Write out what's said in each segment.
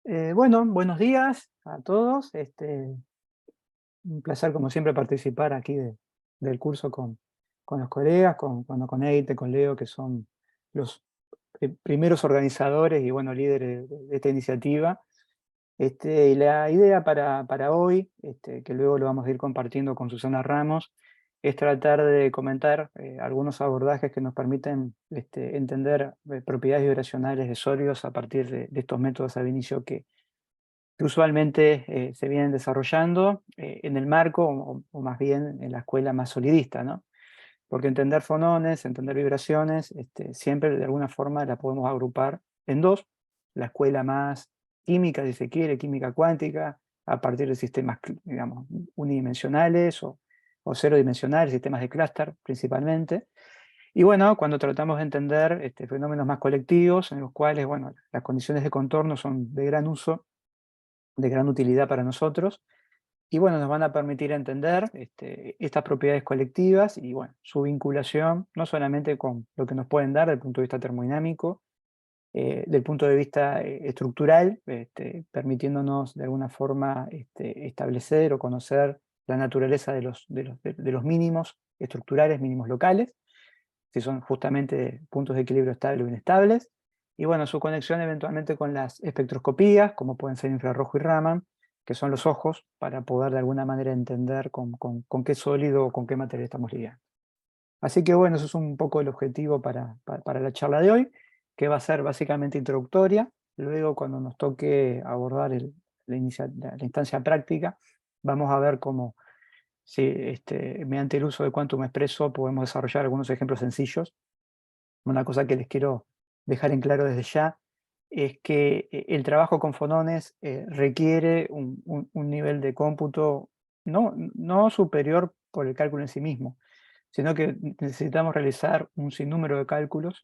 Bueno, buenos días a todos. Un placer, como siempre, participar aquí del curso con los colegas, con Eite, con Leo, que son los primeros organizadores y bueno, líderes de esta iniciativa. Y la idea para hoy, que luego lo vamos a ir compartiendo con Susana Ramos, es tratar de comentar algunos abordajes que nos permiten entender propiedades vibracionales de sólidos a partir de estos métodos ab initio que usualmente se vienen desarrollando en el marco, o más bien en la escuela más solidista, ¿no? Porque entender fonones, entender vibraciones, siempre de alguna forma la podemos agrupar en dos: la escuela más química, si se quiere, química cuántica, a partir de sistemas, digamos, unidimensionales o cero dimensionales, sistemas de clúster principalmente. Y bueno, cuando tratamos de entender fenómenos más colectivos, en los cuales, bueno, las condiciones de contorno son de gran uso, de gran utilidad para nosotros, y bueno, nos van a permitir entender estas propiedades colectivas y bueno, su vinculación no solamente con lo que nos pueden dar desde el punto de vista termodinámico, del punto de vista estructural, permitiéndonos de alguna forma establecer o conocer la naturaleza de los mínimos estructurales, mínimos locales, si son justamente puntos de equilibrio estable o inestables, y bueno, su conexión eventualmente con las espectroscopías, como pueden ser infrarrojo y Raman, que son los ojos, para poder de alguna manera entender con qué sólido o con qué materia estamos lidiando. Así que bueno, eso es un poco el objetivo para la charla de hoy, que va a ser básicamente introductoria. Luego, cuando nos toque abordar la instancia práctica, vamos a ver cómo, si, mediante el uso de Quantum Expresso podemos desarrollar algunos ejemplos sencillos. Una cosa que les quiero dejar en claro desde ya es que el trabajo con fonones requiere un nivel de cómputo no superior por el cálculo en sí mismo, sino que necesitamos realizar un sinnúmero de cálculos,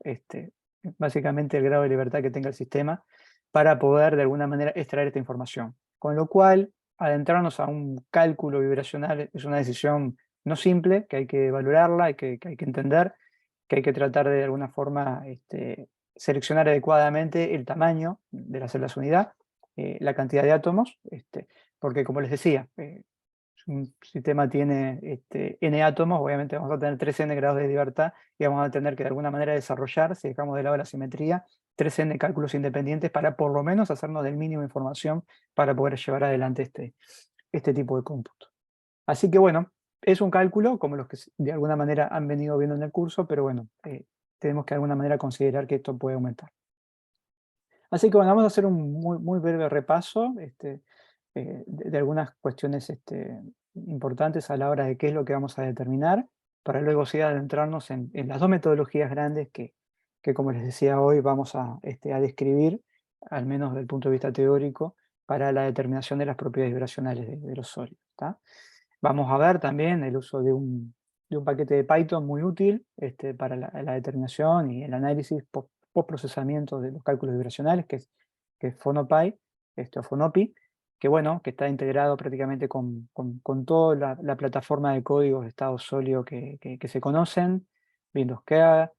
básicamente el grado de libertad que tenga el sistema, para poder de alguna manera extraer esta información. Con lo cual, adentrarnos a un cálculo vibracional es una decisión no simple, que hay que valorarla, que hay que entender, que hay que tratar de alguna forma seleccionar adecuadamente el tamaño de las células unidad, la cantidad de átomos, porque como les decía, si un sistema tiene n átomos, obviamente vamos a tener 3n grados de libertad y vamos a tener que de alguna manera desarrollar, si dejamos de lado la simetría, 3n cálculos independientes para por lo menos hacernos del mínimo de información para poder llevar adelante este tipo de cómputo. Así que bueno, es un cálculo como los que de alguna manera han venido viendo en el curso, pero bueno, tenemos que de alguna manera considerar que esto puede aumentar. Así que bueno, vamos a hacer un muy breve repaso de algunas cuestiones importantes a la hora de qué es lo que vamos a determinar, para luego sí adentrarnos en las dos metodologías grandes que, como les decía hoy, vamos a describir, al menos desde el punto de vista teórico, para la determinación de las propiedades vibracionales de los sólidos. ¿Tá? Vamos a ver también el uso de un paquete de Python muy útil para la determinación y el análisis post-procesamiento de los cálculos vibracionales, que es FonoPy, o Fonopi, que bueno, que está integrado prácticamente con toda la plataforma de códigos de estado sólido que se conocen: Windows Kernel,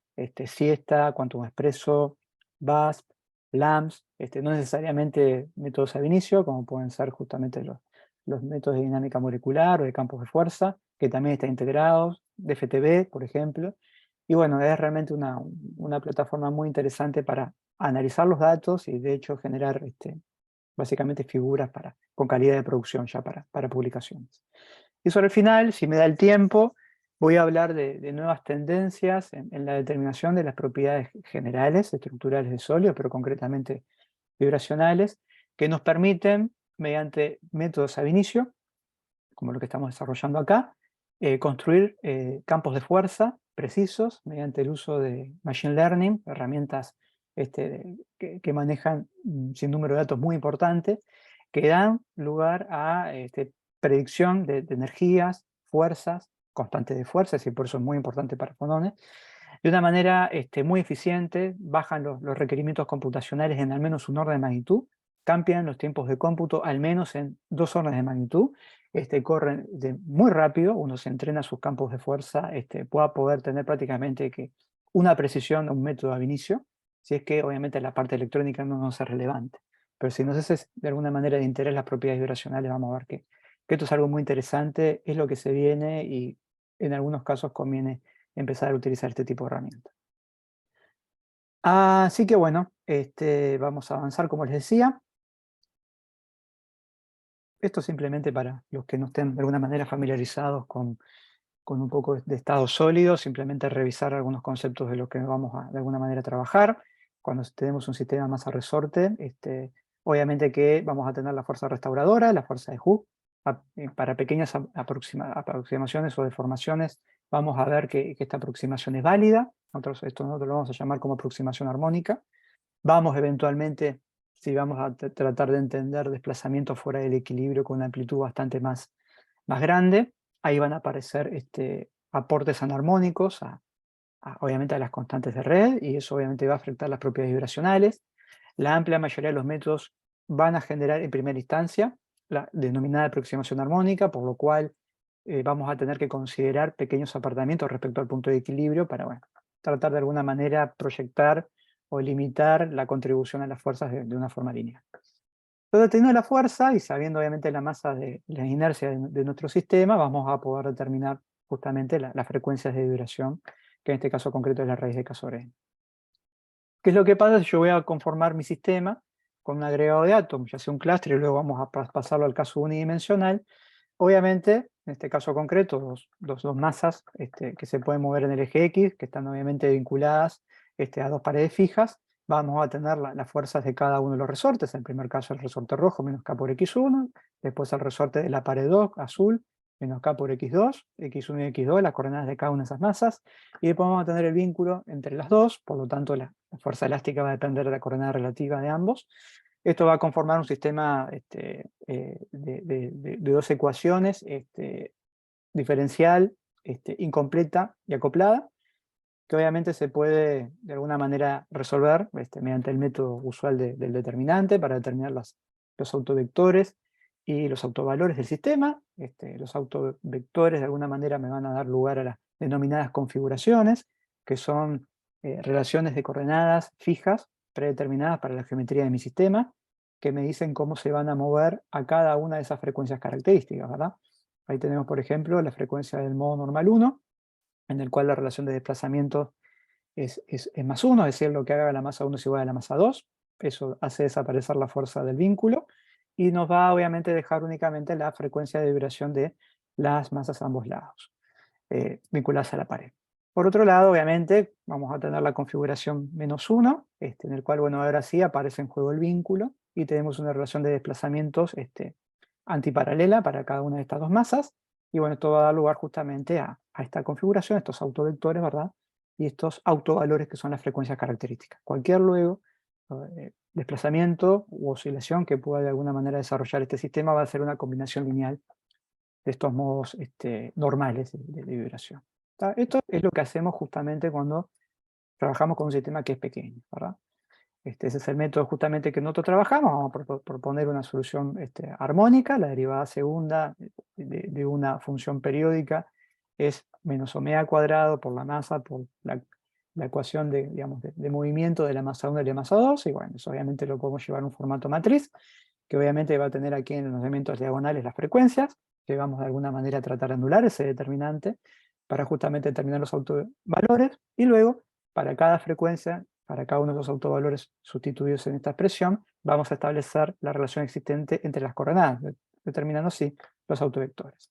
Siesta, Quantum Expresso, BASP, LAMMPS, no necesariamente métodos ab initio, como pueden ser justamente los métodos de dinámica molecular o de campos de fuerza, que también están integrados, DFTB, por ejemplo. Y bueno, es realmente una plataforma muy interesante para analizar los datos y de hecho generar básicamente figuras con calidad de producción ya para publicaciones. Y sobre el final, si me da el tiempo, voy a hablar de nuevas tendencias en la determinación de las propiedades generales, estructurales de sólidos, pero concretamente vibracionales, que nos permiten, mediante métodos ab initio, como lo que estamos desarrollando acá, construir campos de fuerza precisos mediante el uso de Machine Learning, herramientas que manejan un sinnúmero de datos muy importantes, que dan lugar a predicción de energías, fuerzas, constantes de fuerzas, y por eso es muy importante para fonones, de una manera muy eficiente. Bajan los requerimientos computacionales en al menos un orden de magnitud, cambian los tiempos de cómputo al menos en 2 órdenes de magnitud, corren muy rápido. Uno se entrena sus campos de fuerza, pueda poder tener prácticamente que una precisión, un método ab initio, si es que obviamente la parte electrónica no es relevante. pero si nos es de alguna manera de interés las propiedades vibracionales, vamos a ver que esto es algo muy interesante, es lo que se viene y en algunos casos conviene empezar a utilizar este tipo de herramientas. Así que bueno, vamos a avanzar como les decía. Esto simplemente para los que no estén de alguna manera familiarizados con un poco de estado sólido, simplemente revisar algunos conceptos de lo que vamos a de alguna manera trabajar. Cuando tenemos un sistema masa resorte, obviamente que vamos a tener la fuerza restauradora, la fuerza de Hooke. Para pequeñas aproximaciones o deformaciones, vamos a ver que esta aproximación es válida. Nosotros lo vamos a llamar como aproximación armónica. Vamos eventualmente, si vamos a tratar de entender desplazamientos fuera del equilibrio con una amplitud bastante más grande, ahí van a aparecer aportes anarmónicos obviamente a las constantes de red, y eso obviamente va a afectar las propiedades vibracionales. La amplia mayoría de los métodos van a generar en primera instancia la denominada aproximación armónica, por lo cual vamos a tener que considerar pequeños apartamientos respecto al punto de equilibrio para, bueno, tratar de alguna manera proyectar o limitar la contribución a las fuerzas de una forma lineal. Entonces, teniendo la fuerza y sabiendo obviamente la masa de la inercia de nuestro sistema, vamos a poder determinar justamente las frecuencias de vibración, que en este caso concreto es la raíz de Casorén. ¿Qué es lo que pasa si yo voy a conformar mi sistema con un agregado de átomos, ya sea un clúster, y luego vamos a pasarlo al caso unidimensional? Obviamente, en este caso concreto, dos masas que se pueden mover en el eje X, que están obviamente vinculadas a dos paredes fijas, vamos a tener las fuerzas de cada uno de los resortes. En el primer caso el resorte rojo menos K por X1, después el resorte de la pared 2, azul, menos K por X2, X1 y X2, las coordenadas de cada una de esas masas, y después vamos a tener el vínculo entre las dos, por lo tanto la fuerza elástica va a depender de la coordenada relativa de ambos. Esto va a conformar un sistema de dos ecuaciones, diferencial, incompleta y acoplada, que obviamente se puede de alguna manera resolver mediante el método usual del determinante para determinar los autovectores y los autovalores del sistema. Los autovectores de alguna manera me van a dar lugar a las denominadas configuraciones, que son relaciones de coordenadas fijas predeterminadas para la geometría de mi sistema, que me dicen cómo se van a mover a cada una de esas frecuencias características, ¿verdad? Ahí tenemos, por ejemplo, la frecuencia del modo normal 1, en el cual la relación de desplazamiento es más 1, es decir, lo que haga la masa 1 es igual a la masa 2. Eso hace desaparecer la fuerza del vínculo y nos va obviamente a dejar únicamente la frecuencia de vibración de las masas a ambos lados, vinculadas a la pared. Por otro lado, obviamente, vamos a tener la configuración -1, en el cual, bueno, ahora sí aparece en juego el vínculo y tenemos una relación de desplazamientos antiparalela para cada una de estas dos masas. Y bueno, esto va a dar lugar justamente a esta configuración, estos autovectores, ¿verdad? Y estos autovalores que son las frecuencias características. Cualquier luego desplazamiento u oscilación que pueda de alguna manera desarrollar este sistema va a ser una combinación lineal de estos modos normales de vibración. Esto es lo que hacemos justamente cuando trabajamos con un sistema que es pequeño, ¿verdad? Ese es el método justamente que nosotros trabajamos. Vamos a proponer una solución armónica. La derivada segunda de una función periódica es menos omega cuadrado por la masa, por la ecuación digamos, de movimiento de la masa 1 y la masa 2. Y bueno, eso obviamente lo podemos llevar a un formato matriz, que obviamente va a tener aquí en los elementos diagonales las frecuencias, que vamos de alguna manera a tratar de anular ese determinante para justamente determinar los autovalores, y luego para cada frecuencia, para cada uno de los autovalores sustituidos en esta expresión, vamos a establecer la relación existente entre las coordenadas, determinando así los autovectores.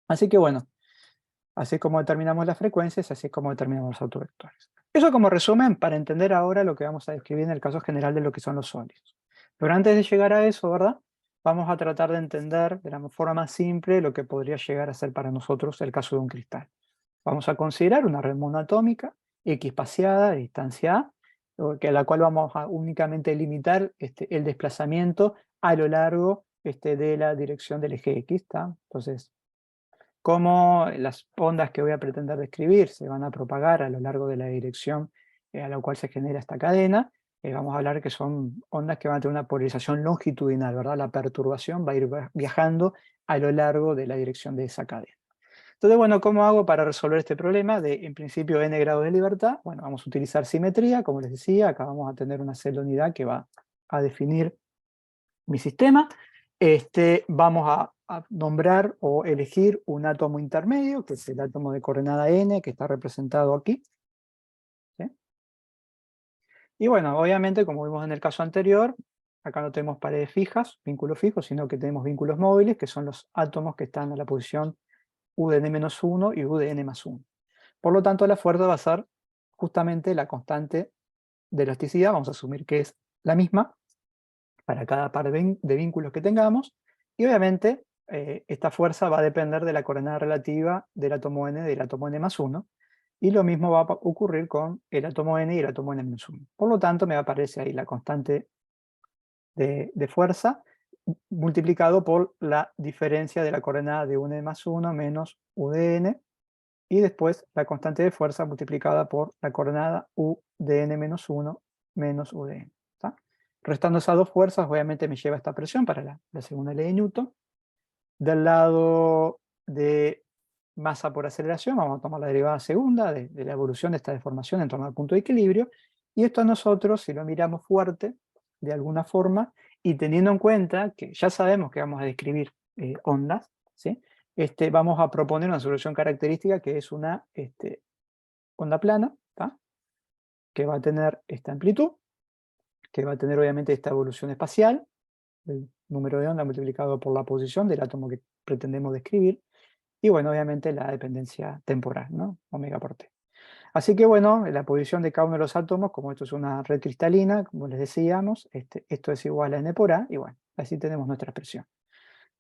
Así que bueno, así es como determinamos las frecuencias, así es como determinamos los autovectores. Eso como resumen para entender ahora lo que vamos a describir en el caso general de lo que son los sólidos. Pero antes de llegar a eso, ¿verdad? Vamos a tratar de entender de la forma más simple lo que podría llegar a ser para nosotros el caso de un cristal. Vamos a considerar una red monoatómica, equipaciada, de distancia A, a la cual vamos a únicamente limitar el desplazamiento a lo largo de la dirección del eje X. Entonces, cómo las ondas que voy a pretender describir se van a propagar a lo largo de la dirección a la cual se genera esta cadena. Vamos a hablar que son ondas que van a tener una polarización longitudinal, ¿verdad? La perturbación va a ir viajando a lo largo de la dirección de esa cadena. Entonces, bueno, ¿cómo hago para resolver este problema de, en principio, n grados de libertad? Bueno, vamos a utilizar simetría, como les decía. Acá vamos a tener una celda unidad que va a definir mi sistema, vamos a nombrar o elegir un átomo intermedio, que es el átomo de coordenada n, que está representado aquí. ¿Sí? Y bueno, obviamente, como vimos en el caso anterior, acá no tenemos paredes fijas, vínculos fijos, sino que tenemos vínculos móviles, que son los átomos que están a la posición U de n-1 y U de n+1. Por lo tanto, la fuerza va a ser justamente la constante de elasticidad, vamos a asumir que es la misma para cada par de vínculos que tengamos, y obviamente esta fuerza va a depender de la coordenada relativa del átomo n del átomo n+1, y lo mismo va a ocurrir con el átomo n y el átomo n-1. Por lo tanto, me aparece ahí la constante de fuerza multiplicado por la diferencia de la coordenada de un+1 menos u de n, y después la constante de fuerza multiplicada por la coordenada u de n-1 menos u de n. ¿Está? Restando esas dos fuerzas, obviamente me lleva esta presión para la segunda ley de Newton. Del lado de masa por aceleración, vamos a tomar la derivada segunda de la evolución de esta deformación en torno al punto de equilibrio, y esto a nosotros, si lo miramos fuerte, de alguna forma, y teniendo en cuenta que ya sabemos que vamos a describir ondas, ¿sí? Vamos a proponer una solución característica que es una onda plana, ¿tá? Que va a tener esta amplitud, que va a tener obviamente esta evolución espacial, el número de onda multiplicado por la posición del átomo que pretendemos describir, y bueno, obviamente la dependencia temporal, ¿no? Omega por t. Así que bueno, la posición de cada uno de los átomos, como esto es una red cristalina, como les decíamos, esto es igual a n por a, y bueno, así tenemos nuestra expresión.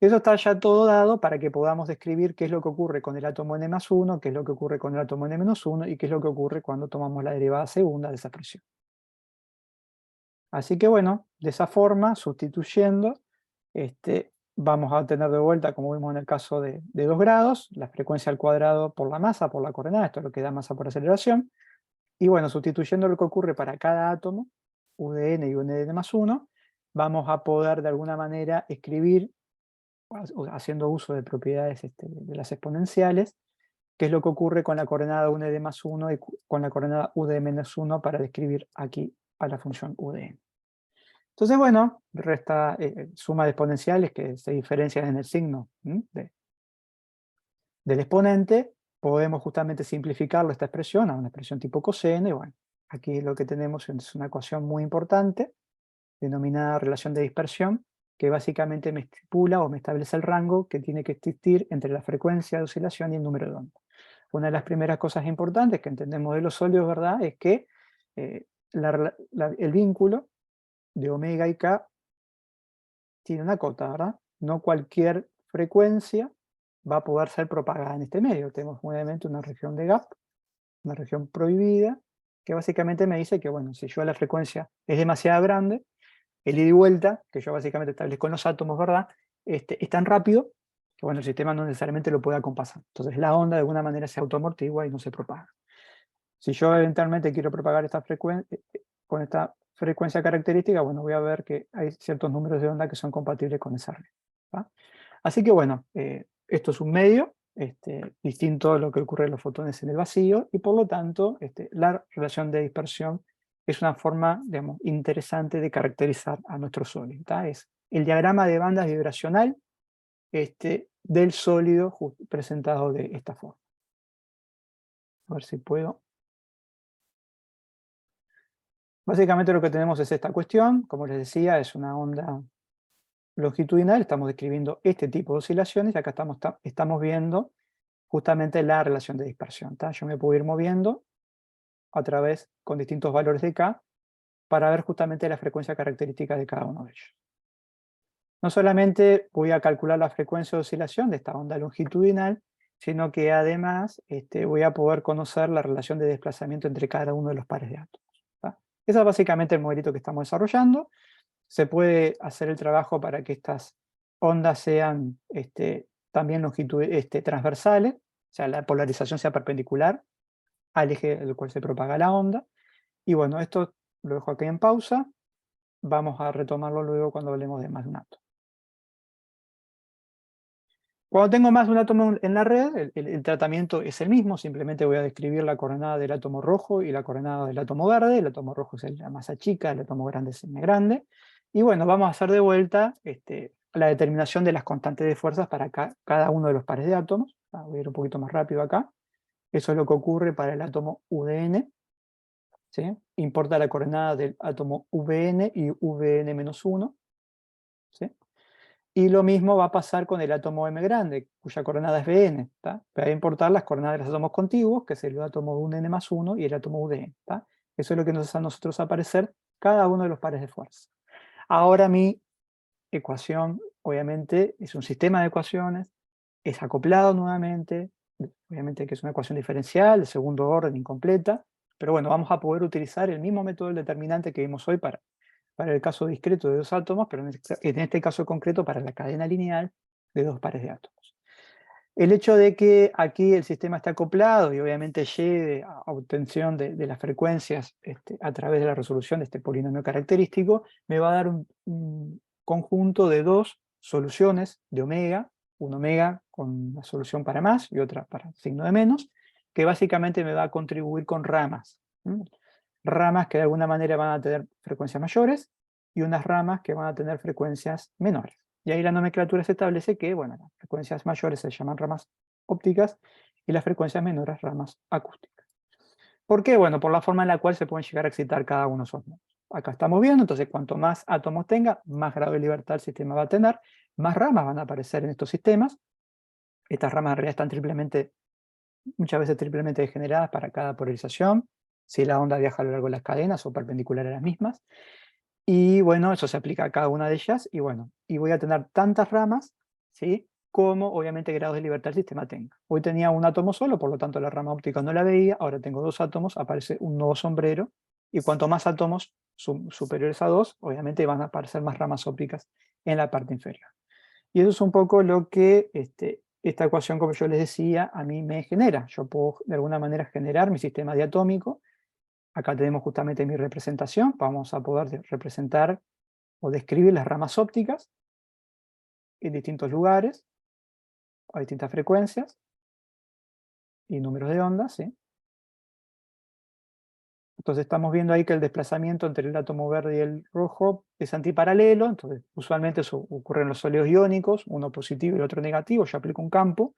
Eso está ya todo dado para que podamos describir qué es lo que ocurre con el átomo n+1, qué es lo que ocurre con el átomo n-1 y qué es lo que ocurre cuando tomamos la derivada segunda de esa expresión. Así que bueno, de esa forma, sustituyendo, vamos a tener de vuelta, como vimos en el caso de 2 grados, la frecuencia al cuadrado por la masa, por la coordenada, esto es lo que da masa por aceleración. Y bueno, sustituyendo lo que ocurre para cada átomo, U de n y U de n+1, vamos a poder de alguna manera escribir, haciendo uso de propiedades de las exponenciales, qué es lo que ocurre con la coordenada U de n+1 y con la coordenada U de n-1 para describir aquí a la función U de n. Entonces, bueno, resta suma de exponenciales que se diferencian en el signo del exponente. Podemos justamente simplificarlo esta expresión a una expresión tipo coseno, y bueno, aquí lo que tenemos es una ecuación muy importante, denominada relación de dispersión, que básicamente me estipula o me establece el rango que tiene que existir entre la frecuencia de oscilación y el número de ondas. Una de las primeras cosas importantes que entendemos de los sólidos, ¿verdad?, es que el vínculo de omega y k tiene una cota, ¿verdad? No cualquier frecuencia va a poder ser propagada en este medio. Tenemos obviamente una región de gap, una región prohibida, que básicamente me dice que, bueno, si yo la frecuencia es demasiado grande, el ida y vuelta, que yo básicamente establezco en los átomos, ¿verdad?, es tan rápido que, bueno, el sistema no necesariamente lo pueda compasar. Entonces la onda de alguna manera se autoamortigua y no se propaga. Si yo eventualmente quiero propagar esta frecuencia, con esta frecuencia característica, bueno, voy a ver que hay ciertos números de onda que son compatibles con esa red, ¿va? Así que bueno, esto es un medio distinto a lo que ocurre en los fotones en el vacío, y por lo tanto la relación de dispersión es una forma, digamos, interesante de caracterizar a nuestro sólido. Es el diagrama de bandas vibracional del sólido presentado de esta forma. A ver si puedo. Básicamente lo que tenemos es esta cuestión, como les decía, es una onda longitudinal, estamos describiendo este tipo de oscilaciones, y acá estamos viendo justamente la relación de dispersión. Yo me puedo ir moviendo a través con distintos valores de K para ver justamente la frecuencia característica de cada uno de ellos. No solamente voy a calcular la frecuencia de oscilación de esta onda longitudinal, sino que además voy a poder conocer la relación de desplazamiento entre cada uno de los pares de átomos. Ese es básicamente el modelito que estamos desarrollando. Se puede hacer el trabajo para que estas ondas sean también transversales, o sea, la polarización sea perpendicular al eje del cual se propaga la onda. Y bueno, esto lo dejo aquí en pausa. Vamos a retomarlo luego cuando hablemos de más de un átomo. Cuando tengo más de un átomo en la red, el tratamiento es el mismo, simplemente voy a describir la coordenada del átomo rojo y la coordenada del átomo verde. El átomo rojo es la masa chica, el átomo grande es el grande. Y bueno, vamos a hacer de vuelta la determinación de las constantes de fuerzas para cada uno de los pares de átomos. Voy a ir un poquito más rápido acá. Eso es lo que ocurre para el átomo UDN. ¿Sí? Importa la coordenada del átomo VN y VN-1. ¿Sí? Y lo mismo va a pasar con el átomo M grande, cuya coordenada es Bn. ¿Tá? Va a importar las coordenadas de los átomos contiguos, que es el átomo de un N+1 y el átomo UDN. ¿Tá? Eso es lo que nos hace a nosotros aparecer cada uno de los pares de fuerza. Ahora mi ecuación, obviamente, es un sistema de ecuaciones, es acoplado nuevamente, obviamente que es una ecuación diferencial, de segundo orden, incompleta, pero bueno, vamos a poder utilizar el mismo método del determinante que vimos hoy para el caso discreto de dos átomos, pero en este caso concreto para la cadena lineal de dos pares de átomos. El hecho de que aquí el sistema está acoplado y obviamente llegue a obtención de las frecuencias a través de la resolución de este polinomio característico, me va a dar un conjunto de dos soluciones de omega, un omega con una solución para más y otra para signo de menos, que básicamente me va a contribuir con ramas. Ramas que de alguna manera van a tener frecuencias mayores y unas ramas que van a tener frecuencias menores. Y ahí la nomenclatura se establece que, bueno, las frecuencias mayores se llaman ramas ópticas y las frecuencias menores ramas acústicas. ¿Por qué? Bueno, por la forma en la cual se pueden llegar a excitar cada uno de esos nodos. Acá estamos viendo, entonces cuanto más átomos tenga, más grado de libertad el sistema va a tener, más ramas van a aparecer en estos sistemas. Estas ramas en realidad están muchas veces triplemente degeneradas para cada polarización, si la onda viaja a lo largo de las cadenas o perpendicular a las mismas. Y bueno, eso se aplica a cada una de ellas, y bueno, y voy a tener tantas ramas, ¿sí? Como obviamente grados de libertad el sistema tenga. Hoy tenía un átomo solo, por lo tanto la rama óptica no la veía, ahora tengo dos átomos, aparece un nodo sombrero, y cuanto más átomos superiores a dos, obviamente van a aparecer más ramas ópticas en la parte inferior. Y eso es un poco lo que esta ecuación, como yo les decía, a mí me genera. Yo puedo de alguna manera generar mi sistema diatómico. Acá tenemos justamente mi representación. Vamos a poder representar o describir las ramas ópticas en distintos lugares, a distintas frecuencias y números de ondas. ¿Sí? Entonces estamos viendo ahí que el desplazamiento entre el átomo verde y el rojo es antiparalelo. Entonces usualmente eso ocurre en los sólidos iónicos, uno positivo y el otro negativo. Yo aplico un campo,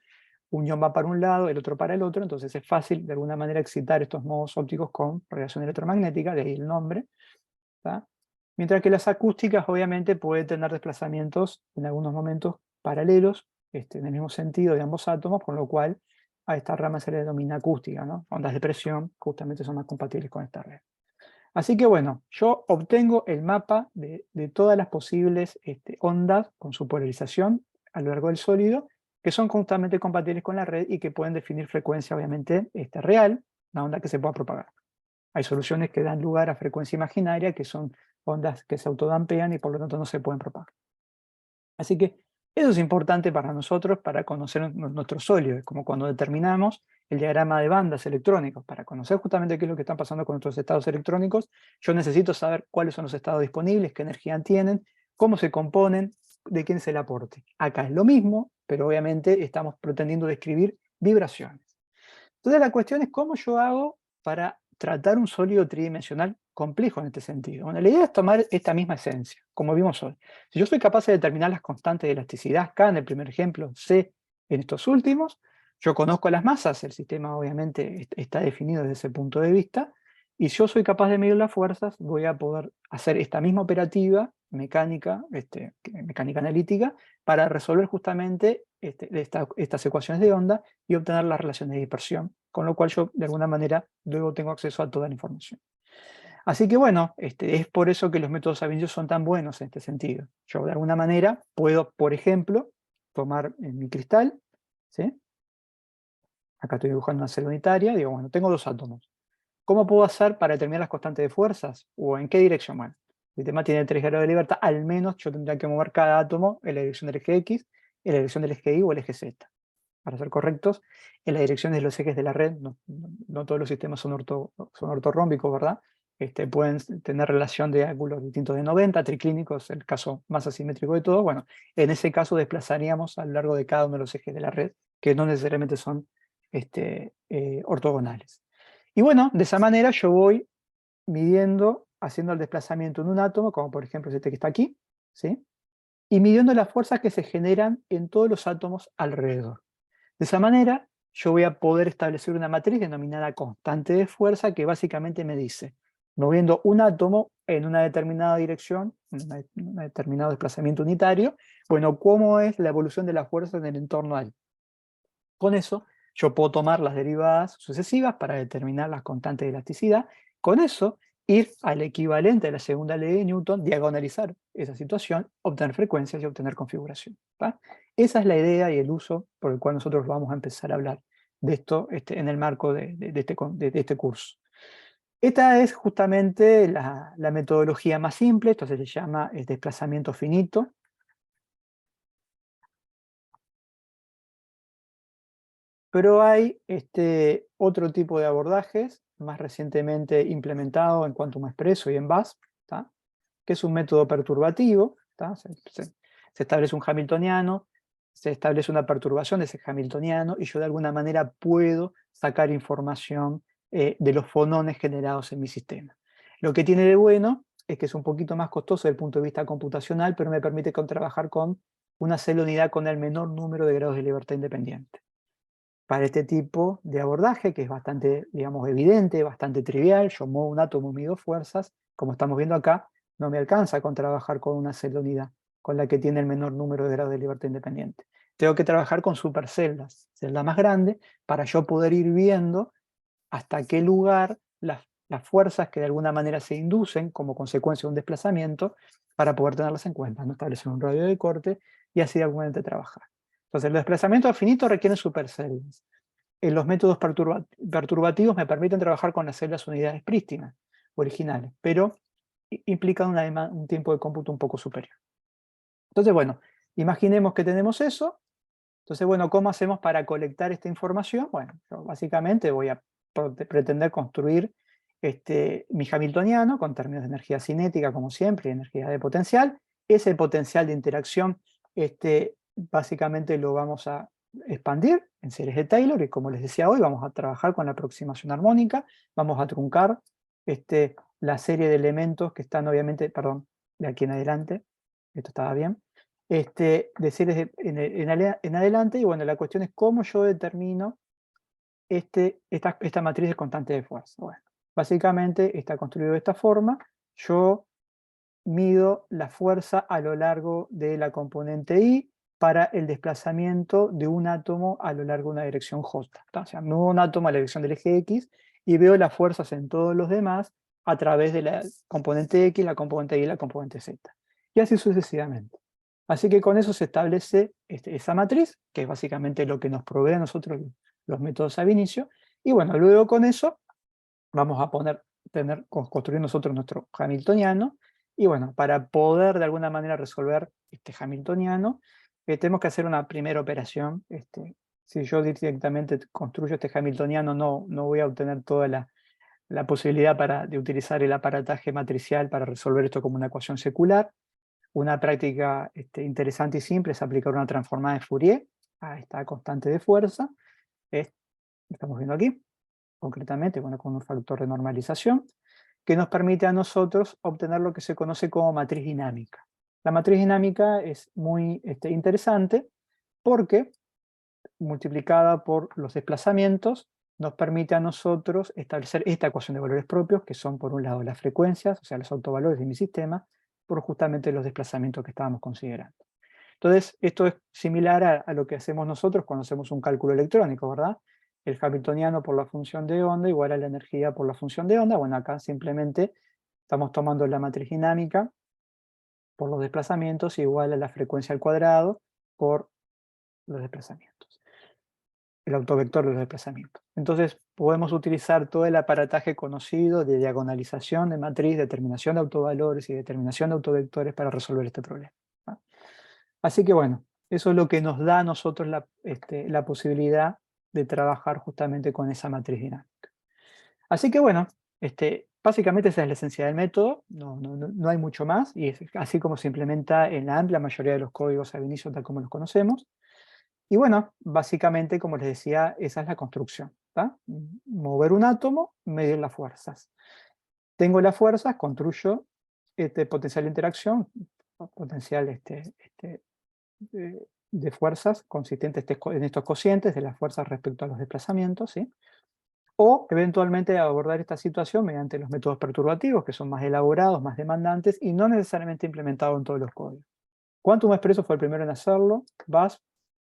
un ion va para un lado, el otro para el otro, entonces es fácil de alguna manera excitar estos nodos ópticos con radiación electromagnética, de ahí el nombre. ¿Tá? Mientras que las acústicas obviamente pueden tener desplazamientos en algunos momentos paralelos, en el mismo sentido de ambos átomos, con lo cual a esta rama se le denomina acústica, ¿no? Ondas de presión justamente son más compatibles con esta red. Así que bueno, yo obtengo el mapa de todas las posibles ondas con su polarización a lo largo del sólido, que son justamente compatibles con la red y que pueden definir frecuencia obviamente real, una onda que se pueda propagar. Hay soluciones que dan lugar a frecuencia imaginaria, que son ondas que se autodampean y por lo tanto no se pueden propagar. Así que eso es importante para nosotros para conocer nuestro sólido. Es como cuando determinamos el diagrama de bandas electrónicos. Para conocer justamente qué es lo que está pasando con nuestros estados electrónicos, yo necesito saber cuáles son los estados disponibles, qué energía tienen, cómo se componen, de quién es el aporte. Acá es lo mismo, pero obviamente estamos pretendiendo describir vibraciones. Entonces la cuestión es cómo yo hago para tratar un sólido tridimensional complejo en este sentido. Bueno, la idea es tomar esta misma esencia, como vimos hoy. Si yo soy capaz de determinar las constantes de elasticidad, K en el primer ejemplo, C en estos últimos, yo conozco las masas, el sistema obviamente está definido desde ese punto de vista, y si yo soy capaz de medir las fuerzas, voy a poder hacer esta misma operativa mecánica, mecánica analítica, para resolver justamente estas ecuaciones de onda y obtener las relaciones de dispersión, con lo cual yo de alguna manera luego tengo acceso a toda la información. Así que bueno, es por eso que los métodos Savigny son tan buenos en este sentido. Yo de alguna manera puedo, por ejemplo, tomar mi cristal, ¿sí? Acá estoy dibujando una celda unitaria, digo, bueno, tengo dos átomos. ¿Cómo puedo hacer para determinar las constantes de fuerzas? ¿O en qué dirección? Bueno, el sistema tiene 3 grados de libertad, al menos yo tendría que mover cada átomo en la dirección del eje X, en la dirección del eje Y o el eje Z. Para ser correctos, en las direcciones de los ejes de la red, no todos los sistemas son ortorrómbicos, ¿verdad? Pueden tener relación de ángulos distintos de 90, triclínicos, el caso más asimétrico de todo. Bueno, en ese caso desplazaríamos a lo largo de cada uno de los ejes de la red, que no necesariamente son ortogonales. Y bueno, de esa manera yo voy midiendo, haciendo el desplazamiento en un átomo, como por ejemplo este que está aquí, ¿sí? Y midiendo las fuerzas que se generan en todos los átomos alrededor. De esa manera, yo voy a poder establecer una matriz denominada constante de fuerza que básicamente me dice, moviendo un átomo en una determinada dirección, un determinado desplazamiento unitario, bueno, cómo es la evolución de la fuerza en el entorno a él. Con eso, yo puedo tomar las derivadas sucesivas para determinar las constantes de elasticidad. Con eso, ir al equivalente de la segunda ley de Newton, diagonalizar esa situación, obtener frecuencias y obtener configuración. ¿Va? Esa es la idea y el uso por el cual nosotros vamos a empezar a hablar de esto en el marco de este curso. Esta es justamente la metodología más simple, esto se le llama desplazamiento finito. Pero hay otro tipo de abordajes, más recientemente implementado en Quantum Expresso y en BAS, ¿tá? Que es un método perturbativo. ¿Tá? Se establece un hamiltoniano, se establece una perturbación de ese hamiltoniano y yo de alguna manera puedo sacar información de los fonones generados en mi sistema. Lo que tiene de bueno es que es un poquito más costoso desde el punto de vista computacional, pero me permite trabajar con una celda unidad con el menor número de grados de libertad independiente. Para este tipo de abordaje, que es bastante, digamos, evidente, bastante trivial, yo muevo un átomo, mido fuerzas, como estamos viendo acá, no me alcanza con trabajar con una celda unidad, con la que tiene el menor número de grados de libertad independiente. Tengo que trabajar con superceldas, celdas más grandes, para yo poder ir viendo hasta qué lugar las fuerzas que de alguna manera se inducen como consecuencia de un desplazamiento, para poder tenerlas en cuenta, no establecer un radio de corte y así de alguna manera trabajar. Entonces, los desplazamientos finitos requieren superceldas. Los métodos perturbativos me permiten trabajar con las celdas unidades prístinas, originales, pero implican un tiempo de cómputo un poco superior. Entonces, bueno, imaginemos que tenemos eso. Entonces, bueno, ¿cómo hacemos para colectar esta información? Bueno, yo básicamente voy a pretender construir mi hamiltoniano con términos de energía cinética, como siempre, y energía de potencial. Ese potencial de interacción, básicamente lo vamos a expandir en series de Taylor, y como les decía hoy, vamos a trabajar con la aproximación armónica, vamos a truncar la serie de elementos que están obviamente, perdón, de aquí en adelante, esto estaba bien, de series en adelante, y bueno, la cuestión es cómo yo determino esta matriz de constante de fuerza. Bueno, básicamente está construido de esta forma. Yo mido la fuerza a lo largo de la componente I para el desplazamiento de un átomo a lo largo de una dirección J. O sea, muevo un átomo a la dirección del eje X y veo las fuerzas en todos los demás a través de la componente X, la componente Y y la componente Z. Y así sucesivamente. Así que con eso se establece esa matriz, que es básicamente lo que nos provee a nosotros los métodos ab initio. Y bueno, luego con eso vamos a construir nosotros nuestro hamiltoniano. Y bueno, para poder de alguna manera resolver este hamiltoniano, tenemos que hacer una primera operación. Si yo directamente construyo este hamiltoniano, no voy a obtener toda la posibilidad de utilizar el aparataje matricial para resolver esto como una ecuación secular. Una práctica interesante y simple es aplicar una transformada de Fourier a esta constante de fuerza. Estamos viendo aquí, concretamente, bueno, con un factor de normalización, que nos permite a nosotros obtener lo que se conoce como matriz dinámica. La matriz dinámica es muy interesante porque, multiplicada por los desplazamientos, nos permite a nosotros establecer esta ecuación de valores propios, que son por un lado las frecuencias, o sea, los autovalores de mi sistema, por justamente los desplazamientos que estábamos considerando. Entonces, esto es similar a lo que hacemos nosotros cuando hacemos un cálculo electrónico, ¿verdad? El hamiltoniano por la función de onda igual a la energía por la función de onda. Bueno, acá simplemente estamos tomando la matriz dinámica por los desplazamientos igual a la frecuencia al cuadrado por los desplazamientos. El autovector de los desplazamientos. Entonces, podemos utilizar todo el aparataje conocido de diagonalización de matriz, determinación de autovalores y determinación de autovectores para resolver este problema. Así que bueno, eso es lo que nos da a nosotros la posibilidad de trabajar justamente con esa matriz dinámica. Así que bueno, básicamente esa es la esencia del método, no hay mucho más, y es así como se implementa en la amplia mayoría de los códigos ab initio tal como los conocemos. Y bueno, básicamente, como les decía, esa es la construcción. ¿Tá? Mover un átomo, medir las fuerzas. tengo las fuerzas, construyo este potencial de interacción, potencial de fuerzas consistente en estos cocientes de las fuerzas respecto a los desplazamientos, ¿sí? O eventualmente abordar esta situación mediante los métodos perturbativos, que son más elaborados, más demandantes y no necesariamente implementados en todos los códigos. Quantum Expresso fue el primero en hacerlo. VASP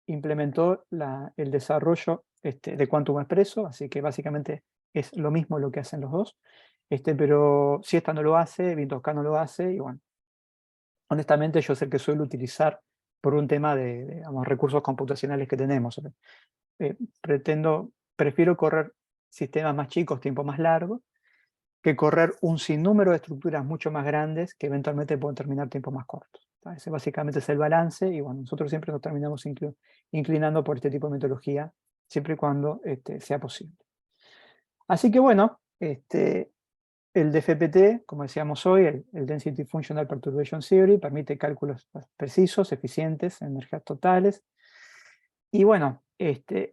implementó el desarrollo de Quantum Expresso, así que básicamente es lo mismo lo que hacen los dos. Pero si esta no lo hace, Windowska no lo hace, y bueno, honestamente yo es el que suelo utilizar por un tema de digamos, recursos computacionales que tenemos. Prefiero correr sistemas más chicos, tiempo más largo, que correr un sinnúmero de estructuras mucho más grandes que eventualmente pueden terminar tiempos más cortos. Ese básicamente es el balance, y bueno, nosotros siempre nos terminamos inclinando por este tipo de metodología, siempre y cuando sea posible. Así que bueno, el DFPT, como decíamos hoy, el Density Functional Perturbation Theory, permite cálculos precisos, eficientes, en energías totales. Y bueno,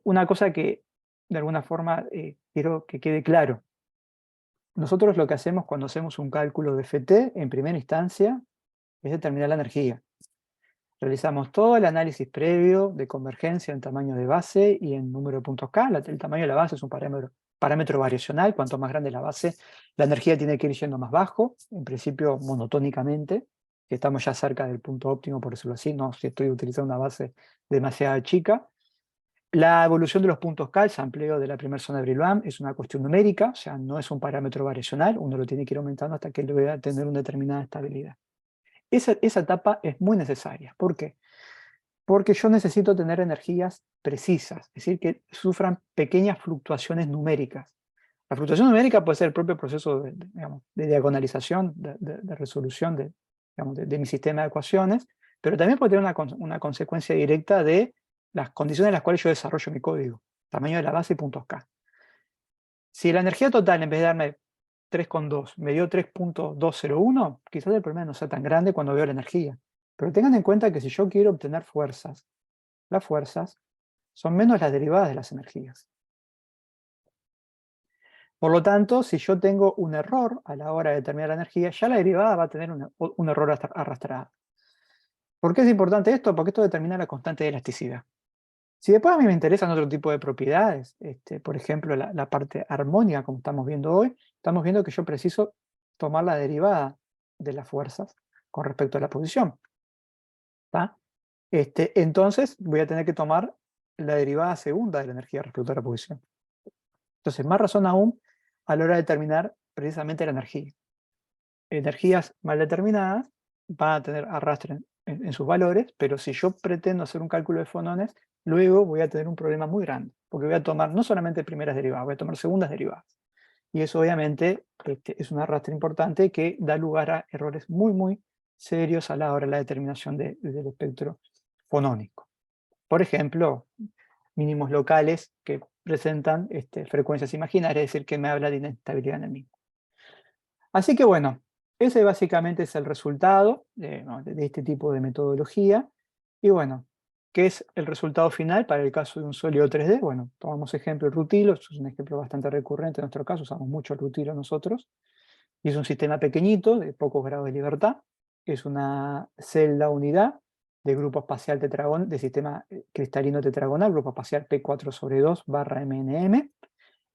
una cosa que de alguna forma quiero que quede claro. Nosotros lo que hacemos cuando hacemos un cálculo de FT, en primera instancia, es determinar la energía. Realizamos todo el análisis previo de convergencia en tamaño de base y en número de puntos K. El tamaño de la base es un parámetro variacional. Cuanto más grande la base, la energía tiene que ir yendo más bajo, en principio monotónicamente, que estamos ya cerca del punto óptimo, por decirlo así, no si estoy utilizando una base demasiado chica. La evolución de los puntos K, el sampleo de la primera zona de Brillouin, es una cuestión numérica, o sea, no es un parámetro variacional, uno lo tiene que ir aumentando hasta que logra tener una determinada estabilidad. Esa etapa es muy necesaria. ¿Por qué? Porque yo necesito tener energías precisas, es decir, que sufran pequeñas fluctuaciones numéricas. La fluctuación numérica puede ser el propio proceso digamos, de diagonalización, de resolución de mi sistema de ecuaciones, pero también puede tener una consecuencia directa de las condiciones en las cuales yo desarrollo mi código, tamaño de la base y puntos K. Si la energía total, en vez de darme 3,2, me dio 3,201, quizás el problema no sea tan grande cuando veo la energía. Pero tengan en cuenta que si yo quiero obtener fuerzas, las fuerzas son menos las derivadas de las energías. Por lo tanto, si yo tengo un error a la hora de determinar la energía, ya la derivada va a tener un error arrastrado. ¿Por qué es importante esto? Porque esto determina la constante de elasticidad. Si después a mí me interesan otro tipo de propiedades, por ejemplo, la parte armónica, como estamos viendo hoy, estamos viendo que yo preciso tomar la derivada de las fuerzas con respecto a la posición. ¿Tá? Entonces voy a tener que tomar la derivada segunda de la energía respecto a la posición. Entonces, más razón aún a la hora de determinar precisamente la energía. Energías mal determinadas van a tener arrastre en sus valores, pero si yo pretendo hacer un cálculo de fonones, luego voy a tener un problema muy grande, porque voy a tomar no solamente primeras derivadas, voy a tomar segundas derivadas. Y eso obviamente es un arrastre importante que da lugar a errores muy, muy serios a la hora de la determinación del espectro fonónico. Por ejemplo, mínimos locales que presentan frecuencias imaginarias, es decir, que me habla de inestabilidad en el mismo. Así que bueno, ese básicamente es el resultado de este tipo de metodología. Y bueno, ¿qué es el resultado final para el caso de un sólido 3D? Bueno, tomamos ejemplo el rutilo, es un ejemplo bastante recurrente en nuestro caso, usamos mucho el rutilo nosotros. Y es un sistema pequeñito, de pocos grados de libertad. Es una celda unidad de grupo espacial tetragonal, de sistema cristalino tetragonal, grupo espacial P4/2/MNM.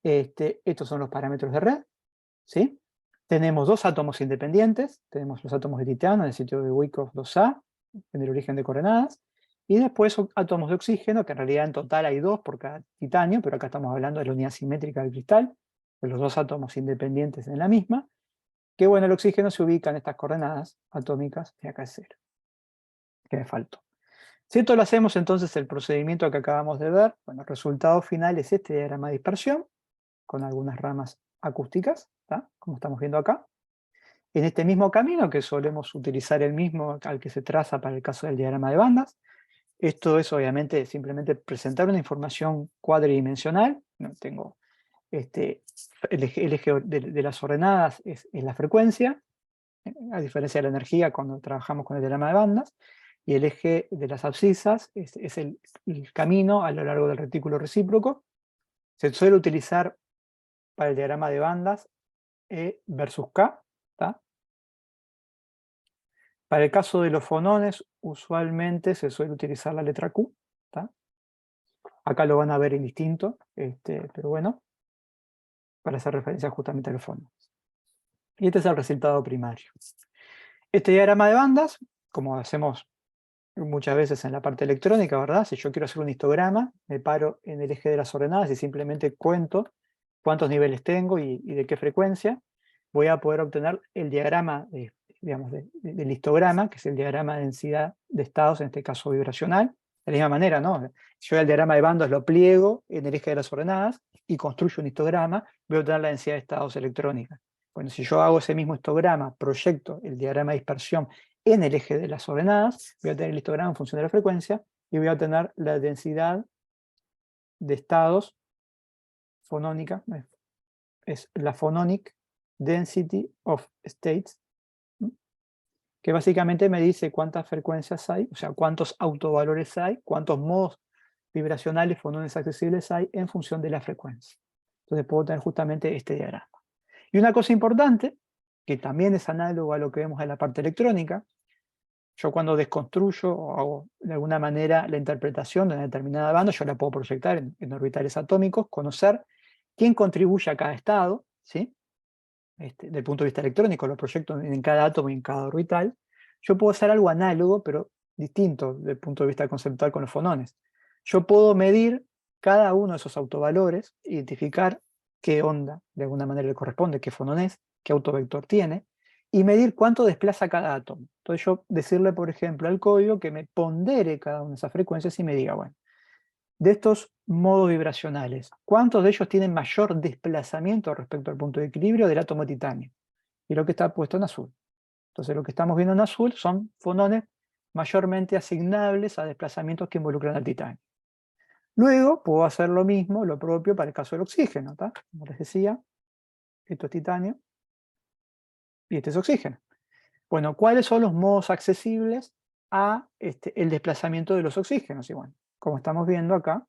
Estos son los parámetros de red, ¿sí? Tenemos dos átomos independientes, tenemos los átomos de titanio en el sitio de Wyckoff 2A, en el origen de coordenadas, y después son átomos de oxígeno, que en realidad en total hay dos por cada titanio, pero acá estamos hablando de la unidad simétrica del cristal, de los dos átomos independientes en la misma, que bueno, el oxígeno se ubica en estas coordenadas atómicas de acá es 0, que me faltó. Si esto lo hacemos entonces el procedimiento que acabamos de ver, bueno, el resultado final es este diagrama de dispersión, con algunas ramas acústicas, ¿tá? Como estamos viendo acá. En este mismo camino, que solemos utilizar el mismo al que se traza para el caso del diagrama de bandas, esto es obviamente simplemente presentar una información cuadridimensional. Tengo el eje de las ordenadas es la frecuencia, a diferencia de la energía cuando trabajamos con el diagrama de bandas, y el eje de las abscisas es el camino a lo largo del retículo recíproco. Se suele utilizar para el diagrama de bandas E versus K, ¿tá? Para el caso de los fonones, usualmente se suele utilizar la letra Q, ¿tá? Acá lo van a ver indistinto, pero bueno, para hacer referencia justamente a los fonones. Y este es el resultado primario. Este diagrama de bandas, como hacemos muchas veces en la parte electrónica, ¿verdad? Si yo quiero hacer un histograma, me paro en el eje de las ordenadas y simplemente cuento cuántos niveles tengo y de qué frecuencia, voy a poder obtener el diagrama, digamos, del histograma, que es el diagrama de densidad de estados, en este caso vibracional. De la misma manera, ¿no? Si yo el diagrama de bandas lo pliego en el eje de las ordenadas y construyo un histograma, voy a obtener la densidad de estados electrónica. Bueno, si yo hago ese mismo histograma, proyecto el diagrama de dispersión en el eje de las ordenadas, voy a tener el histograma en función de la frecuencia y voy a obtener la densidad de estados fonónica, es la phononic density of states, que básicamente me dice cuántas frecuencias hay, o sea, cuántos autovalores hay, cuántos modos vibracionales, fonones accesibles hay en función de la frecuencia. Entonces puedo tener justamente este diagrama. Y una cosa importante, que también es análogo a lo que vemos en la parte electrónica, yo cuando desconstruyo o hago de alguna manera la interpretación de una determinada banda, yo la puedo proyectar en orbitales atómicos, conocer quién contribuye a cada estado, ¿sí? Del punto de vista electrónico, lo proyecto en cada átomo y en cada orbital. Yo puedo hacer algo análogo, pero distinto desde el punto de vista conceptual con los fonones. Yo puedo medir cada uno de esos autovalores, identificar qué onda de alguna manera le corresponde, qué fonón es, qué autovector tiene, y medir cuánto desplaza cada átomo. Entonces yo decirle, por ejemplo, al código que me pondere cada una de esas frecuencias y me diga, bueno, de estos modos vibracionales, ¿cuántos de ellos tienen mayor desplazamiento respecto al punto de equilibrio del átomo de titanio? Y lo que está puesto en azul. Entonces lo que estamos viendo en azul son fonones mayormente asignables a desplazamientos que involucran al titanio. Luego puedo hacer lo mismo, lo propio para el caso del oxígeno, ¿tá? Como les decía, esto es titanio y este es oxígeno. Bueno, ¿cuáles son los modos accesibles a el desplazamiento de los oxígenos? Y bueno, como estamos viendo acá,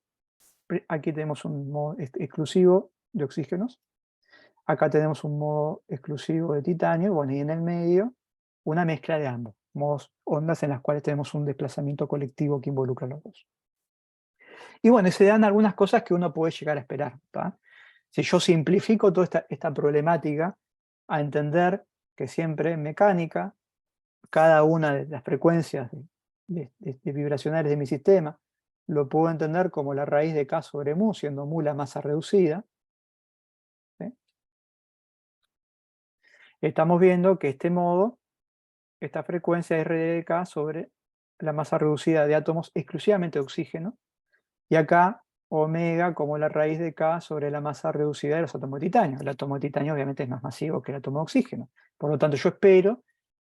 aquí tenemos un modo exclusivo de oxígenos, acá tenemos un modo exclusivo de titanio, bueno, y en el medio una mezcla de ambos, modos, ondas en las cuales tenemos un desplazamiento colectivo que involucra a los dos. Y bueno, se dan algunas cosas que uno puede llegar a esperar, ¿tá? Si yo simplifico toda esta problemática a entender que siempre en mecánica, cada una de las frecuencias de vibracionales de mi sistema, lo puedo entender como la raíz de K sobre mu, siendo mu la masa reducida. ¿Sí? Estamos viendo que este modo, esta frecuencia es R de K sobre la masa reducida de átomos exclusivamente de oxígeno, y acá omega como la raíz de K sobre la masa reducida de los átomos de titanio. El átomo de titanio obviamente es más masivo que el átomo de oxígeno. Por lo tanto, yo espero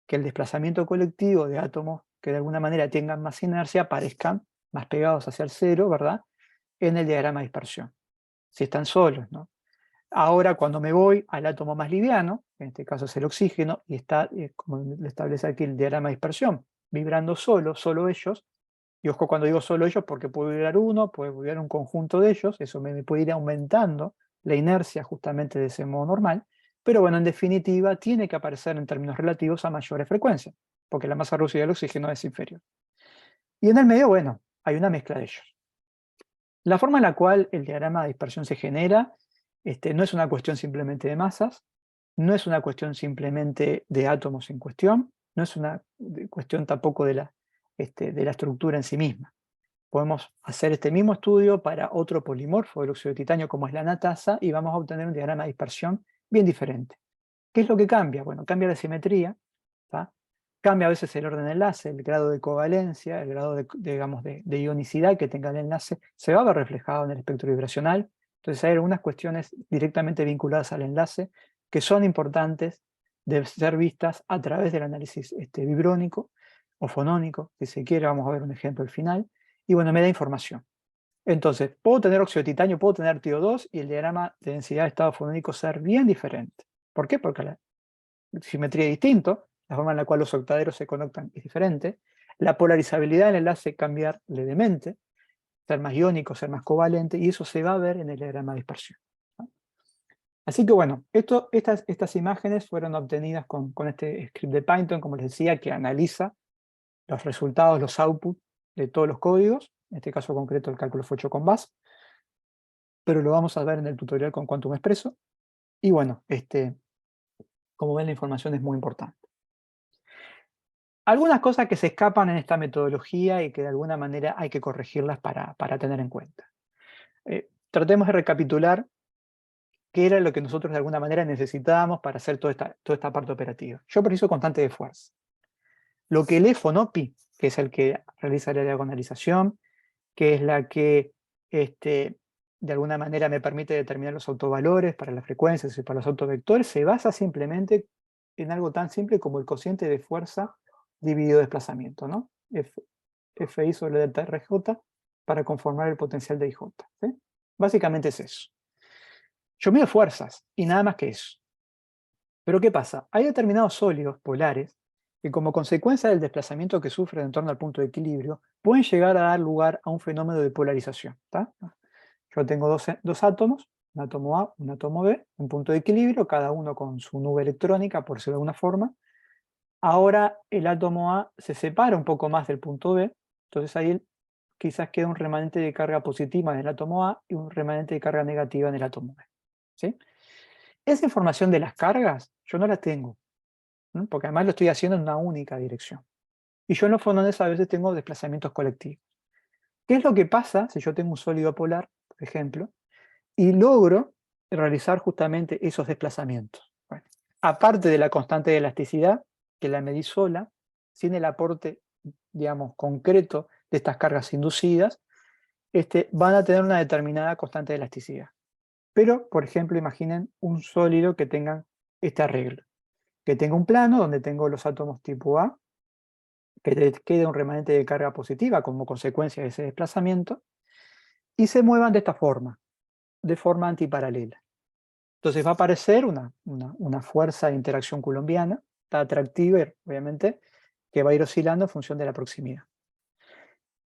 que el desplazamiento colectivo de átomos que de alguna manera tengan más inercia parezcan más pegados hacia el cero, ¿verdad? En el diagrama de dispersión, si están solos, ¿no? Ahora, cuando me voy al átomo más liviano, en este caso es el oxígeno, y está, como le establece aquí el diagrama de dispersión, vibrando solo ellos, y ojo cuando digo solo ellos, porque puede vibrar uno, puede vibrar un conjunto de ellos, eso me puede ir aumentando la inercia justamente de ese modo normal, pero bueno, en definitiva, tiene que aparecer en términos relativos a mayores frecuencias, porque la masa reducida del oxígeno es inferior. Y en el medio, bueno, hay una mezcla de ellos. La forma en la cual el diagrama de dispersión se genera no es una cuestión simplemente de masas, no es una cuestión simplemente de átomos en cuestión, no es una cuestión tampoco de la estructura en sí misma. Podemos hacer este mismo estudio para otro polimorfo del óxido de titanio como es la natasa y vamos a obtener un diagrama de dispersión bien diferente. ¿Qué es lo que cambia? Bueno, cambia la simetría, ¿tá? Cambia a veces el orden de enlace, el grado de covalencia, el grado de ionicidad que tenga el enlace, se va a ver reflejado en el espectro vibracional. Entonces hay algunas cuestiones directamente vinculadas al enlace que son importantes de ser vistas a través del análisis vibrónico o fonónico, si se quiere, vamos a ver un ejemplo al final, y bueno, me da información. Entonces, puedo tener óxido de titanio, puedo tener TiO2 y el diagrama de densidad de estado fonónico ser bien diferente. ¿Por qué? Porque la simetría es distinto, la forma en la cual los octaedros se conectan es diferente, la polarizabilidad del enlace cambiar levemente, ser más iónico, ser más covalente, y eso se va a ver en el diagrama de dispersión. Así que bueno, estas imágenes fueron obtenidas con este script de Python, como les decía, que analiza los resultados, los outputs de todos los códigos. En este caso concreto el cálculo fue hecho con Bash, pero lo vamos a ver en el tutorial con Quantum Expresso. Y bueno, como ven, la información es muy importante. Algunas cosas que se escapan en esta metodología y que de alguna manera hay que corregirlas para tener en cuenta. Tratemos de recapitular qué era lo que nosotros de alguna manera necesitábamos para hacer toda esta parte operativa. Yo preciso constante de fuerza. Lo que lee Fonopi, que es el que realiza la diagonalización, que es la que de alguna manera me permite determinar los autovalores para las frecuencias y para los autovectores, se basa simplemente en algo tan simple como el cociente de fuerza dividido desplazamiento, ¿no? Fi sobre delta RJ para conformar el potencial de IJ. ¿Sí? Básicamente es eso. Yo mido fuerzas y nada más que eso. Pero ¿qué pasa? Hay determinados sólidos polares que como consecuencia del desplazamiento que sufren en torno al punto de equilibrio, pueden llegar a dar lugar a un fenómeno de polarización. ¿Tá? Yo tengo dos átomos, un átomo A, un átomo B, un punto de equilibrio, cada uno con su nube electrónica, por decirlo de alguna forma. Ahora el átomo A se separa un poco más del punto B, entonces ahí quizás queda un remanente de carga positiva en el átomo A y un remanente de carga negativa en el átomo B. ¿Sí? Esa información de las cargas yo no la tengo, ¿no? Porque además lo estoy haciendo en una única dirección. Y yo en los fonones a veces tengo desplazamientos colectivos. ¿Qué es lo que pasa si yo tengo un sólido polar, por ejemplo, y logro realizar justamente esos desplazamientos? Bueno, aparte de la constante de elasticidad, que la medí sola, sin el aporte, digamos, concreto de estas cargas inducidas, van a tener una determinada constante de elasticidad. Pero, por ejemplo, imaginen un sólido que tenga este arreglo, que tenga un plano donde tengo los átomos tipo A, que quede un remanente de carga positiva como consecuencia de ese desplazamiento, y se muevan de forma antiparalela. Entonces va a aparecer una fuerza de interacción coulombiana, está atractiva, obviamente, que va a ir oscilando en función de la proximidad.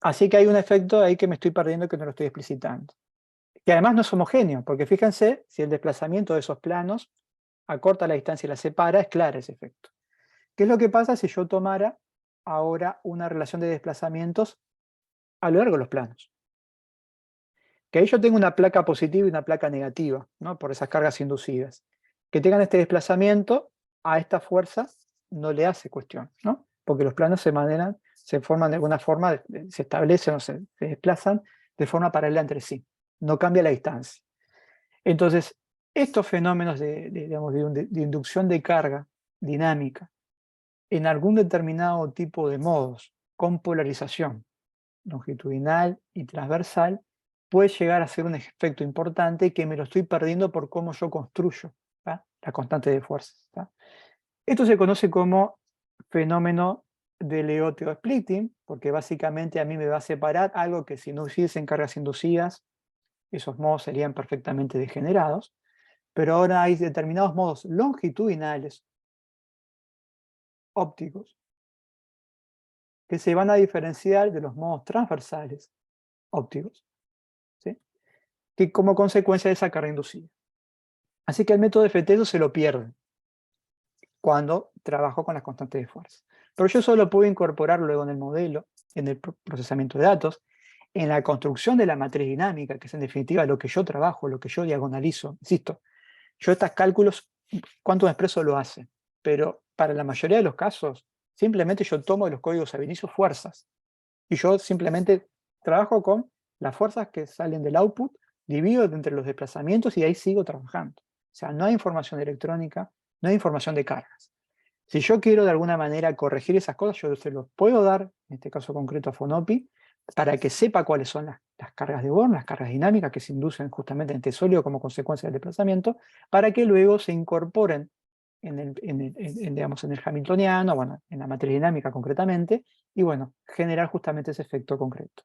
Así que hay un efecto ahí que me estoy perdiendo que no lo estoy explicitando. Que además no es homogéneo, porque fíjense, si el desplazamiento de esos planos acorta la distancia y la separa, es claro ese efecto. ¿Qué es lo que pasa si yo tomara ahora una relación de desplazamientos a lo largo de los planos? Que ahí yo tengo una placa positiva y una placa negativa, ¿no? Por esas cargas inducidas. Que tengan este desplazamiento a esta fuerza no le hace cuestión, ¿no? Porque los planos se forman de alguna forma, se establecen o se desplazan de forma paralela entre sí. No cambia la distancia. Entonces, estos fenómenos digamos, de inducción de carga dinámica en algún determinado tipo de modos con polarización longitudinal y transversal, puede llegar a ser un efecto importante que me lo estoy perdiendo por cómo yo construyo, ¿tá? La constante de fuerzas. ¿Tá? Esto se conoce como fenómeno de Leotte splitting, porque básicamente a mí me va a separar algo que si no hubiesen cargas inducidas, esos modos serían perfectamente degenerados, pero ahora hay determinados modos longitudinales ópticos que se van a diferenciar de los modos transversales ópticos, ¿sí? Que como consecuencia de esa carga inducida. Así que el método de FTESO se lo pierde cuando trabajo con las constantes de fuerza. Pero yo solo puedo incorporar luego en el modelo, en el procesamiento de datos, en la construcción de la matriz dinámica, que es en definitiva lo que yo trabajo, lo que yo diagonalizo. Insisto, yo estos cálculos, Quantum Expresso lo hace, pero para la mayoría de los casos, simplemente yo tomo de los códigos ab initio fuerzas, y yo simplemente trabajo con las fuerzas que salen del output, divido entre los desplazamientos y ahí sigo trabajando. O sea, no hay información electrónica, no hay información de cargas. Si yo quiero de alguna manera corregir esas cosas, yo se los puedo dar, en este caso concreto a Fonopi, para que sepa cuáles son las cargas de Born, las cargas dinámicas que se inducen justamente en este sólido como consecuencia del desplazamiento, para que luego se incorporen digamos, en el hamiltoniano, bueno, en la matriz dinámica concretamente, y bueno, generar justamente ese efecto concreto.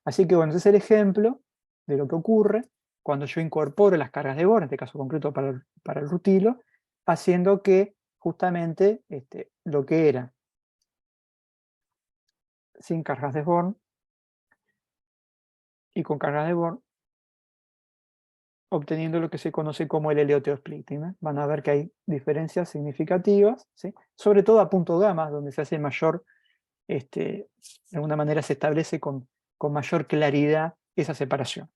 Así que bueno, ese es el ejemplo de lo que ocurre cuando yo incorporo las cargas de Born, en este caso concreto para el rutilo, haciendo que justamente lo que era sin cargas de Born y con cargas de Born obteniendo lo que se conoce como el LOT splitting, ¿eh? Van a ver que hay diferencias significativas, ¿sí? Sobre todo a punto gamma, donde se hace mayor, de alguna manera se establece con mayor claridad esa separación.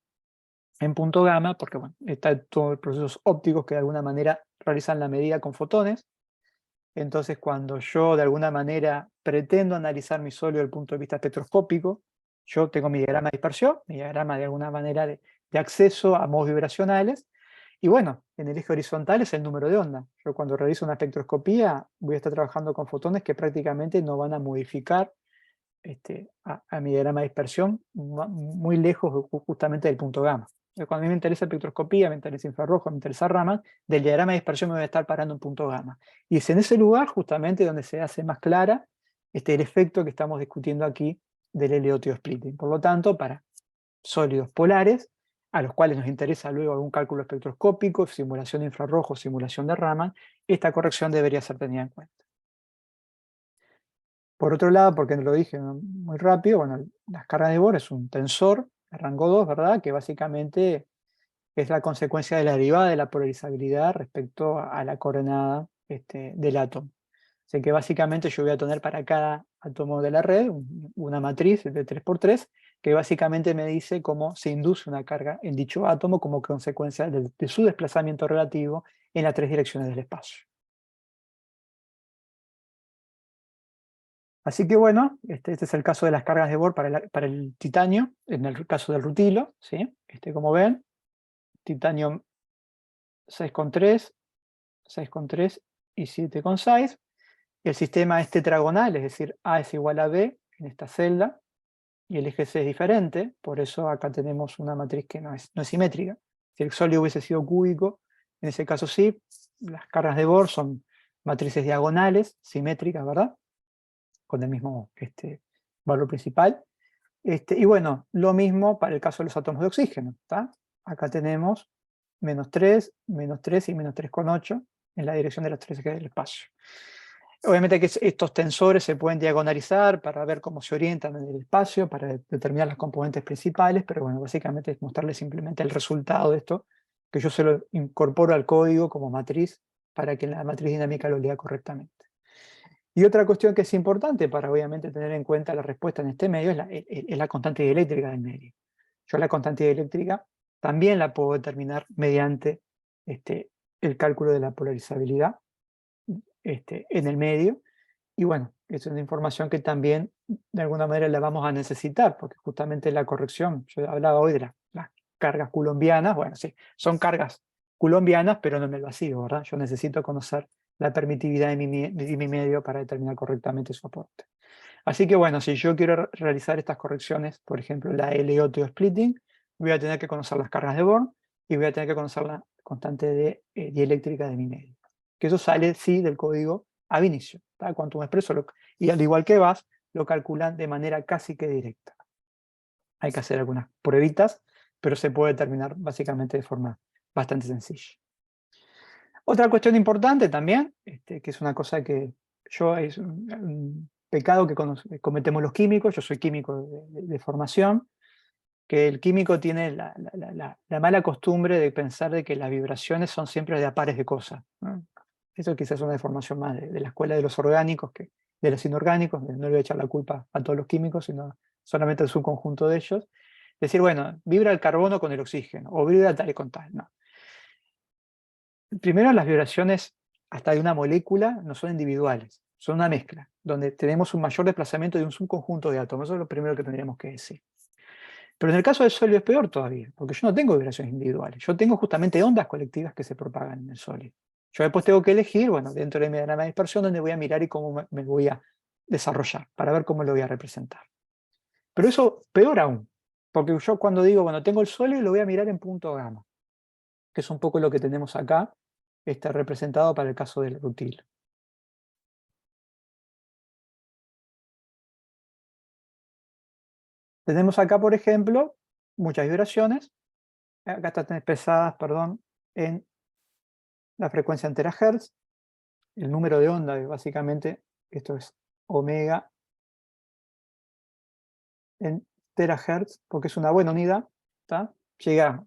En punto gamma, porque bueno, está todos los procesos ópticos que de alguna manera realizan la medida con fotones. Entonces, cuando yo de alguna manera pretendo analizar mi sólido desde el punto de vista espectroscópico, yo tengo mi diagrama de dispersión, mi diagrama de alguna manera de acceso a modos vibracionales, y bueno, en el eje horizontal es el número de onda. Yo cuando realizo una espectroscopía voy a estar trabajando con fotones que prácticamente no van a modificar a mi diagrama de dispersión muy lejos justamente del punto gamma. Cuando a mí me interesa espectroscopía, me interesa infrarrojo, me interesa Raman, del diagrama de dispersión me voy a estar parando en punto gamma. Y es en ese lugar justamente donde se hace más clara el efecto que estamos discutiendo aquí del LOT splitting. Por lo tanto, para sólidos polares, a los cuales nos interesa luego algún cálculo espectroscópico, simulación de infrarrojo, simulación de Raman, esta corrección debería ser tenida en cuenta. Por otro lado, porque lo dije muy rápido, bueno, las cargas de Bohr es un tensor de rango 2, ¿verdad? Que básicamente es la consecuencia de la derivada de la polarizabilidad respecto a la coordenada del átomo. Así que básicamente yo voy a tener para cada átomo de la red una matriz de 3×3 que básicamente me dice cómo se induce una carga en dicho átomo como consecuencia de su desplazamiento relativo en las tres direcciones del espacio. Así que bueno, este es el caso de las cargas de Bohr para el titanio, en el caso del rutilo, ¿sí? Como ven, titanio 6,3, 6,3 y 7,6. El sistema es tetragonal, es decir, A es igual a B en esta celda, y el eje C es diferente, por eso acá tenemos una matriz que no es simétrica. Si el sólido hubiese sido cúbico, en ese caso sí, las cargas de Bohr son matrices diagonales, simétricas, ¿verdad? Con el mismo valor principal. Y bueno, lo mismo para el caso de los átomos de oxígeno. ¿Tá? Acá tenemos -3, -3 y -3,8 en la dirección de los tres ejes del espacio. Obviamente que estos tensores se pueden diagonalizar para ver cómo se orientan en el espacio, para determinar las componentes principales, pero bueno, básicamente es mostrarles simplemente el resultado de esto, que yo se lo incorporo al código como matriz para que la matriz dinámica lo lea correctamente. Y otra cuestión que es importante para obviamente tener en cuenta la respuesta en este medio es la constante dieléctrica del medio. Yo la constante dieléctrica también la puedo determinar mediante el cálculo de la polarizabilidad en el medio. Y bueno, es una información que también de alguna manera la vamos a necesitar, porque justamente la corrección, yo hablaba hoy de las cargas coulombianas, bueno, sí, son cargas coulombianas, pero no en el vacío, ¿verdad? Yo necesito conocer la permitividad de mi medio para determinar correctamente su aporte. Así que bueno, si yo quiero realizar estas correcciones, por ejemplo, la LOT o splitting, voy a tener que conocer las cargas de Born y voy a tener que conocer la constante dieléctrica de mi medio. Que eso sale, sí, del código ab initio. Quantum Expresso, y al igual que VAS, lo calculan de manera casi que directa. Hay que hacer algunas pruebitas, pero se puede determinar básicamente de forma bastante sencilla. Otra cuestión importante también, que es una cosa que es un pecado que cometemos los químicos, yo soy químico de formación, que el químico tiene la mala costumbre de pensar de que las vibraciones son siempre de a pares de cosas, ¿no? Eso quizás es una deformación más de la escuela de los orgánicos que de los inorgánicos, no le voy a echar la culpa a todos los químicos, sino solamente al subconjunto de ellos. Decir, bueno, vibra el carbono con el oxígeno, o vibra tal y con tal, no. Primero, las vibraciones hasta de una molécula no son individuales, son una mezcla, donde tenemos un mayor desplazamiento de un subconjunto de átomos. Eso es lo primero que tendríamos que decir. Pero en el caso del sólido es peor todavía, porque yo no tengo vibraciones individuales, yo tengo justamente ondas colectivas que se propagan en el sólido. Yo después tengo que elegir, bueno, dentro de mi diagrama de dispersión, dónde voy a mirar y cómo me voy a desarrollar, para ver cómo lo voy a representar. Pero eso, peor aún, porque yo cuando digo, bueno, tengo el sólido, lo voy a mirar en punto gamma, que es un poco lo que tenemos acá, representado para el caso del rutilo. Tenemos acá, por ejemplo, muchas vibraciones, acá están expresadas, perdón, en la frecuencia en terahertz, el número de onda, básicamente, esto es omega en terahertz, porque es una buena unidad, ¿tá? Llega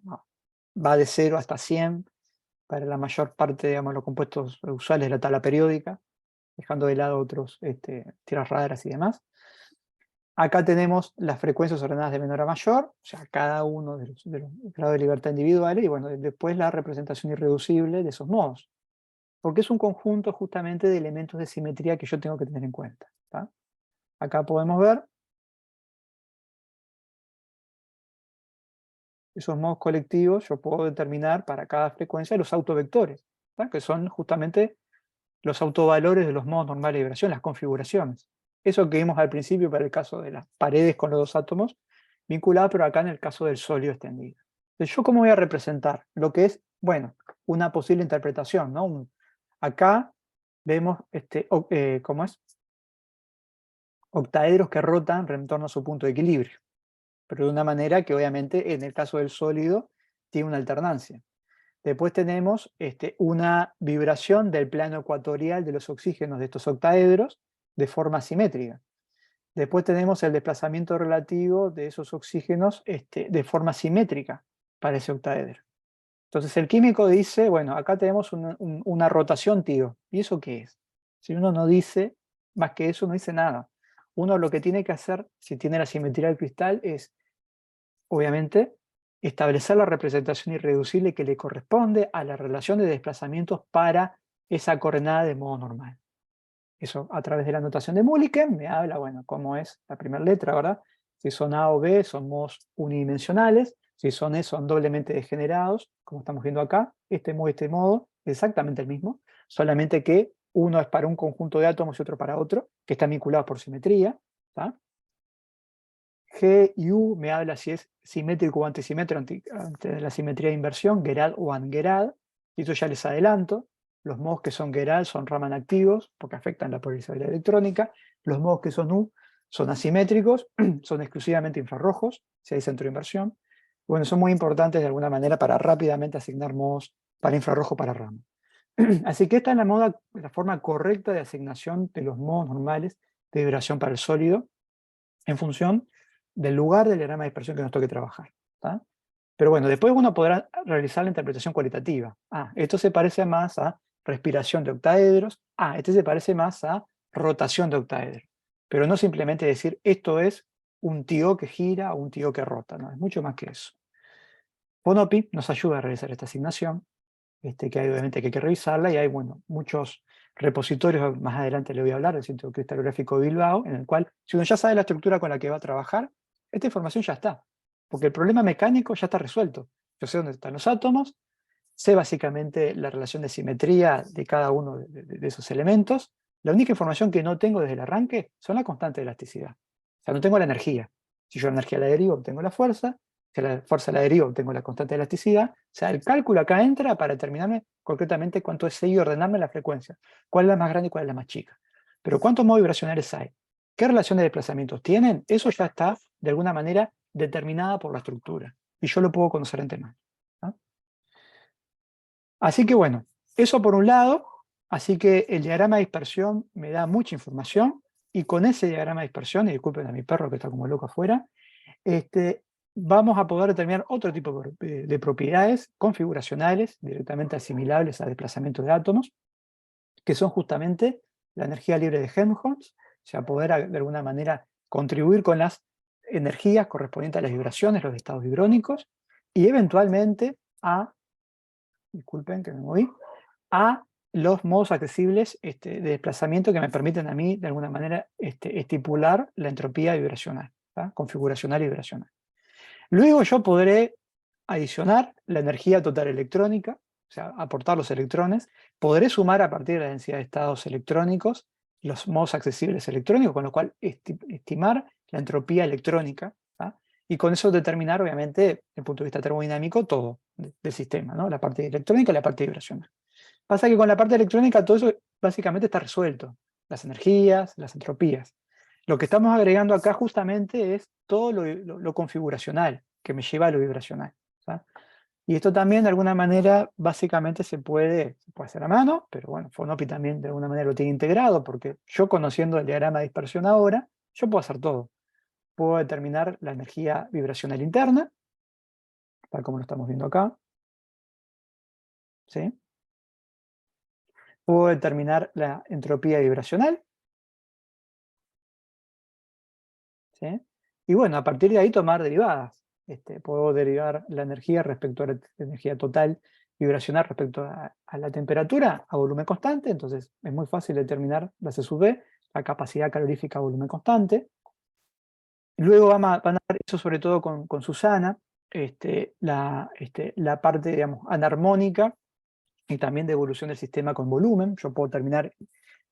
va de 0 hasta 100 para la mayor parte, digamos, los compuestos usuales de la tabla periódica, dejando de lado otros tierras raras y demás. Acá tenemos las frecuencias ordenadas de menor a mayor, o sea, cada uno de los grados de libertad individuales, y bueno, después la representación irreducible de esos modos, porque es un conjunto justamente de elementos de simetría que yo tengo que tener en cuenta. ¿Tá? Acá podemos ver esos modos colectivos, yo puedo determinar para cada frecuencia los autovectores, ¿tá? Que son justamente los autovalores de los modos normales de vibración, las configuraciones. Eso que vimos al principio para el caso de las paredes con los dos átomos, vinculado, pero acá en el caso del sólido extendido. Entonces, ¿yo cómo voy a representar? Lo que es, bueno, una posible interpretación, ¿no? Acá vemos, ¿cómo es? Octaedros que rotan en torno a su punto de equilibrio, pero de una manera que obviamente en el caso del sólido tiene una alternancia. Después tenemos una vibración del plano ecuatorial de los oxígenos de estos octaedros de forma simétrica. Después tenemos el desplazamiento relativo de esos oxígenos de forma simétrica para ese octaedro. Entonces el químico dice, bueno, acá tenemos una rotación, tío. ¿Y eso qué es? Si uno no dice, más que eso, no dice nada. Uno lo que tiene que hacer, si tiene la simetría del cristal, es, obviamente, establecer la representación irreducible que le corresponde a la relación de desplazamientos para esa coordenada de modo normal. Eso a través de la notación de Mulliken me habla, bueno, cómo es la primera letra, ¿verdad? Si son A o B, son modos unidimensionales. Si son E, son doblemente degenerados, como estamos viendo acá. Este modo, exactamente el mismo, solamente que uno es para un conjunto de átomos y otro para otro, que están vinculados por simetría. ¿Tá? G y U me habla si es simétrico o antisimétrico ante la simetría de inversión, Gerad o Angerad. Y eso ya les adelanto. Los modos que son Gerad son Raman activos, porque afectan la polarizabilidad electrónica. Los modos que son U son asimétricos, son exclusivamente infrarrojos, si hay centro de inversión. Bueno, son muy importantes de alguna manera para rápidamente asignar modos para infrarrojo para Raman. Así que esta es la forma correcta de asignación de los modos normales de vibración para el sólido en función del lugar del diagrama de dispersión que nos toque trabajar. ¿Tá? Pero bueno, después uno podrá realizar la interpretación cualitativa. Esto se parece más a respiración de octaedros. Este se parece más a rotación de octaedros. Pero no simplemente decir esto es un tío que gira o un tío que rota. No, es mucho más que eso. Fonopi nos ayuda a realizar esta asignación, que hay, obviamente que hay que revisarla, y hay muchos repositorios, más adelante le voy a hablar, del Centro Cristalográfico de Bilbao, en el cual, si uno ya sabe la estructura con la que va a trabajar, esta información ya está, porque el problema mecánico ya está resuelto. Yo sé dónde están los átomos, sé básicamente la relación de simetría de cada uno de esos elementos. La única información que no tengo desde el arranque son las constantes de elasticidad. O sea, no tengo la energía. Si yo la energía la derivo, obtengo la fuerza. Si la fuerza la derivo, obtengo la constante de elasticidad. O sea, el cálculo acá entra para determinarme concretamente cuánto es C y ordenarme la frecuencia. ¿Cuál es la más grande y cuál es la más chica? Pero ¿cuántos modos vibracionales hay? ¿Qué relación de desplazamientos tienen? Eso ya está, de alguna manera, determinada por la estructura. Y yo lo puedo conocer antemano. ¿No? Así que bueno, eso por un lado. Así que el diagrama de dispersión me da mucha información, y con ese diagrama de dispersión, y disculpen a mi perro que está como loco afuera, vamos a poder determinar otro tipo de propiedades configuracionales directamente asimilables a desplazamiento de átomos, que son justamente la energía libre de Helmholtz, o sea, poder de alguna manera contribuir con las energías correspondientes a las vibraciones, los estados vibrónicos, y eventualmente disculpen que me moví, a los modos accesibles de desplazamiento que me permiten a mí, de alguna manera, estipular la entropía vibracional, ¿tá? Configuracional y vibracional. Luego yo podré adicionar la energía total electrónica, o sea, aportar los electrones. Podré sumar a partir de la densidad de estados electrónicos los modos accesibles electrónicos, con lo cual estimar la entropía electrónica, ¿tá? Y con eso determinar, obviamente, desde el punto de vista termodinámico, todo del sistema, ¿no? La parte electrónica y la parte vibracional. Pasa que con la parte electrónica todo eso básicamente está resuelto. Las energías, las entropías. Lo que estamos agregando acá justamente es todo lo configuracional, que me lleva a lo vibracional. ¿Tá? Y esto también de alguna manera básicamente se puede hacer a mano, pero bueno, Fonopi también de alguna manera lo tiene integrado, porque yo conociendo el diagrama de dispersión ahora, yo puedo hacer todo. Puedo determinar la energía vibracional interna, tal como lo estamos viendo acá. ¿sí? Puedo determinar la entropía vibracional, ¿sí? Y bueno, a partir de ahí tomar derivadas. Puedo derivar la energía respecto a la energía total vibracional respecto a la temperatura a volumen constante, entonces es muy fácil determinar la C sub B, la capacidad calorífica a volumen constante. Luego van a ver eso sobre todo con Susana, la parte, digamos, anarmónica y también de evolución del sistema con volumen. Yo puedo terminar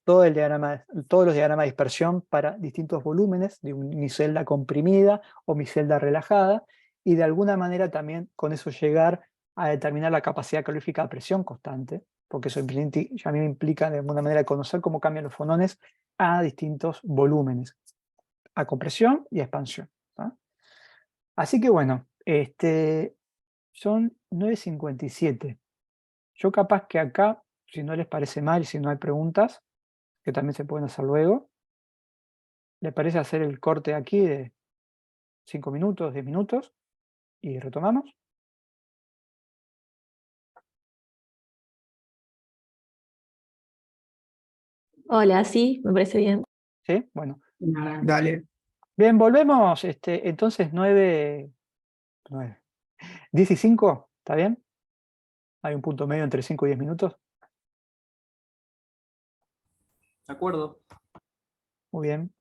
todos los diagramas de dispersión para distintos volúmenes, de mi celda comprimida o mi celda relajada, y de alguna manera también con eso llegar a determinar la capacidad calorífica a presión constante, porque eso ya a mí me implica de alguna manera conocer cómo cambian los fonones a distintos volúmenes, a compresión y a expansión. ¿Tá? Así que bueno, son 9:57. Yo capaz que acá, si no les parece mal, si no hay preguntas, que también se pueden hacer luego, ¿le parece hacer el corte aquí de 5 minutos, 10 minutos y retomamos? Hola, sí, me parece bien. ¿Sí? Bueno. Dale. Bien, volvemos. Entonces 10 y 5, ¿está bien? Hay un punto medio entre 5 y 10 minutos. De acuerdo. Muy bien.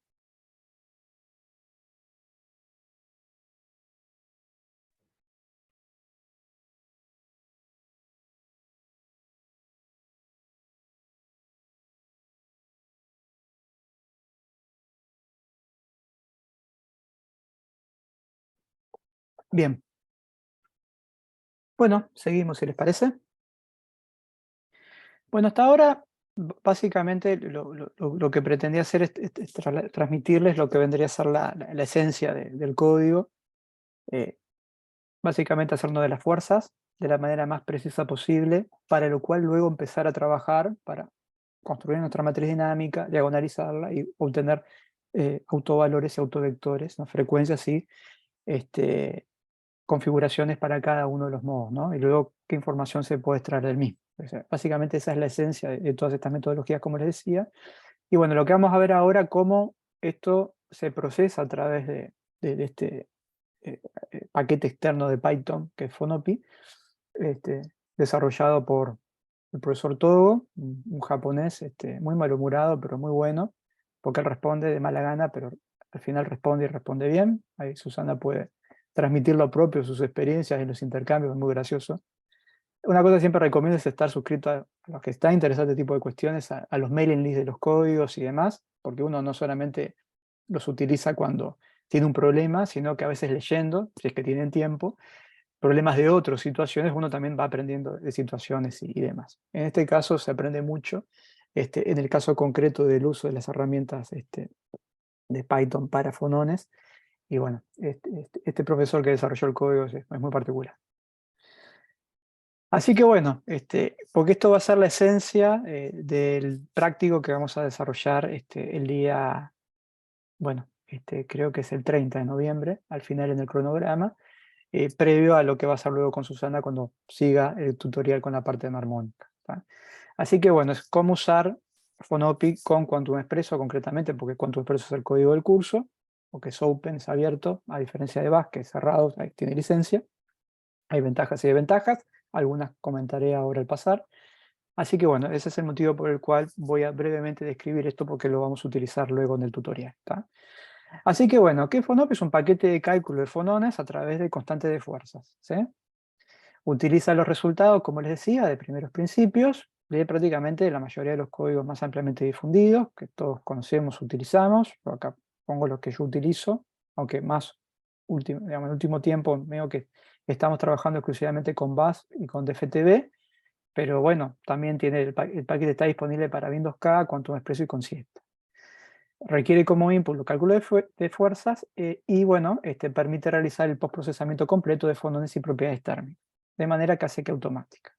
Bien. Bueno, seguimos si les parece. Bueno, hasta ahora, básicamente lo que pretendía hacer es transmitirles lo que vendría a ser la esencia del código. eh, Básicamente hacernos de las fuerzas de la manera más precisa posible, para lo cual luego empezar a trabajar para construir nuestra matriz dinámica, diagonalizarla y obtener autovalores y autovectores, ¿no? Frecuencias y configuraciones para cada uno de los modos, ¿no? Y luego qué información se puede extraer del mismo. O sea, básicamente esa es la esencia de todas estas metodologías, como les decía. Y bueno, lo que vamos a ver ahora, cómo esto se procesa a través de este eh, paquete externo de Python, que es Fonopi, este, desarrollado por el profesor Togo, un japonés muy malhumorado, pero muy bueno, porque él responde de mala gana, pero al final responde y responde bien. Ahí Susana puede transmitir lo propio, sus experiencias en los intercambios, es muy gracioso. Una cosa que siempre recomiendo es estar suscrito a los que están interesados en este tipo de cuestiones, a los mailing lists de los códigos y demás, porque uno no solamente los utiliza cuando tiene un problema, sino que a veces leyendo, si es que tienen tiempo, problemas de otras situaciones, uno también va aprendiendo de situaciones y demás. En este caso se aprende mucho, en el caso concreto del uso de las herramientas de Python para fonones, y bueno, este profesor que desarrolló el código es muy particular. Así que bueno, porque esto va a ser la esencia del práctico que vamos a desarrollar el día, bueno, creo que es el 30 de noviembre, al final en el cronograma, previo a lo que va a hacer luego con Susana cuando siga el tutorial con la parte de armónica. ¿Tá? Así que bueno, es cómo usar Fonopi con Quantum Expresso concretamente, porque Quantum Expresso es el código del curso, porque es open, es abierto, a diferencia de Bash, que es cerrado, ahí tiene licencia. Hay ventajas y desventajas, algunas comentaré ahora al pasar. Así que bueno, ese es el motivo por el cual voy a brevemente describir esto, porque lo vamos a utilizar luego en el tutorial. ¿Tá? Así que bueno, ¿qué es Fonop? Es un paquete de cálculo de fonones a través de constantes de fuerzas. ¿Sí? Utiliza los resultados, como les decía, de primeros principios, de prácticamente la mayoría de los códigos más ampliamente difundidos, que todos conocemos, utilizamos. Yo acá pongo los que yo utilizo, aunque más digamos, en el último tiempo veo que estamos trabajando exclusivamente con Bash y con DFTB, pero bueno, también tiene el paquete está disponible para Windows K, Quantum Expresso y Consiesta. Requiere como input los cálculos de fuerzas y bueno, permite realizar el postprocesamiento completo de fonones y propiedades térmicas, de manera casi que automática.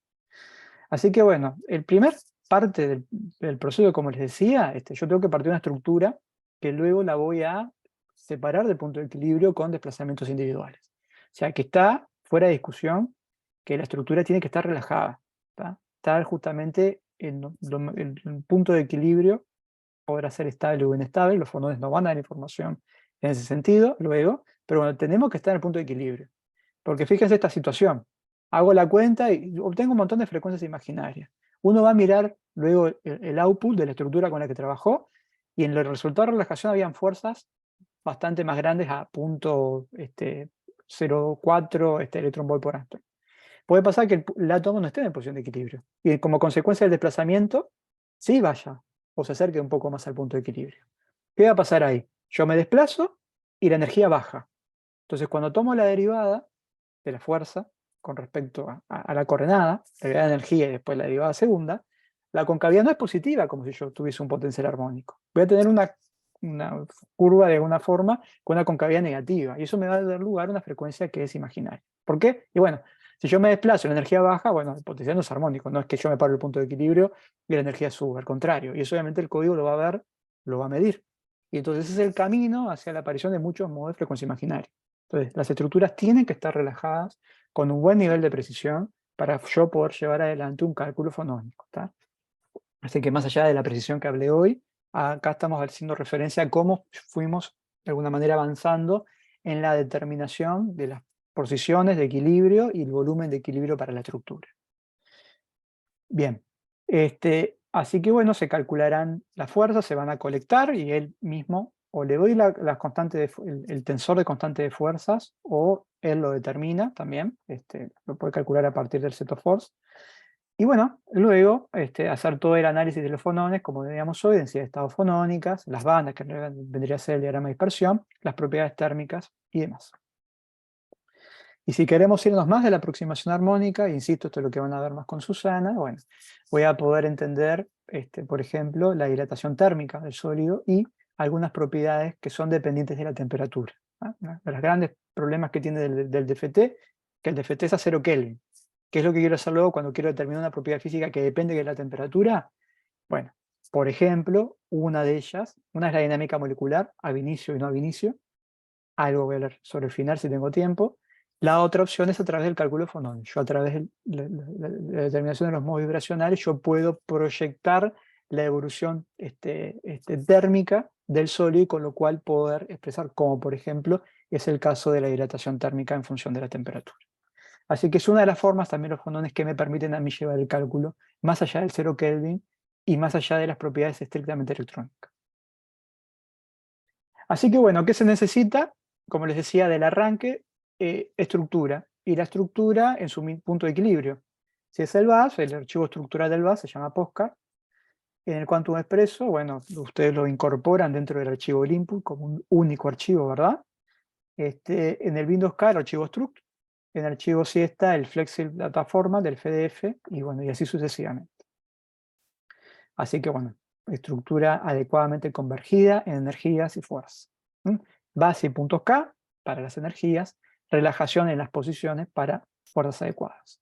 Así que bueno, el primer parte del proceso, como les decía, yo tengo que partir de una estructura que luego la voy a separar del punto de equilibrio con desplazamientos individuales. O sea, que está fuera de discusión que la estructura tiene que estar relajada. ¿Tá? estar justamente en el punto de equilibrio, podrá ser estable o inestable, los fonones no van a dar información en ese sentido luego, pero bueno, tenemos que estar en el punto de equilibrio. Porque fíjense esta situación, hago la cuenta y obtengo un montón de frecuencias imaginarias. Uno va a mirar luego el output de la estructura con la que trabajó, y en el resultado de relajación habían fuerzas bastante más grandes a punto 0,4 electrón volt por átomo. Puede pasar que el átomo no esté en posición de equilibrio, y como consecuencia del desplazamiento, sí vaya, o se acerque un poco más al punto de equilibrio. ¿Qué va a pasar ahí? Yo me desplazo y la energía baja. Entonces, cuando tomo la derivada de la fuerza con respecto a la coordenada, la derivada de energía y después la derivada segunda, la concavidad no es positiva como si yo tuviese un potencial armónico. Voy a tener una curva de alguna forma con una concavidad negativa, y eso me va a dar lugar a una frecuencia que es imaginaria. ¿Por qué? Y bueno, si yo me desplazo en la energía baja, bueno, el potencial no es armónico, no es que yo me paro el punto de equilibrio y la energía sube, al contrario, y eso obviamente el código lo va a ver, lo va a medir. Y entonces ese es el camino hacia la aparición de muchos modos de frecuencia imaginaria. Entonces, las estructuras tienen que estar relajadas con un buen nivel de precisión para yo poder llevar adelante un cálculo fonónico, ¿tá? Así que más allá de la precisión que hablé hoy, acá estamos haciendo referencia a cómo fuimos de alguna manera avanzando en la determinación de las posiciones de equilibrio y el volumen de equilibrio para la estructura. Bien, así que bueno, se calcularán las fuerzas, se van a colectar y él mismo, o le doy las constantes el tensor de constante de fuerzas, o él lo determina también, lo puede calcular a partir del set of force. Y bueno, luego hacer todo el análisis de los fonones, como veíamos hoy, densidad de estados fonónicas, las bandas, que vendría a ser el diagrama de dispersión, las propiedades térmicas y demás. Y si queremos irnos más de la aproximación armónica, insisto, esto es lo que van a ver más con Susana, bueno, voy a poder entender, por ejemplo, la dilatación térmica del sólido y algunas propiedades que son dependientes de la temperatura. Uno de los grandes problemas que tiene del DFT, que el DFT es a 0 Kelvin. ¿Qué es lo que quiero hacer luego cuando quiero determinar una propiedad física que depende de la temperatura? Bueno, por ejemplo, una de ellas, una es la dinámica molecular, ab inicio y no ab inicio, algo voy a hablar sobre el final si tengo tiempo. La otra opción es a través del cálculo fonónico. Yo a través de la determinación de los modos vibracionales, yo puedo proyectar la evolución térmica del sólido, y con lo cual poder expresar, como por ejemplo es el caso de la dilatación térmica en función de la temperatura. Así que es una de las formas también los fonones que me permiten a mí llevar el cálculo más allá del 0 Kelvin y más allá de las propiedades estrictamente electrónicas. Así que bueno, ¿qué se necesita? Como les decía, del arranque, estructura. Y la estructura en su punto de equilibrio. Si es el VAS, el archivo estructural del VAS se llama POSCAR. En el Quantum Expresso, bueno, ustedes lo incorporan dentro del archivo del input como un único archivo, ¿verdad? En el Windows CAR, archivo struct. En el archivo sí está el Flexible Data Format del FDF, y bueno, y así sucesivamente. Así que bueno, estructura adecuadamente convergida en energías y fuerzas. Base y puntos K para las energías, relajación en las posiciones para fuerzas adecuadas.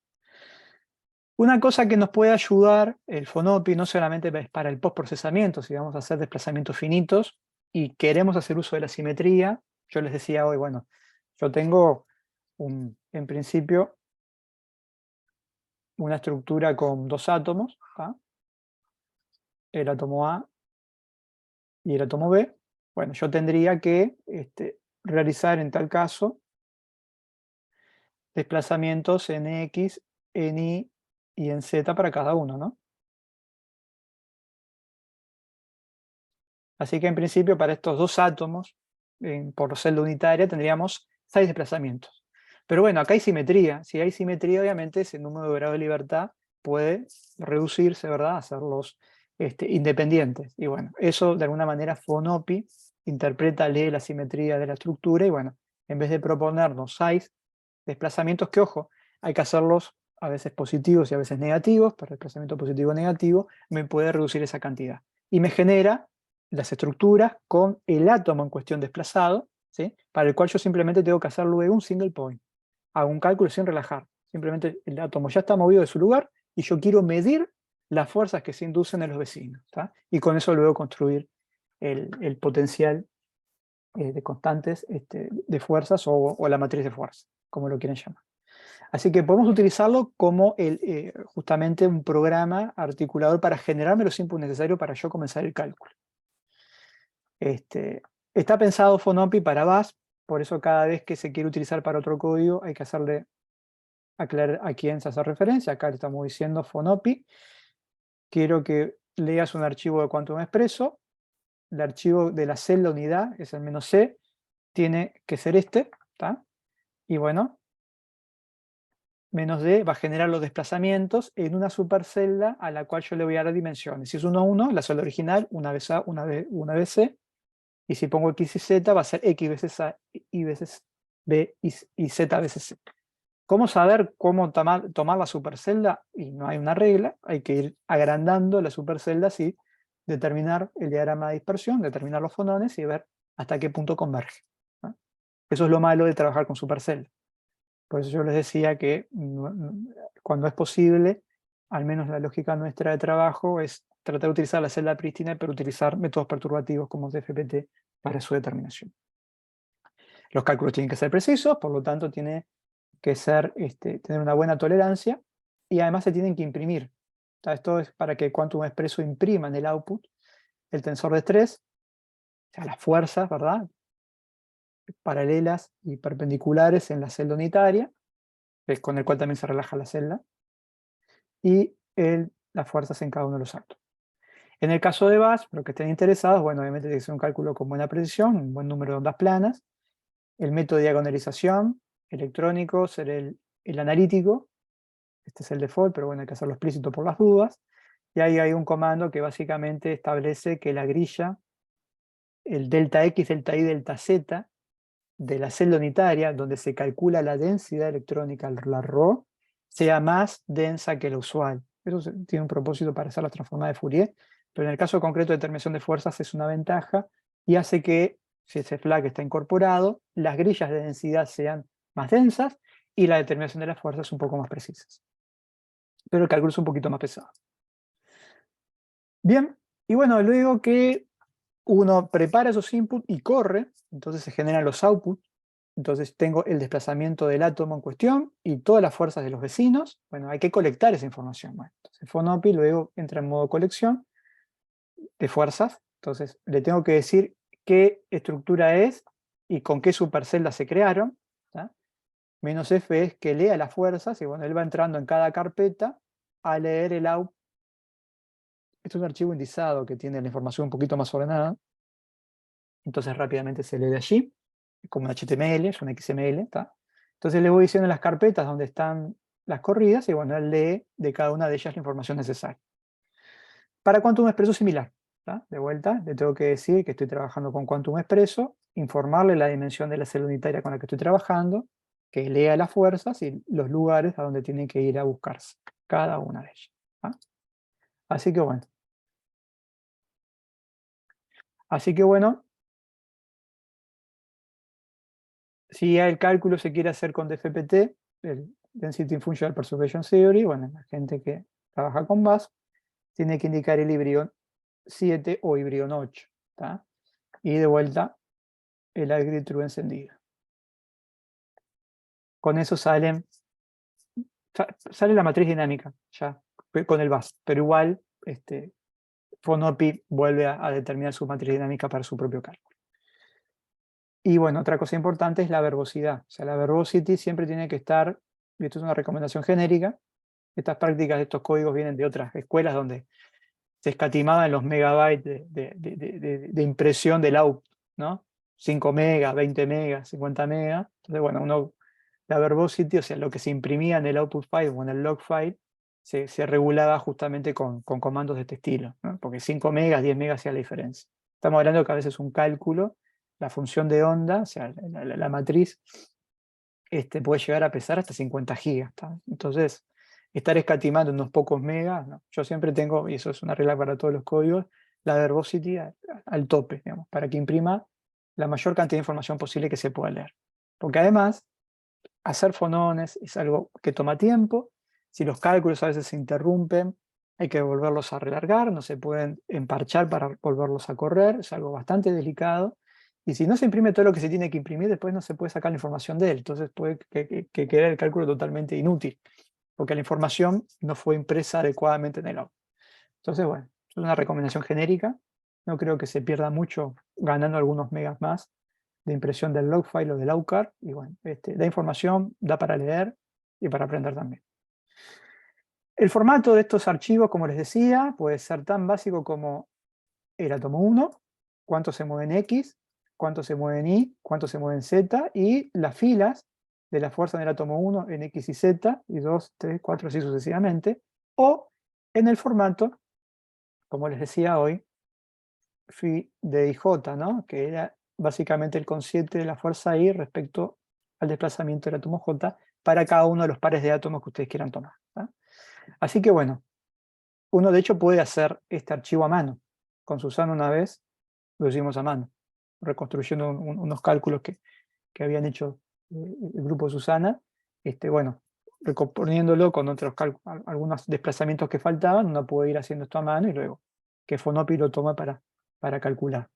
Una cosa que nos puede ayudar el FONOPI no solamente es para el postprocesamiento, si vamos a hacer desplazamientos finitos y queremos hacer uso de la simetría. Yo les decía hoy, bueno, yo tengo en principio una estructura con dos átomos, ¿tá? El átomo A y el átomo B. Bueno, yo tendría que realizar en tal caso desplazamientos en X, en Y y en Z para cada uno, ¿no? Así que en principio para estos dos átomos, por celda unitaria, tendríamos 6 desplazamientos. Pero bueno, acá hay simetría. Si hay simetría, obviamente ese número de grado de libertad puede reducirse, ¿verdad? Hacerlos independientes. Y bueno, eso de alguna manera FONOPI interpreta, lee la simetría de la estructura, y bueno, en vez de proponernos 6 desplazamientos, que ojo, hay que hacerlos a veces positivos y a veces negativos, para el desplazamiento positivo o negativo, me puede reducir esa cantidad. Y me genera las estructuras con el átomo en cuestión desplazado, ¿sí? Para el cual yo simplemente tengo que hacer luego un single point. Hago un cálculo sin relajar. Simplemente el átomo ya está movido de su lugar y yo quiero medir las fuerzas que se inducen en los vecinos, ¿tá? Y con eso luego construir el potencial de constantes de fuerzas, o la matriz de fuerza, como lo quieren llamar. Así que podemos utilizarlo como justamente un programa articulador para generarme los inputs necesarios para yo comenzar el cálculo. Está pensado Fonopi para Bash, por eso cada vez que se quiere utilizar para otro código hay que hacerle aclarar a quién se hace referencia. Acá le estamos diciendo Fonopi. Quiero que leas un archivo de Quantum Expresso. El archivo de la celda unidad, es el -c, tiene que ser este, ¿tá? Y bueno, -d va a generar los desplazamientos en una supercelda a la cual yo le voy a dar dimensiones. Si es 1, 1, la celda original, una vez A, una vez C. Y si pongo X y Z, va a ser X veces A, Y veces B y Z veces C. ¿Cómo saber cómo tomar la supercelda? Y no hay una regla, hay que ir agrandando la supercelda y determinar el diagrama de dispersión, determinar los fonones y ver hasta qué punto converge, ¿no? Eso es lo malo de trabajar con supercelda. Por eso yo les decía que cuando es posible, al menos la lógica nuestra de trabajo es tratar de utilizar la celda prístina, pero utilizar métodos perturbativos como DFPT para su determinación. Los cálculos tienen que ser precisos, por lo tanto tiene que ser, tener una buena tolerancia, y además se tienen que imprimir. Esto es para que Quantum Expresso imprima en el output el tensor de estrés, o sea, las fuerzas, ¿verdad?, paralelas y perpendiculares en la celda unitaria, con el cual también se relaja la celda, y las fuerzas en cada uno de los actos. En el caso de Bash, los que estén interesados, bueno, obviamente tiene que ser un cálculo con buena precisión, un buen número de ondas planas. El método de diagonalización electrónico será el analítico. Este es el default, pero bueno, hay que hacerlo explícito por las dudas. Y ahí hay un comando que básicamente establece que la grilla, el delta X, delta Y, delta Z, de la celda unitaria, donde se calcula la densidad electrónica, la ρ, sea más densa que la usual. Eso tiene un propósito para hacer la transformada de Fourier, pero en el caso concreto de determinación de fuerzas es una ventaja y hace que, si ese flag está incorporado, las grillas de densidad sean más densas y la determinación de las fuerzas un poco más precisas. Pero el cálculo es un poquito más pesado. Bien, y bueno, luego que uno prepara esos inputs y corre, entonces se generan los outputs. Entonces tengo el desplazamiento del átomo en cuestión y todas las fuerzas de los vecinos. Bueno, hay que colectar esa información. Bueno, entonces Fonopi luego entra en modo colección de fuerzas. Entonces le tengo que decir qué estructura es y con qué superceldas se crearon, ¿tá? -f es que lea las fuerzas y bueno, él va entrando en cada carpeta a leer el output. Este es un archivo indizado que tiene la información un poquito más ordenada. Entonces rápidamente se lee de allí, como un HTML, es un XML, ¿tá? Entonces le voy diciendo en las carpetas donde están las corridas y bueno, él lee de cada una de ellas la información necesaria. Para Quantum Expresso similar, ¿tá? De vuelta, le tengo que decir que estoy trabajando con Quantum Expresso, informarle la dimensión de la celda unitaria con la que estoy trabajando, que lea las fuerzas y los lugares a donde tienen que ir a buscarse, cada una de ellas, ¿tá? Así que bueno. Si el cálculo se quiere hacer con DFPT, el Density Functional Perturbation Theory, bueno, la gente que trabaja con Bash tiene que indicar el Hibrion 7 o Hibrion 8, ¿tá? Y de vuelta el Agri True encendido. Con eso sale la matriz dinámica ya con el Bash, pero igual Fonopi vuelve a determinar su matriz dinámica para su propio cálculo. Y bueno, otra cosa importante es la verbosidad. O sea, la verbosity siempre tiene que estar, y esto es una recomendación genérica, estas prácticas de estos códigos vienen de otras escuelas donde se escatimaban los megabytes de impresión del output, ¿no? 5 megas, 20 megas, 50 megas. Entonces, bueno, la verbosity, o sea, lo que se imprimía en el output file o en el log file, se regulaba justamente con comandos de este estilo, ¿no? Porque 5 megas, 10 megas hacía la diferencia. Estamos hablando de que a veces un cálculo, la función de onda, o sea, la matriz, puede llegar a pesar hasta 50 gigas. ¿Tá? Entonces, estar escatimando unos pocos megas, no. Yo siempre tengo, y eso es una regla para todos los códigos, la verbosity al tope, digamos, para que imprima la mayor cantidad de información posible que se pueda leer. Porque además, hacer fonones es algo que toma tiempo. Si los cálculos a veces se interrumpen, hay que volverlos a relargar, no se pueden emparchar para volverlos a correr, es algo bastante delicado. Y si no se imprime todo lo que se tiene que imprimir, después no se puede sacar la información de él. Entonces puede que quede el cálculo totalmente inútil, porque la información no fue impresa adecuadamente en el log. Entonces, bueno, es una recomendación genérica. No creo que se pierda mucho ganando algunos megas más de impresión del log file o del AUCAR. Y bueno, da información, da para leer y para aprender también. El formato de estos archivos, como les decía, puede ser tan básico como el átomo 1, cuánto se mueve en X, cuánto se mueve en Y, cuánto se mueve en Z, y las filas de la fuerza del átomo 1 en X y Z, y 2, 3, 4, así sucesivamente, o en el formato, como les decía hoy, phi de IJ, ¿no? Que era básicamente el consciente de la fuerza I respecto al desplazamiento del átomo J para cada uno de los pares de átomos que ustedes quieran tomar, ¿tá? Así que bueno, uno de hecho puede hacer este archivo a mano. Con Susana una vez lo hicimos a mano, reconstruyendo unos cálculos que habían hecho el grupo de Susana. Bueno, recomponiéndolo con otros cálculos, algunos desplazamientos que faltaban, uno puede ir haciendo esto a mano y luego que Fonopi lo toma para calcular.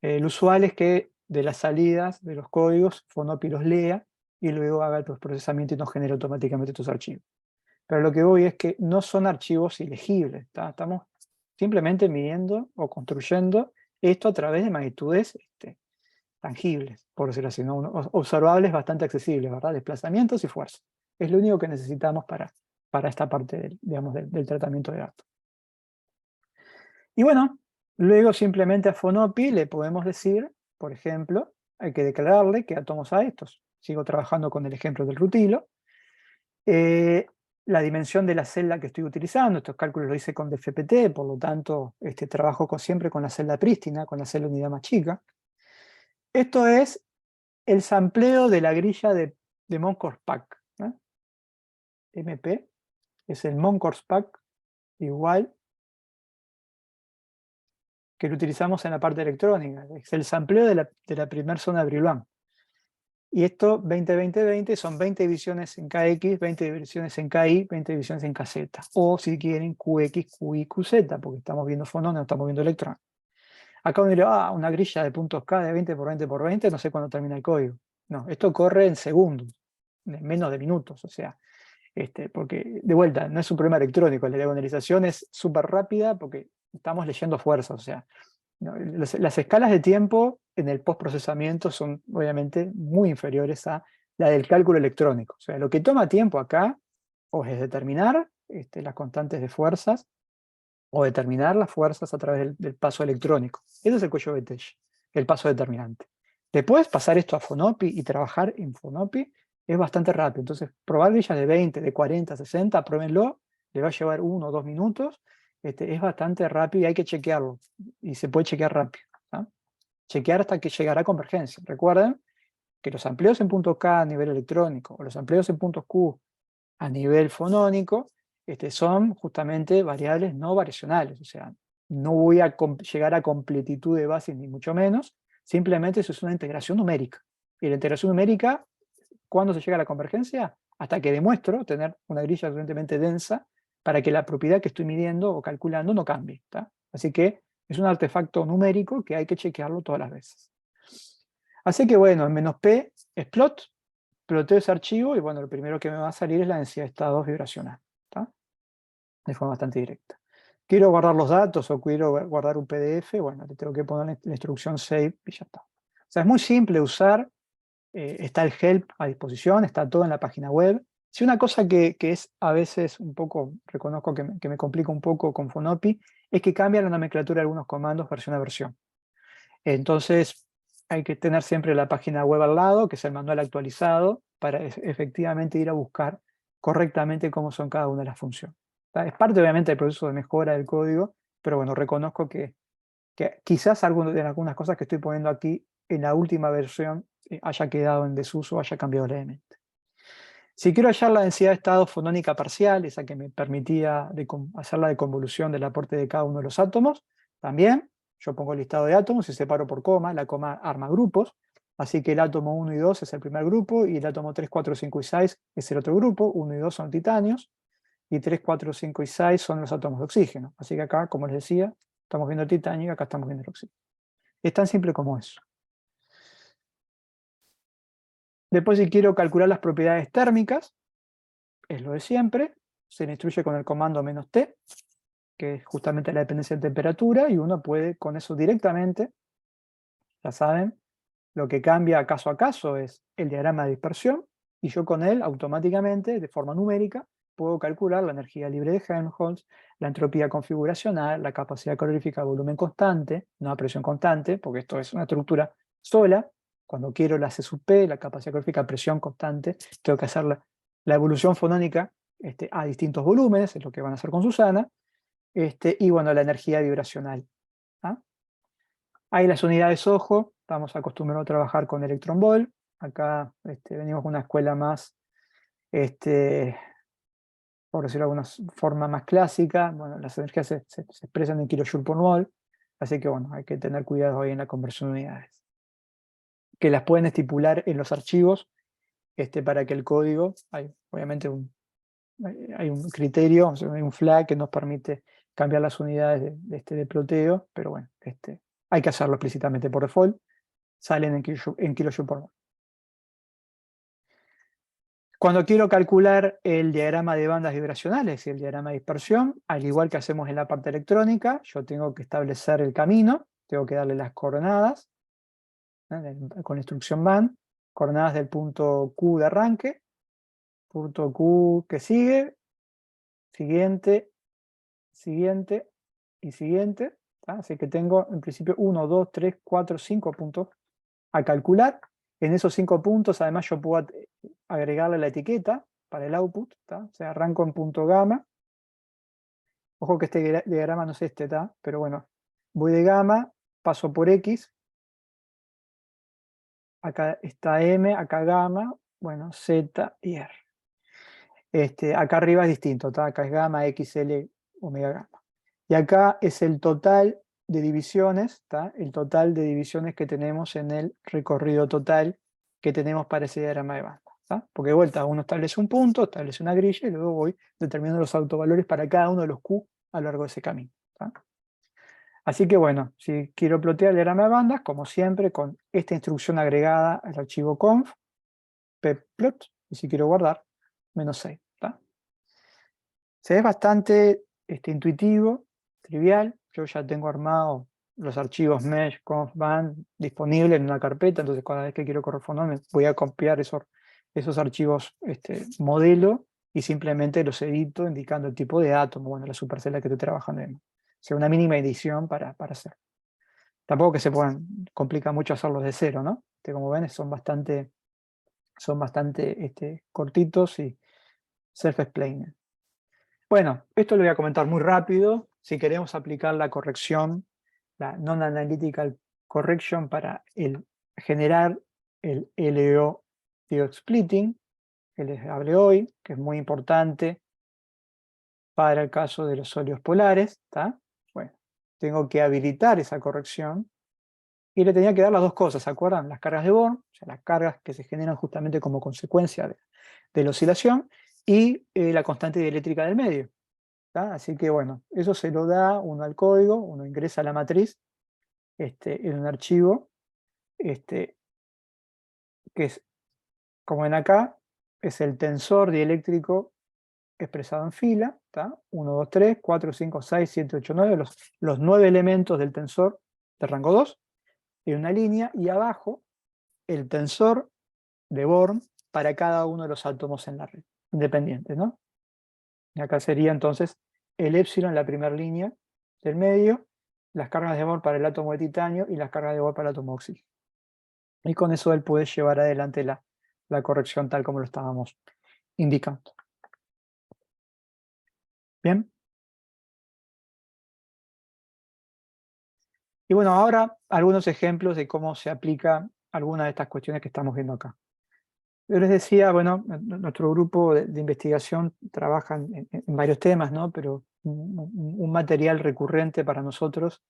Lo usual es que de las salidas de los códigos, Fonopi los lea y luego haga el procesamiento y nos genere automáticamente estos archivos. Pero lo que voy es que no son archivos ilegibles, ¿tá? Estamos simplemente midiendo o construyendo esto a través de magnitudes tangibles, por decirlo así, ¿no? Observables bastante accesibles, ¿verdad? Desplazamientos y fuerzas. Es lo único que necesitamos para esta parte del tratamiento de datos. Y bueno, luego simplemente a Fonopi le podemos decir, por ejemplo, hay que declararle qué átomos hay. Sigo trabajando con el ejemplo del rutilo. La dimensión de la celda que estoy utilizando, estos cálculos los hice con DFPT, por lo tanto trabajo siempre con la celda prístina, con la celda unidad más chica. Esto es el sampleo de la grilla de Moncourse-Pack, ¿no? MP es el Moncourse-Pack igual que lo utilizamos en la parte electrónica, es el sampleo de la primera zona de Brillouin. Y esto 20-20-20 son 20 divisiones en KX, 20 divisiones en KY, 20 divisiones en KZ. O si quieren QX, QY, QZ, porque estamos viendo fonones, no estamos viendo electrones. Acá uno dirá, una grilla de puntos K de 20 por 20 por 20, no sé cuándo termina el código. No, esto corre en segundos, en menos de minutos, o sea, porque de vuelta, no es un problema electrónico, la diagonalización es súper rápida porque estamos leyendo fuerzas, o sea, no, las escalas de tiempo en el postprocesamiento son obviamente muy inferiores a la del cálculo electrónico. O sea, lo que toma tiempo acá o es determinar las constantes de fuerzas o determinar las fuerzas a través del paso electrónico. Ese es el cuello de botella, el paso determinante. Después pasar esto a Fonopi y trabajar en Fonopi es bastante rápido. Entonces, probar grillas de 20, de 40, 60, pruébenlo, le va a llevar 1 o 2 minutos. Es bastante rápido y hay que chequearlo. Y se puede chequear rápido, ¿no? Chequear hasta que llegará a convergencia. Recuerden que los amplios en punto K a nivel electrónico o los amplios en puntos Q a nivel fonónico son justamente variables no variacionales. O sea, no voy a llegar a completitud de bases ni mucho menos. Simplemente eso es una integración numérica. Y la integración numérica, ¿cuándo se llega a la convergencia? Hasta que demuestro tener una grilla suficientemente densa para que la propiedad que estoy midiendo o calculando no cambie, ¿tá? Así que es un artefacto numérico que hay que chequearlo todas las veces. Así que bueno, en "-p" es plot, ploteo ese archivo y bueno, lo primero que me va a salir es la densidad de estados vibracional, ¿tá? De forma bastante directa. Quiero guardar los datos o quiero guardar un PDF, bueno, le tengo que poner la instrucción save y ya está. O sea, es muy simple usar, está el help a disposición, está todo en la página web. Si una cosa que es a veces un poco, reconozco que me complica un poco con Fonopi, es que cambia la nomenclatura de algunos comandos versión a versión. Entonces hay que tener siempre la página web al lado, que es el manual actualizado, para efectivamente ir a buscar correctamente cómo son cada una de las funciones. Es parte obviamente del proceso de mejora del código, pero bueno, reconozco que quizás de algunas cosas que estoy poniendo aquí en la última versión haya quedado en desuso o haya cambiado levemente. Si quiero hallar la densidad de estado fonónica parcial, esa que me permitía hacer la deconvolución del aporte de cada uno de los átomos, también yo pongo el listado de átomos y separo por coma, la coma arma grupos, así que el átomo 1 y 2 es el primer grupo y el átomo 3, 4, 5 y 6 es el otro grupo, 1 y 2 son titanios, y 3, 4, 5 y 6 son los átomos de oxígeno. Así que acá, como les decía, estamos viendo el titanio y acá estamos viendo el oxígeno. Es tan simple como eso. Después, si quiero calcular las propiedades térmicas, es lo de siempre, se le instruye con el comando "-t", que es justamente la dependencia de temperatura, y uno puede con eso directamente, ya saben, lo que cambia caso a caso es el diagrama de dispersión, y yo con él automáticamente, de forma numérica, puedo calcular la energía libre de Helmholtz, la entropía configuracional, la capacidad calorífica a volumen constante, no a presión constante, porque esto es una estructura sola. Cuando quiero la C sub P, la capacidad calorífica a presión constante, tengo que hacer la evolución fonónica a distintos volúmenes, es lo que van a hacer con Susana, y bueno, la energía vibracional. ¿Ah? Ahí las unidades, ojo, estamos acostumbrados a trabajar con electron volt. Acá venimos con una escuela más, por decirlo de alguna forma, más clásica. Bueno, las energías se expresan en kilojoule por mol, así que bueno, hay que tener cuidado ahí en la conversión de unidades. Que las pueden estipular en los archivos para que el código, hay obviamente hay un criterio, o sea, hay un flag que nos permite cambiar las unidades de ploteo, pero bueno, hay que hacerlo explícitamente por default, salen en kilojoule por mol. Cuando quiero calcular el diagrama de bandas vibracionales y el diagrama de dispersión, al igual que hacemos en la parte electrónica, yo tengo que establecer el camino, tengo que darle las coordenadas, con instrucción MAN, coordenadas del punto Q de arranque, punto Q que sigue, siguiente, siguiente y siguiente. Así que tengo en principio 1, 2, 3, 4, 5 puntos a calcular. En esos 5 puntos además yo puedo agregarle la etiqueta para el output, o sea, arranco en punto gamma. Ojo que este diagrama no es pero bueno, voy de gamma, paso por X, acá está M, acá gamma, bueno, Z y R. Acá arriba es distinto, acá es gamma, XL, omega gamma. Y acá es el total de divisiones, el total de divisiones que tenemos en el recorrido total que tenemos para ese diagrama de banda. Porque de vuelta uno establece un punto, establece una grilla y luego voy determinando los autovalores para cada uno de los Q a lo largo de ese camino. Así que bueno, si quiero plotear el diagrama de bandas, como siempre, con esta instrucción agregada al archivo conf, pplot, y si quiero guardar, -6. Se ve bastante intuitivo, trivial. Yo ya tengo armado los archivos mesh, conf, band disponibles en una carpeta, entonces cada vez que quiero corresponder me voy a copiar esos archivos modelo y simplemente los edito indicando el tipo de átomo, bueno, la supercella que estoy trabajando en. O sea, una mínima edición para hacer. Tampoco que se puedan complica mucho hacerlos de cero, ¿no? Como ven, son bastante cortitos y self-explaining. Bueno, esto lo voy a comentar muy rápido. Si queremos aplicar la corrección, la Non-Analytical Correction para generar el LEO splitting, que les hablé hoy, que es muy importante para el caso de los sólidos polares, bueno, tengo que habilitar esa corrección y le tenía que dar las dos cosas, ¿se acuerdan? Las cargas de Born, o sea, las cargas que se generan justamente como consecuencia de la oscilación, y la constante dieléctrica del medio. Así que bueno, eso se lo da uno al código, uno ingresa a la matriz en un archivo que es, como ven acá, es el tensor dieléctrico expresado en fila, 1, 2, 3, 4, 5, 6, 7, 8, 9, los 9 elementos del tensor de rango 2, en una línea, y abajo el tensor de Born para cada uno de los átomos en la red, independientes, ¿no? Y acá sería entonces el épsilon en la primera línea del medio, las cargas de Born para el átomo de titanio y las cargas de Born para el átomo de oxígeno. Y con eso él puede llevar adelante la corrección tal como lo estábamos indicando. ¿Bien? Y bueno, ahora algunos ejemplos de cómo se aplica alguna de estas cuestiones que estamos viendo acá. Yo les decía, bueno, nuestro grupo de investigación trabaja en varios temas, ¿no? Pero un material recurrente para nosotros,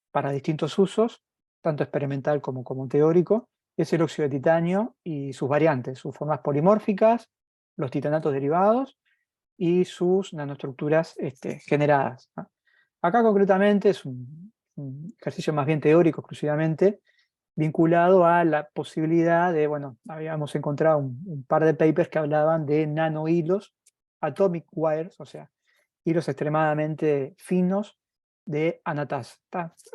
para distintos usos, tanto experimental como teórico, es el óxido de titanio y sus variantes, sus formas polimórficas, los titanatos derivados y sus nanoestructuras generadas, ¿no? Acá concretamente es un ejercicio más bien teórico exclusivamente, vinculado a la posibilidad de, bueno, habíamos encontrado un par de papers que hablaban de nanohilos, atomic wires, o sea, hilos extremadamente finos de anatasa.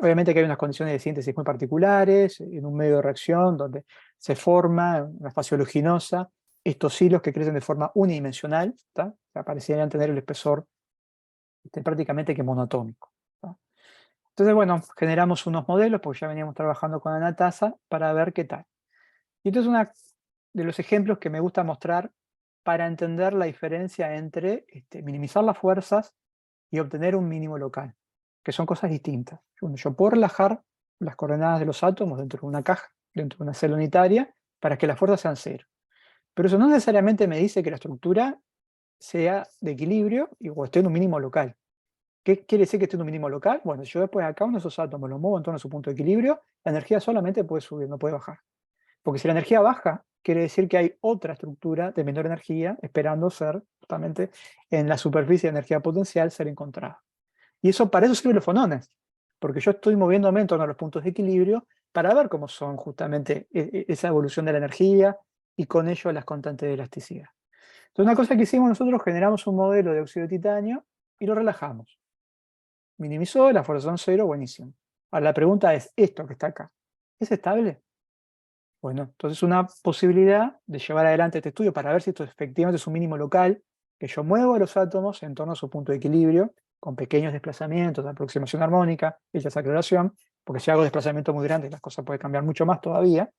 Obviamente que hay unas condiciones de síntesis muy particulares, en un medio de reacción donde se forma una fase oleaginosa, estos hilos que crecen de forma unidimensional, o sea, parecerían tener el espesor prácticamente que monotómico. Entonces, bueno, generamos unos modelos, porque ya veníamos trabajando con anatasa, para ver qué tal. Y entonces uno de los ejemplos que me gusta mostrar para entender la diferencia entre minimizar las fuerzas y obtener un mínimo local, que son cosas distintas. Yo puedo relajar las coordenadas de los átomos dentro de una caja, dentro de una celda unitaria, para que las fuerzas sean cero. Pero eso no necesariamente me dice que la estructura sea de equilibrio o esté en un mínimo local. ¿Qué quiere decir que esté en un mínimo local? Bueno, si yo después acá uno de esos átomos los muevo en torno a su punto de equilibrio, la energía solamente puede subir, no puede bajar. Porque si la energía baja, quiere decir que hay otra estructura de menor energía esperando ser, justamente, en la superficie de energía potencial, ser encontrada. Y para eso sirven los fonones, porque yo estoy moviéndome en torno a los puntos de equilibrio para ver cómo son justamente esa evolución de la energía y con ello las constantes de elasticidad. Entonces una cosa que hicimos nosotros, generamos un modelo de óxido de titanio y lo relajamos. Minimizó, las fuerzas son cero, buenísimo. Ahora la pregunta es, ¿esto que está acá, es estable? Bueno, entonces una posibilidad de llevar adelante este estudio para ver si esto efectivamente es un mínimo local, que yo muevo a los átomos en torno a su punto de equilibrio, con pequeños desplazamientos de aproximación armónica, hecha esa aclaración, porque si hago desplazamientos muy grandes las cosas pueden cambiar mucho más todavía,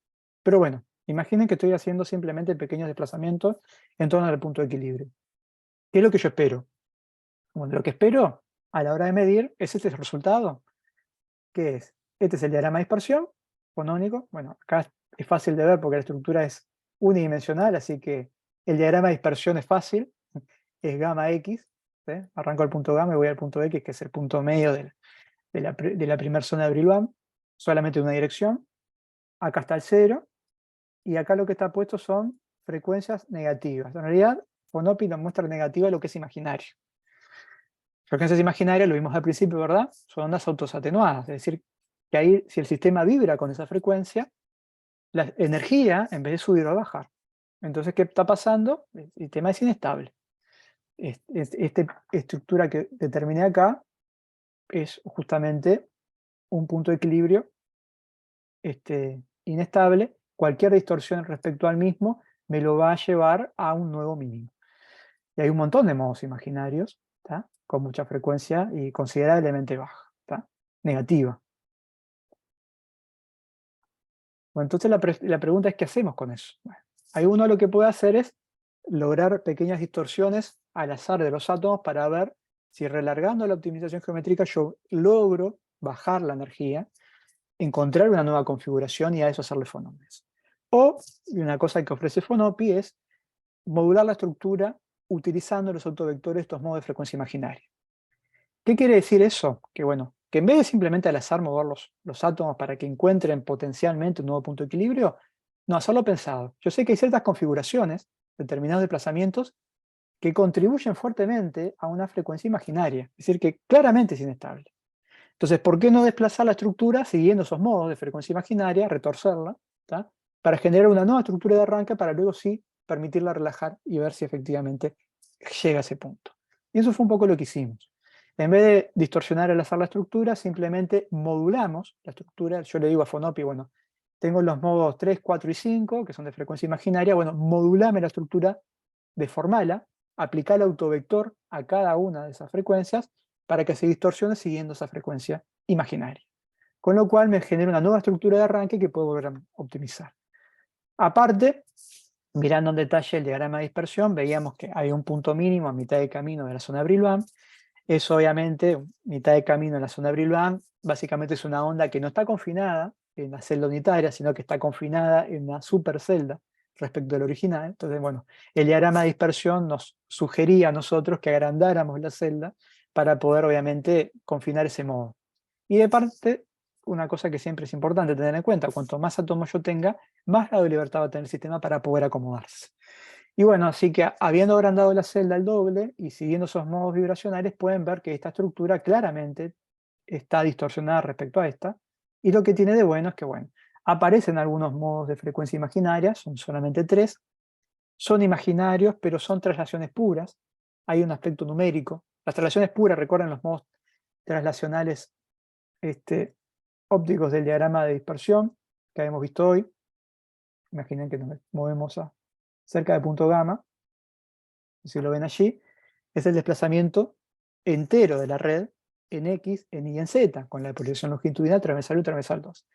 pero bueno, imaginen que estoy haciendo simplemente pequeños desplazamientos en torno al punto de equilibrio. ¿Qué es lo que yo espero? Bueno, lo que espero a la hora de medir es este resultado, que es, este es el diagrama de dispersión, fonónico, bueno, acá es fácil de ver porque la estructura es unidimensional, así que el diagrama de dispersión es fácil, es gamma X, ¿sí? Arranco al punto gamma y voy al punto X, que es el punto medio de la primera zona de Brillouin, solamente una dirección, acá está el cero, y acá lo que está puesto son frecuencias negativas. En realidad, Fonopi nos muestra negativa lo que es imaginario. Frecuencias imaginarias, lo vimos al principio, ¿verdad? Son ondas autosatenuadas, es decir, que ahí, si el sistema vibra con esa frecuencia, la energía, en vez de subir, va a bajar. Entonces, ¿qué está pasando? El sistema es inestable. Esta estructura que determiné acá es justamente un punto de equilibrio inestable. Cualquier distorsión respecto al mismo me lo va a llevar a un nuevo mínimo. Y hay un montón de modos imaginarios, ¿tá? Con mucha frecuencia y considerablemente baja, ¿tá? Negativa. Bueno, entonces la pregunta es, ¿qué hacemos con eso? Bueno, ahí uno lo que puede hacer es lograr pequeñas distorsiones al azar de los átomos para ver si relargando la optimización geométrica yo logro bajar la energía, encontrar una nueva configuración y a eso hacerle fonones. O, y una cosa que ofrece Fonopi es modular la estructura utilizando los autovectores, estos modos de frecuencia imaginaria. ¿Qué quiere decir eso? Que bueno, que en vez de simplemente al azar mover los átomos para que encuentren potencialmente un nuevo punto de equilibrio, no, hacerlo pensado. Yo sé que hay ciertas configuraciones, determinados desplazamientos, que contribuyen fuertemente a una frecuencia imaginaria, es decir, que claramente es inestable. Entonces, ¿por qué no desplazar la estructura siguiendo esos modos de frecuencia imaginaria, retorcerla, ¿tá? Para generar una nueva estructura de arranque para luego sí permitirla relajar y ver si efectivamente llega a ese punto? Y eso fue un poco lo que hicimos. En vez de distorsionar al azar la estructura, simplemente modulamos la estructura. Yo le digo a Fonopi, bueno, tengo los modos 3, 4 y 5, que son de frecuencia imaginaria, bueno, modulame la estructura, deformala, aplica el autovector a cada una de esas frecuencias para que se distorsione siguiendo esa frecuencia imaginaria. Con lo cual me genera una nueva estructura de arranque que puedo volver a optimizar. Aparte, mirando en detalle el diagrama de dispersión, veíamos que hay un punto mínimo a mitad de camino de la zona de Brillouin. Eso obviamente, mitad de camino en la zona de Brillouin, básicamente es una onda que no está confinada en la celda unitaria, sino que está confinada en una supercelda respecto al original. Entonces, bueno, el diagrama de dispersión nos sugería a nosotros que agrandáramos la celda para poder, obviamente, confinar ese modo. Y de parte, una cosa que siempre es importante tener en cuenta, cuanto más átomos yo tenga, más grado de libertad va a tener el sistema para poder acomodarse. Y bueno, así que habiendo agrandado la celda al doble y siguiendo esos modos vibracionales, pueden ver que esta estructura claramente está distorsionada respecto a esta. Y lo que tiene de bueno es que, bueno, Aparecen algunos modos de frecuencia imaginaria, son solamente 3. Son imaginarios, pero son traslaciones puras. Hay un aspecto numérico. Las traslaciones puras, recuerden los modos traslacionales ópticos del diagrama de dispersión que habíamos visto hoy. Imaginen que nos movemos cerca del punto gamma. Si lo ven allí, es el desplazamiento entero de la red en X, en Y y en Z, con la proyección longitudinal, transversal 1 y transversal 2.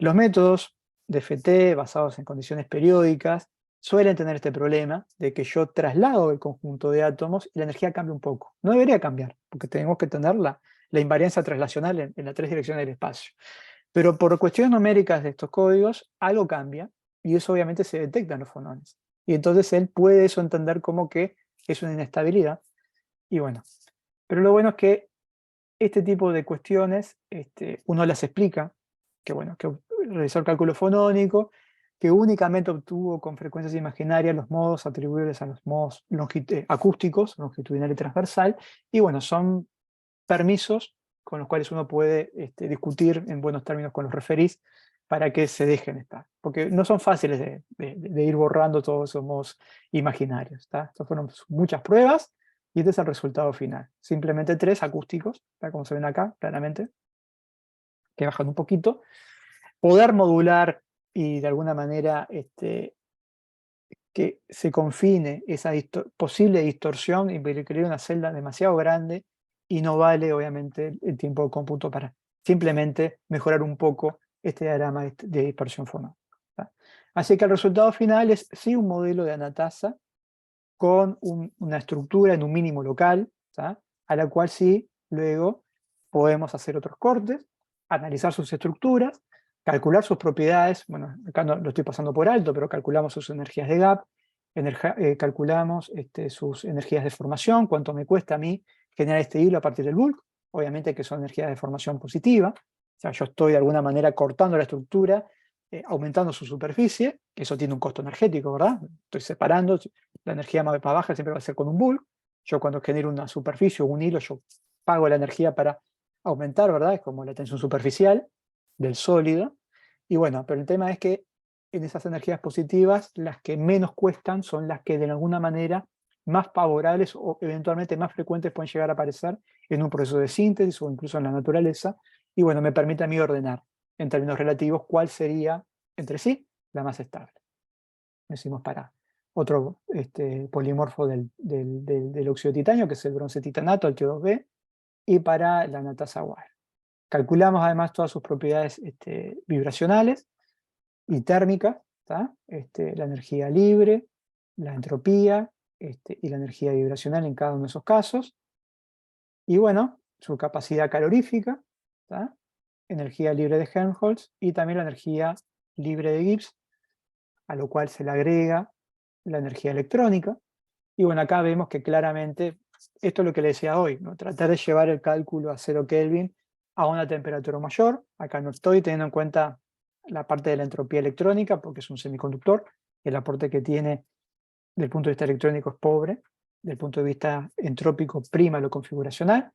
Los métodos de FT basados en condiciones periódicas suelen tener este problema de que yo traslado el conjunto de átomos y la energía cambia un poco. No debería cambiar, porque tenemos que tener la invariancia traslacional en las 3 direcciones del espacio. Pero por cuestiones numéricas de estos códigos, algo cambia, y eso obviamente se detecta en los fonones. Y entonces él puede eso entender como que es una inestabilidad. Y bueno, pero lo bueno es que este tipo de cuestiones uno las explica, que bueno, que realizó el cálculo fonónico, que únicamente obtuvo con frecuencias imaginarias los modos atribuibles a los modos acústicos, longitudinal y transversal, y bueno, son permisos con los cuales uno puede discutir en buenos términos con los referís para que se dejen estar, porque no son fáciles de ir borrando todos esos modos imaginarios. Estas fueron muchas pruebas, y este es el resultado final. Simplemente 3 acústicos, como se ven acá, claramente, que bajan un poquito. Poder modular y de alguna manera que se confine esa posible distorsión implicaría una celda demasiado grande y no vale, obviamente, el tiempo de cómputo para simplemente mejorar un poco este diagrama de dispersión fonónica. Así que el resultado final es sí un modelo de anatasa con una estructura en un mínimo local, ¿tá? A la cual sí luego podemos hacer otros cortes, analizar sus estructuras, calcular sus propiedades. Bueno, acá no lo estoy pasando por alto, pero calculamos sus energías de gap, calculamos sus energías de formación, cuánto me cuesta a mí generar este hilo a partir del bulk, obviamente que son energías de formación positiva, o sea, yo estoy de alguna manera cortando la estructura, aumentando su superficie, eso tiene un costo energético, ¿verdad? Estoy separando, la energía más baja siempre va a ser con un bulk. Yo cuando genero una superficie o un hilo, yo pago la energía para aumentar, ¿verdad? Es como la tensión superficial del sólido. Y bueno, pero el tema es que en esas energías positivas, las que menos cuestan son las que de alguna manera más favorables o eventualmente más frecuentes pueden llegar a aparecer en un proceso de síntesis o incluso en la naturaleza. Y bueno, me permite a mí ordenar en términos relativos cuál sería entre sí la más estable. Decimos para otro polimorfo del óxido de titanio, que es el bronce titanato, el TO2B, y para la anatasa wire. Calculamos además todas sus propiedades vibracionales y térmicas, la energía libre, la entropía y la energía vibracional en cada uno de esos casos. Y bueno, su capacidad calorífica, ¿tá? Energía libre de Helmholtz y también la energía libre de Gibbs, a lo cual se le agrega la energía electrónica. Y bueno, acá vemos que claramente, esto es lo que le decía hoy, ¿no? Tratar de llevar el cálculo a 0 Kelvin a una temperatura mayor. Acá no estoy teniendo en cuenta la parte de la entropía electrónica, porque es un semiconductor, y el aporte que tiene del punto de vista electrónico es pobre, del punto de vista entrópico prima lo configuracional,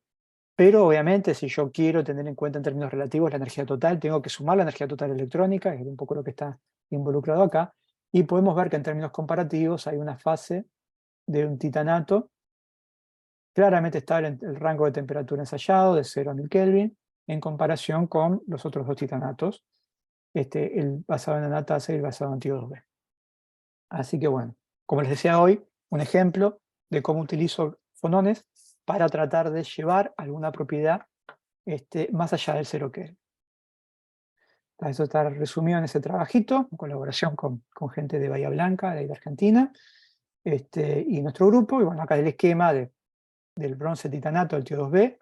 pero obviamente si yo quiero tener en cuenta en términos relativos la energía total, tengo que sumar la energía total electrónica, que es un poco lo que está involucrado acá, y podemos ver que en términos comparativos hay una fase de un titanato claramente estable en el rango de temperatura ensayado de 0 a 1000 Kelvin en comparación con los otros dos titanatos, el basado en anatasa y el basado en TO2B. Así que bueno, como les decía hoy, un ejemplo de cómo utilizo fonones para tratar de llevar alguna propiedad más allá del 0 Kelvin. Eso está resumido en ese trabajito, en colaboración con gente de Bahía Blanca, de Argentina, y nuestro grupo. Y bueno, acá el esquema del bronce titanato, el TO2B,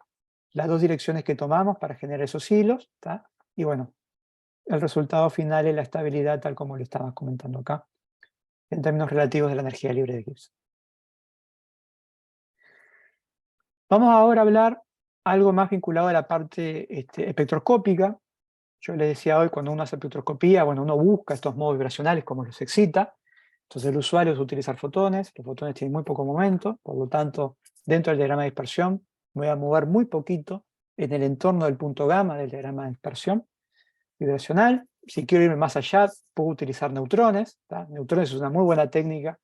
las dos direcciones que tomamos para generar esos hilos, ¿tá? Y bueno, el resultado final es la estabilidad tal como lo estaba comentando acá, en términos relativos de la energía libre de Gibbs. Vamos ahora a hablar algo más vinculado a la parte espectroscópica. Yo les decía hoy, cuando uno hace espectroscopía, bueno, uno busca estos modos vibracionales, como los excita. Entonces el usuario es utilizar fotones, los fotones tienen muy poco momento, por lo tanto, dentro del diagrama de dispersión, me voy a mover muy poquito en el entorno del punto gamma del diagrama de dispersión vibracional. si quiero irme más allá, puedo utilizar neutrones. ¿Tá? Neutrones es una muy buena técnica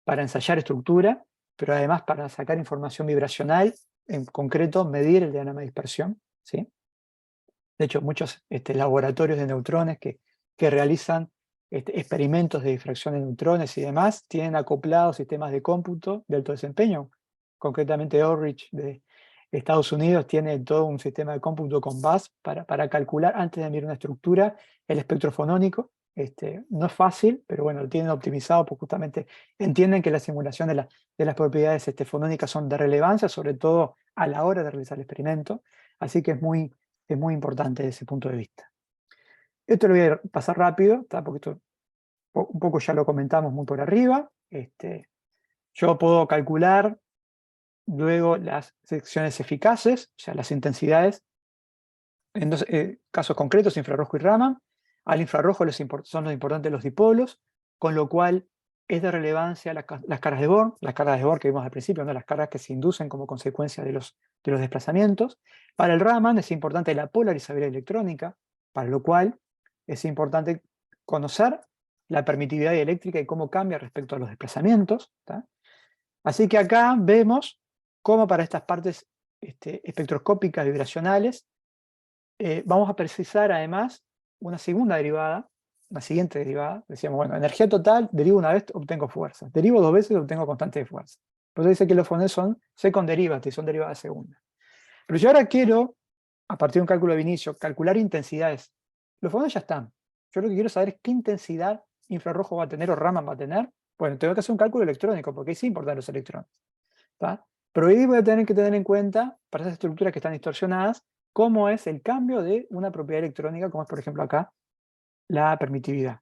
para ensayar estructura, pero además para sacar información vibracional, en concreto medir el diagrama de dispersión. ¿Sí? De hecho, muchos laboratorios de neutrones que realizan experimentos de difracción de neutrones y demás tienen acoplados sistemas de cómputo de alto desempeño. Concretamente, Oak de Estados Unidos tiene todo un sistema de cómputo con BAS para calcular, antes de medir una estructura, el espectro fonónico. No es fácil, pero bueno, lo tienen optimizado porque justamente entienden que la simulación de las propiedades fonónicas son de relevancia, sobre todo a la hora de realizar el experimento. Así que es muy importante desde ese punto de vista. Esto lo voy a pasar rápido, porque esto un poco ya lo comentamos muy por arriba. Yo puedo calcular luego las secciones eficaces, o sea, las intensidades, en dos casos concretos, infrarrojo y Raman. Al infrarrojo son los importantes los dipolos, con lo cual es de relevancia las cargas de Born, que vimos al principio, ¿no? Las cargas que se inducen como consecuencia de los desplazamientos. Para el Raman es importante la polarizabilidad electrónica, para lo cual es importante conocer la permitividad eléctrica y cómo cambia respecto a los desplazamientos. ¿Tá? Así que acá vemos cómo para estas partes espectroscópicas vibracionales vamos a precisar además una segunda derivada, una siguiente derivada. Decíamos, bueno, energía total, derivo una vez, obtengo fuerza. Derivo dos veces, obtengo constante de fuerza. Por eso dice que los fonemes son second derivatives, son derivadas segundas. Pero yo ahora quiero, a partir de un cálculo de inicio, calcular intensidades. Los fonemes ya están. Yo lo que quiero saber es qué intensidad infrarrojo va a tener o Raman va a tener. Bueno, tengo que hacer un cálculo electrónico, porque ahí sí importan los electrones. ¿Tá? Pero ahí voy a tener que tener en cuenta, para esas estructuras que están distorsionadas, cómo es el cambio de una propiedad electrónica, como es por ejemplo acá, la permitividad.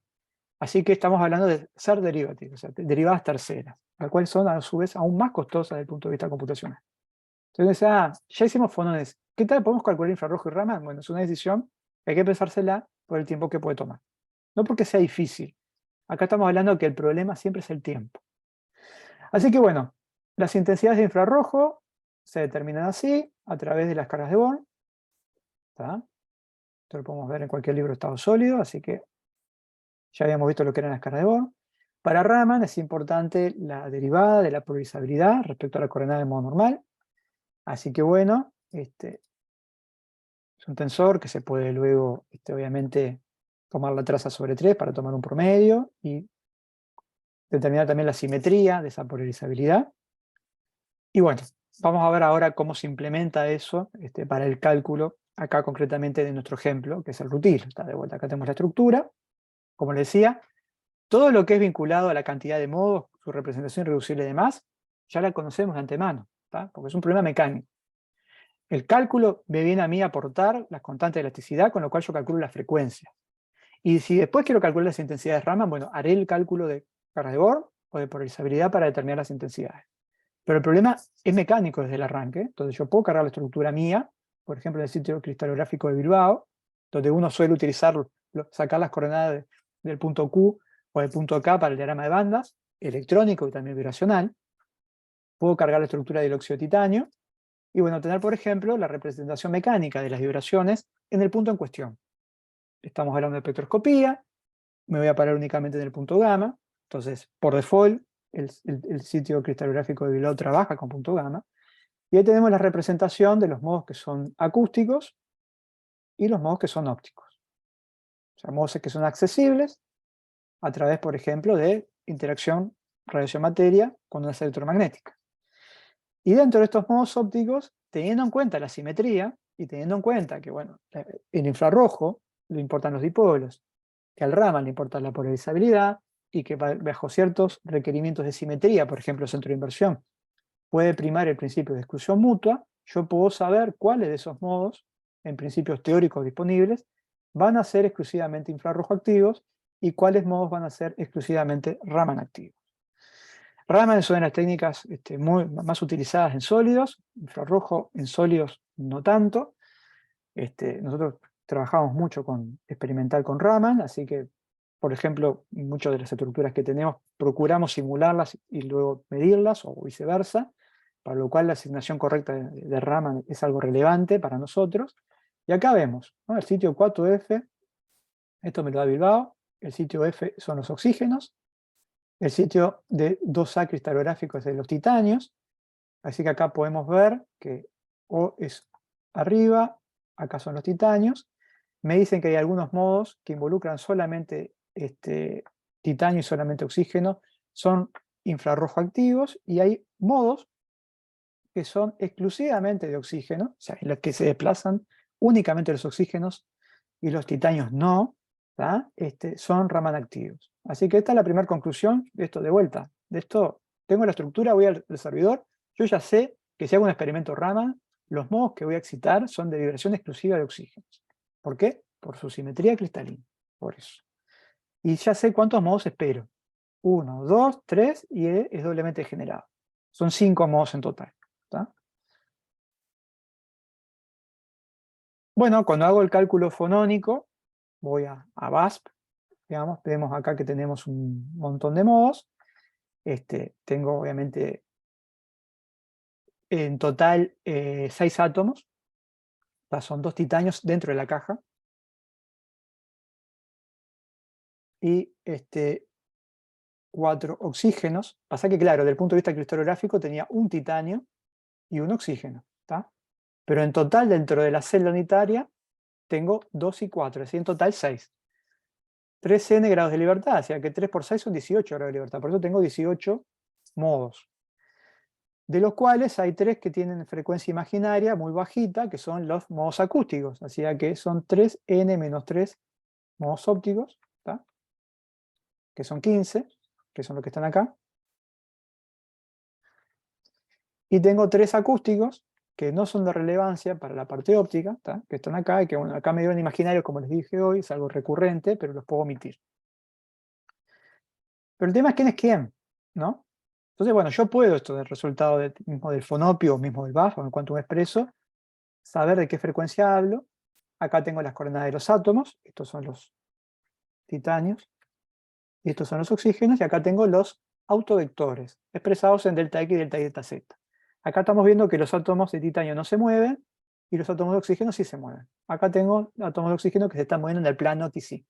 Así que estamos hablando de ser derivativas, o sea, derivadas terceras, las cuales son a su vez aún más costosas desde el punto de vista computacional. Entonces, ya hicimos fonones, ¿qué tal podemos calcular infrarrojo y Raman? Bueno, es una decisión que hay que pensársela por el tiempo que puede tomar. No porque sea difícil, acá estamos hablando que el problema siempre es el tiempo. Así que bueno, las intensidades de infrarrojo se determinan así, a través de las cargas de Born. ¿Tá? Esto lo podemos ver en cualquier libro de estado sólido, así que ya habíamos visto lo que eran las cargas de Born. Para Raman es importante la derivada de la polarizabilidad respecto a la coordenada de modo normal. Así que bueno, es un tensor que se puede luego, obviamente, tomar la traza sobre 3 para tomar un promedio y determinar también la simetría de esa polarizabilidad. Y bueno, vamos a ver ahora cómo se implementa eso para el cálculo, acá concretamente de nuestro ejemplo, que es el rutil. Está de vuelta, acá tenemos la estructura. Como les decía, todo lo que es vinculado a la cantidad de modos, su representación irreducible y demás, ya la conocemos de antemano, ¿tá? Porque es un problema mecánico. El cálculo me viene a mí a aportar las constantes de elasticidad, con lo cual yo calculo la frecuencia. Y si después quiero calcular las intensidades Raman, bueno, haré el cálculo de cargas de Born o de polarizabilidad para determinar las intensidades. Pero el problema es mecánico desde el arranque. Entonces yo puedo cargar la estructura mía, por ejemplo en el sitio cristalográfico de Bilbao, donde uno suele utilizar, sacar las coordenadas del punto Q o del punto K para el diagrama de bandas, electrónico y también vibracional. Puedo cargar la estructura de dióxido de titanio y bueno, tener por ejemplo la representación mecánica de las vibraciones en el punto en cuestión. Estamos hablando de espectroscopía, me voy a parar únicamente en el punto gamma, entonces por default el sitio cristalográfico de Bilbao trabaja con punto gamma, y ahí tenemos la representación de los modos que son acústicos y los modos que son ópticos. O sea, modos que son accesibles a través, por ejemplo, de interacción radiación-materia con ondas electromagnéticas. Y dentro de estos modos ópticos, teniendo en cuenta la simetría, y teniendo en cuenta que, bueno, el infrarrojo le importan los dipolos, que al Raman le importa la polarizabilidad, y que bajo ciertos requerimientos de simetría, por ejemplo, centro de inversión, puede primar el principio de exclusión mutua, yo puedo saber cuáles de esos modos, en principios teóricos disponibles, van a ser exclusivamente infrarrojo activos y cuáles modos van a ser exclusivamente Raman activos. Raman es una de las técnicas más utilizadas en sólidos, infrarrojo en sólidos no tanto. Nosotros trabajamos mucho experimental con Raman, así que, por ejemplo, muchas de las estructuras que tenemos procuramos simularlas y luego medirlas, o viceversa, para lo cual la asignación correcta de Raman es algo relevante para nosotros. Y acá vemos, ¿no? El sitio 4F Esto me lo da Bilbao. El sitio F son los oxígenos. El sitio de 2A cristalográfico es de los titanios. Así que acá podemos ver que O es arriba, acá son los titanios. Me dicen que hay algunos modos que involucran solamente titanio y solamente oxígeno, son infrarrojo activos, y hay modos que son exclusivamente de oxígeno, o sea, en los que se desplazan únicamente los oxígenos y los titanios no, son Raman activos. Así que esta es la primera conclusión de esto de vuelta. De esto tengo la estructura, voy al servidor, yo ya sé que si hago un experimento Raman, los modos que voy a excitar son de vibración exclusiva de oxígenos. ¿Por qué? Por su simetría cristalina, por eso. Y ya sé cuántos modos espero. 1, 2, 3 y es doblemente generado. Son 5 modos en total. ¿Tá? Bueno, cuando hago el cálculo fonónico, voy a VASP, digamos, vemos acá que tenemos un montón de modos. Tengo obviamente en total 6 átomos. Son 2 titanios dentro de la caja. Y 4 oxígenos. Pasa que, claro, desde el punto de vista cristalográfico tenía un titanio y un oxígeno. ¿Tá? Pero en total, dentro de la celda unitaria, tengo 2 y 4, es decir, en total 6. 3n grados de libertad, o sea que 3 por 6 son 18 grados de libertad. Por eso tengo 18 modos. De los cuales hay 3 que tienen frecuencia imaginaria muy bajita, que son los modos acústicos. Así que son 3n menos 3 modos ópticos, ¿tá? Que son 15, que son los que están acá. Y tengo 3 acústicos, que no son de relevancia para la parte óptica, ¿tá? Que están acá, y que bueno, acá me dieron imaginarios, como les dije hoy, es algo recurrente, pero los puedo omitir. Pero el tema es quién es quién, ¿no? Entonces, bueno, yo puedo esto del resultado mismo del fonopio, o mismo del BAF, o en cuanto expreso, saber de qué frecuencia hablo. Acá tengo las coordenadas de los átomos, estos son los titanios, y estos son los oxígenos, y acá tengo los autovectores, expresados en delta X y delta Z. Acá estamos viendo que los átomos de titanio no se mueven, y los átomos de oxígeno sí se mueven. Acá tengo átomos de oxígeno que se están moviendo en el plano TC,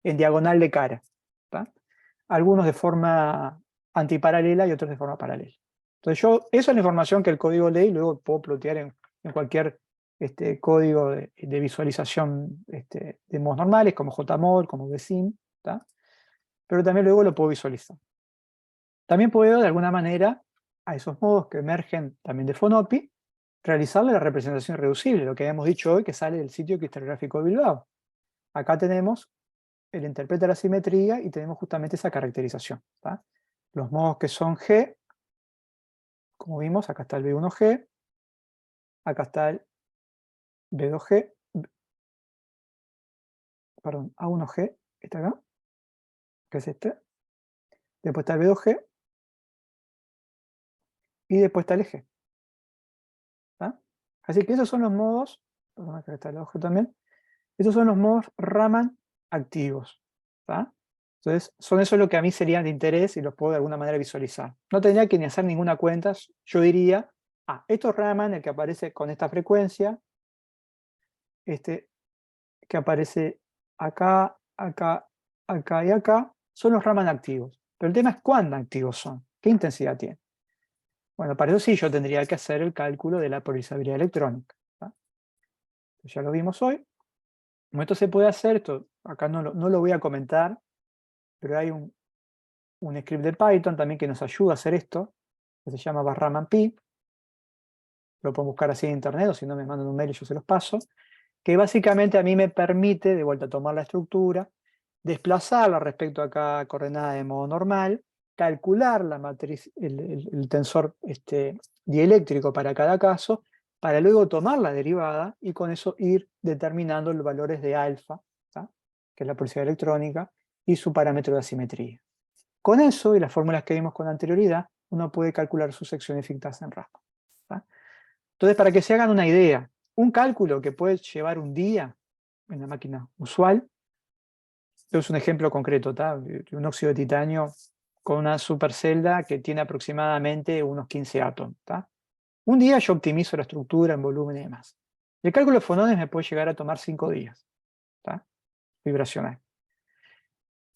en diagonal de cara. ¿Tá? Algunos de forma antiparalela y otros de forma paralela. Entonces esa es la información que el código lee y luego puedo plotear en cualquier código de visualización de modos normales, como JMOL, como VSIM, ¿tá? Pero también luego lo puedo visualizar. También puedo, de alguna manera, a esos modos que emergen también de Fonopi, realizarle la representación irreducible, lo que habíamos dicho hoy que sale del sitio cristalográfico de Bilbao. Acá tenemos él interpreta la simetría y tenemos justamente esa caracterización. ¿Tá? Los modos que son G, como vimos, acá está el B1G, acá está el B2G, perdón, A1G, está acá, que es este. Después está el B2G, y después está el G. ¿Tá? Así que esos son los modos, perdón, acá está el ojo también, esos son los modos Raman activos. ¿Tá? Entonces, son eso lo que a mí serían de interés y los puedo de alguna manera visualizar. No tendría que ni hacer ninguna cuenta, yo diría, estos Raman, el que aparece con esta frecuencia, que aparece acá, acá, acá y acá, son los Raman activos. Pero el tema es cuán activos son, qué intensidad tienen. Bueno, para eso sí yo tendría que hacer el cálculo de la polarizabilidad electrónica. ¿Tá? Ya lo vimos hoy. Como esto se puede hacer, esto acá no lo voy a comentar, pero hay un script de Python también que nos ayuda a hacer esto, que se llama barramanp. Lo pueden buscar así en internet, o si no me mandan un mail y yo se los paso, que básicamente a mí me permite, de vuelta, tomar la estructura, desplazarla respecto a cada coordenada de modo normal, calcular la matriz, el tensor dieléctrico para cada caso, para luego tomar la derivada y con eso ir determinando los valores de alfa, ¿tá? Que es la polaridad electrónica, y su parámetro de asimetría. Con eso y las fórmulas que vimos con anterioridad, uno puede calcular sus secciones fictas en rasgo. ¿Tá? Entonces, para que se hagan una idea, un cálculo que puede llevar un día en la máquina usual, es un ejemplo concreto, ¿tá? Un óxido de titanio con una supercelda que tiene aproximadamente unos 15 átomos. ¿Tá? Un día yo optimizo la estructura en volumen y demás. El cálculo de fonones me puede llegar a tomar 5 días, ¿tá? Vibracional.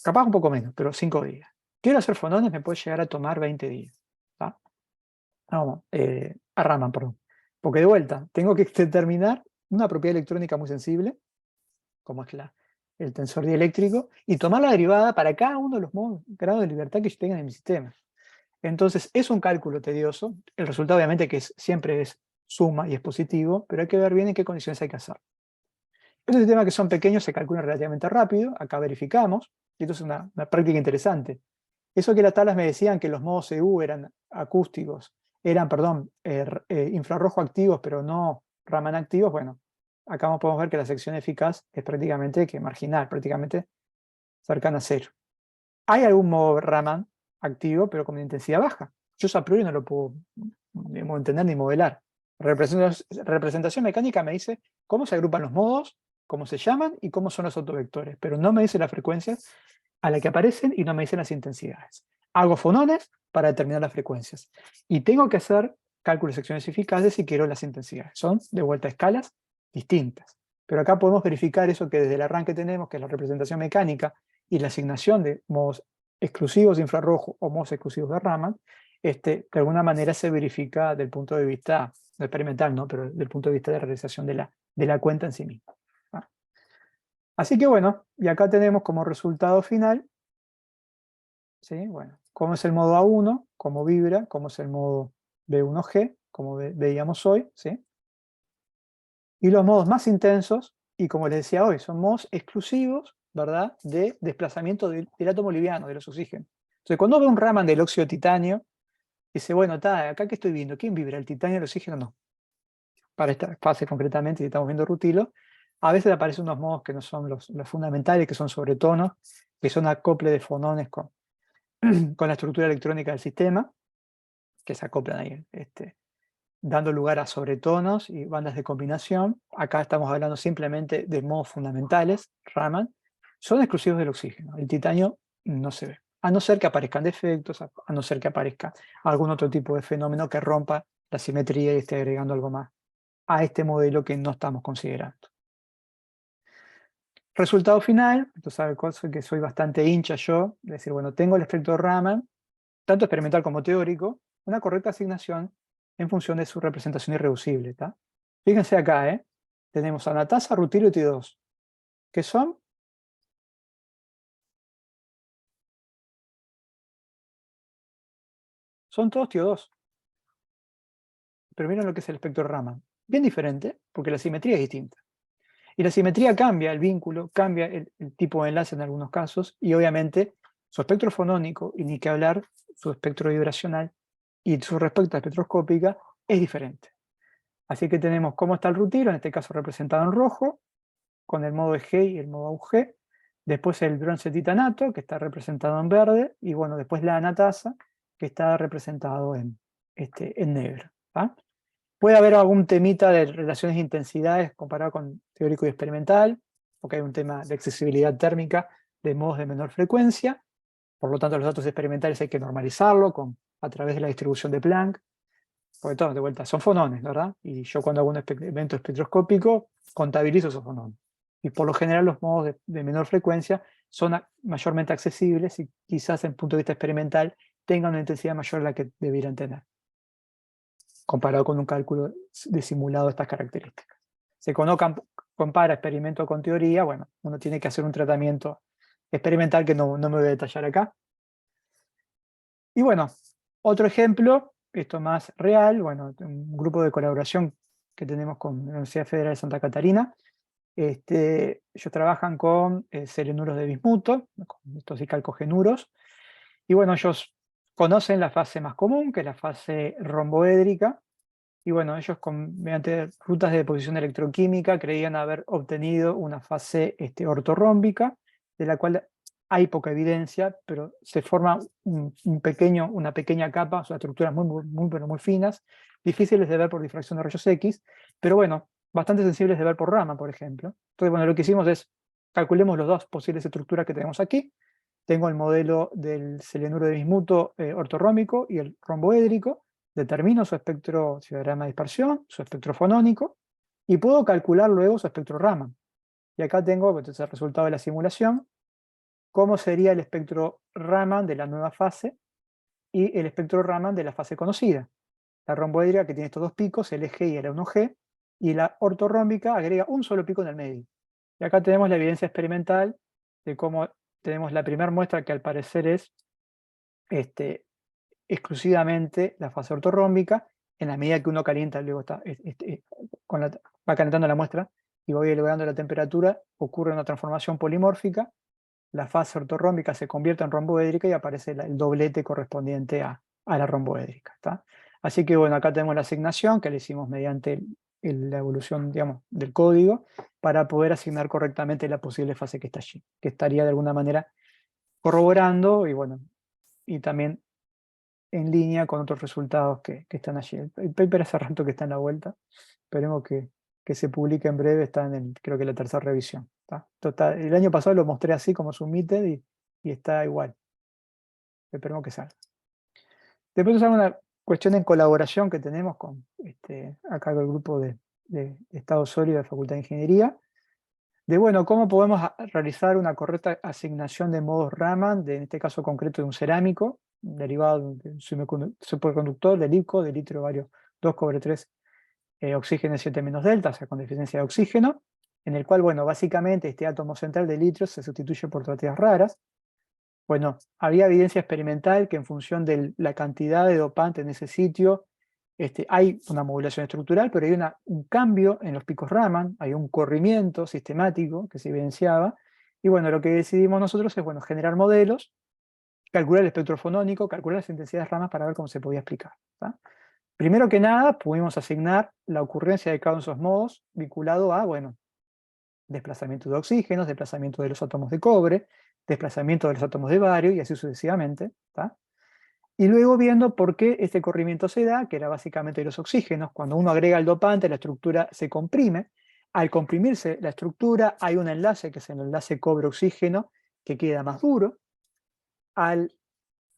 capaz un poco menos, pero 5 días. Quiero hacer fonones, me puede llegar a tomar 20 días. ¿Tá? Vamos, a Raman, perdón. Porque de vuelta, tengo que determinar una propiedad electrónica muy sensible, como es el tensor dieléctrico, y tomar la derivada para cada uno de los grados de libertad que yo tenga en mi sistema. Entonces, es un cálculo tedioso. El resultado, obviamente, que siempre es suma y es positivo, pero hay que ver bien en qué condiciones hay que hacer. Estos sistemas que son pequeños se calculan relativamente rápido. Acá verificamos, y esto es una práctica interesante. Eso que las tablas me decían que los modos EU eran acústicos, perdón, infrarrojo activos, pero no Raman activos, bueno, acá podemos ver que la sección eficaz es prácticamente marginal, prácticamente cercana a cero. Hay algún modo Raman activo, pero con una intensidad baja. Yo eso a priori no lo puedo entender ni modelar. Representación mecánica me dice cómo se agrupan los modos, cómo se llaman y cómo son los autovectores, pero no me dice las frecuencias a la que aparecen y no me dicen las intensidades. Hago fonones para determinar las frecuencias. Y tengo que hacer cálculos de secciones eficaces si quiero las intensidades. Son, de vuelta, escalas distintas. Pero acá podemos verificar eso que desde el arranque tenemos, que es la representación mecánica y la asignación de modos exclusivos de infrarrojo o modos exclusivos de Raman, de alguna manera se verifica del punto de vista, no experimental, ¿no? Pero del punto de vista de realización de la cuenta en sí misma. Así que bueno, y acá tenemos como resultado final, ¿sí? Bueno, cómo es el modo A1, cómo vibra, cómo es el modo B1G, como veíamos hoy, ¿sí? Y los modos más intensos, y como les decía hoy, son modos exclusivos, ¿verdad?, de desplazamiento del átomo liviano, de los oxígenos. Entonces, cuando ve un Raman del óxido de titanio, dice, bueno, acá que estoy viendo, ¿quién vibra? ¿El titanio o el oxígeno? No. Para esta fase concretamente, si estamos viendo rutilo, a veces aparecen unos modos que no son los fundamentales, que son sobretonos, que son acople de fonones con la estructura electrónica del sistema, que se acoplan ahí, dando lugar a sobretonos y bandas de combinación. Acá estamos hablando simplemente de modos fundamentales, Raman, son exclusivos del oxígeno. El titanio no se ve, a no ser que aparezcan defectos, a no ser que aparezca algún otro tipo de fenómeno que rompa la simetría y esté agregando algo más a este modelo que no estamos considerando. Resultado final, tú sabes que soy bastante hincha yo, de decir, bueno, tengo el espectro de Raman, tanto experimental como teórico, una correcta asignación en función de su representación irreducible. ¿Tá? Fíjense acá, tenemos anatasa, rutilo y T2, que son todos TO2. Pero miren lo que es el espectro de Raman. Bien diferente, porque la simetría es distinta. Y la simetría cambia el vínculo, cambia el tipo de enlace en algunos casos, y obviamente su espectro fonónico, y ni que hablar, su espectro vibracional, y su respuesta espectroscópica es diferente. Así que tenemos cómo está el rutilo, en este caso representado en rojo, con el modo EG y el modo AUG. Después el bronce titanato, que está representado en verde, y bueno, después la anatasa, que está representado en negro. ¿tá? Puede haber algún temita de relaciones de intensidades comparado con teórico y experimental, porque hay un tema de accesibilidad térmica de modos de menor frecuencia, por lo tanto los datos experimentales hay que normalizarlo a través de la distribución de Planck, porque todo, de vuelta, son fonones, ¿verdad? Y yo cuando hago un evento espectroscópico, contabilizo esos fonones. Y por lo general los modos de menor frecuencia son mayormente accesibles y quizás en punto de vista experimental tengan una intensidad mayor a la que debieran tener, comparado con un cálculo de simulado de estas características. Si uno compara experimento con teoría, bueno, uno tiene que hacer un tratamiento experimental que no me voy a detallar acá. Y bueno, otro ejemplo, esto más real, bueno, un grupo de colaboración que tenemos con la Universidad Federal de Santa Catarina. Ellos trabajan con selenuros de bismuto, con estos dicalcogenuros, y bueno, ellos conocen la fase más común, que es la fase romboédrica, y bueno, ellos mediante rutas de deposición electroquímica creían haber obtenido una fase ortorrómbica, de la cual hay poca evidencia, pero se forma una pequeña capa, o sea, estructuras pero muy finas, difíciles de ver por difracción de rayos X, pero bueno, bastante sensibles de ver por Raman, por ejemplo. Entonces, bueno, lo que hicimos es, calculemos las dos posibles estructuras que tenemos aquí. Tengo el modelo del selenuro de bismuto ortorrómico y el romboédrico, determino su espectrodiagrama de dispersión, su espectro fonónico, y puedo calcular luego su espectro Raman. Y acá tengo entonces, el resultado de la simulación, cómo sería el espectro Raman de la nueva fase y el espectro Raman de la fase conocida. La romboédrica, que tiene estos dos picos, el eje y el 1G, y la ortorrómbica agrega un solo pico en el medio. Y acá tenemos la evidencia experimental de cómo tenemos la primera muestra, que al parecer es exclusivamente la fase ortorrómbica. En la medida que uno calienta, luego va calentando la muestra y va elevando la temperatura, ocurre una transformación polimórfica, la fase ortorrómbica se convierte en romboédrica y aparece el doblete correspondiente a la romboédrica. ¿Está? Así que bueno, acá tenemos la asignación que le hicimos mediante la evolución, digamos, del código, para poder asignar correctamente la posible fase que está allí, que estaría de alguna manera corroborando y bueno, y también en línea con otros resultados que están allí. El paper hace rato que está en la vuelta, esperemos que se publique en breve, está en creo que la tercera revisión. ¿Está? El año pasado lo mostré así como submitted y está igual. Esperemos que salga. Después usamos una cuestión en colaboración que tenemos con acá con el grupo de Estado Sólido de la Facultad de Ingeniería, de bueno, cómo podemos realizar una correcta asignación de modos Raman, en este caso concreto de un cerámico, derivado de un superconductor, del ICO, de litro vario 2 cobre 3 oxígeno 7 menos delta, o sea, con deficiencia de oxígeno, en el cual, bueno, básicamente este átomo central de litro se sustituye por proteínas raras. Bueno, había evidencia experimental que en función de la cantidad de dopante en ese sitio, hay una modulación estructural, pero hay un cambio en los picos Raman, hay un corrimiento sistemático que se evidenciaba, y bueno, lo que decidimos nosotros es, bueno, generar modelos, calcular el espectro fonónico, calcular las intensidades Raman para ver cómo se podía explicar. ¿Tá? Primero que nada, pudimos asignar la ocurrencia de cada uno de esos modos vinculado a, bueno, desplazamiento de oxígenos, desplazamiento de los átomos de cobre, desplazamiento de los átomos de bario, y así sucesivamente. ¿Tá? Y luego viendo por qué este corrimiento se da, que era básicamente los oxígenos. Cuando uno agrega el dopante, la estructura se comprime. Al comprimirse la estructura, hay un enlace, que es el enlace cobre-oxígeno, que queda más duro. Al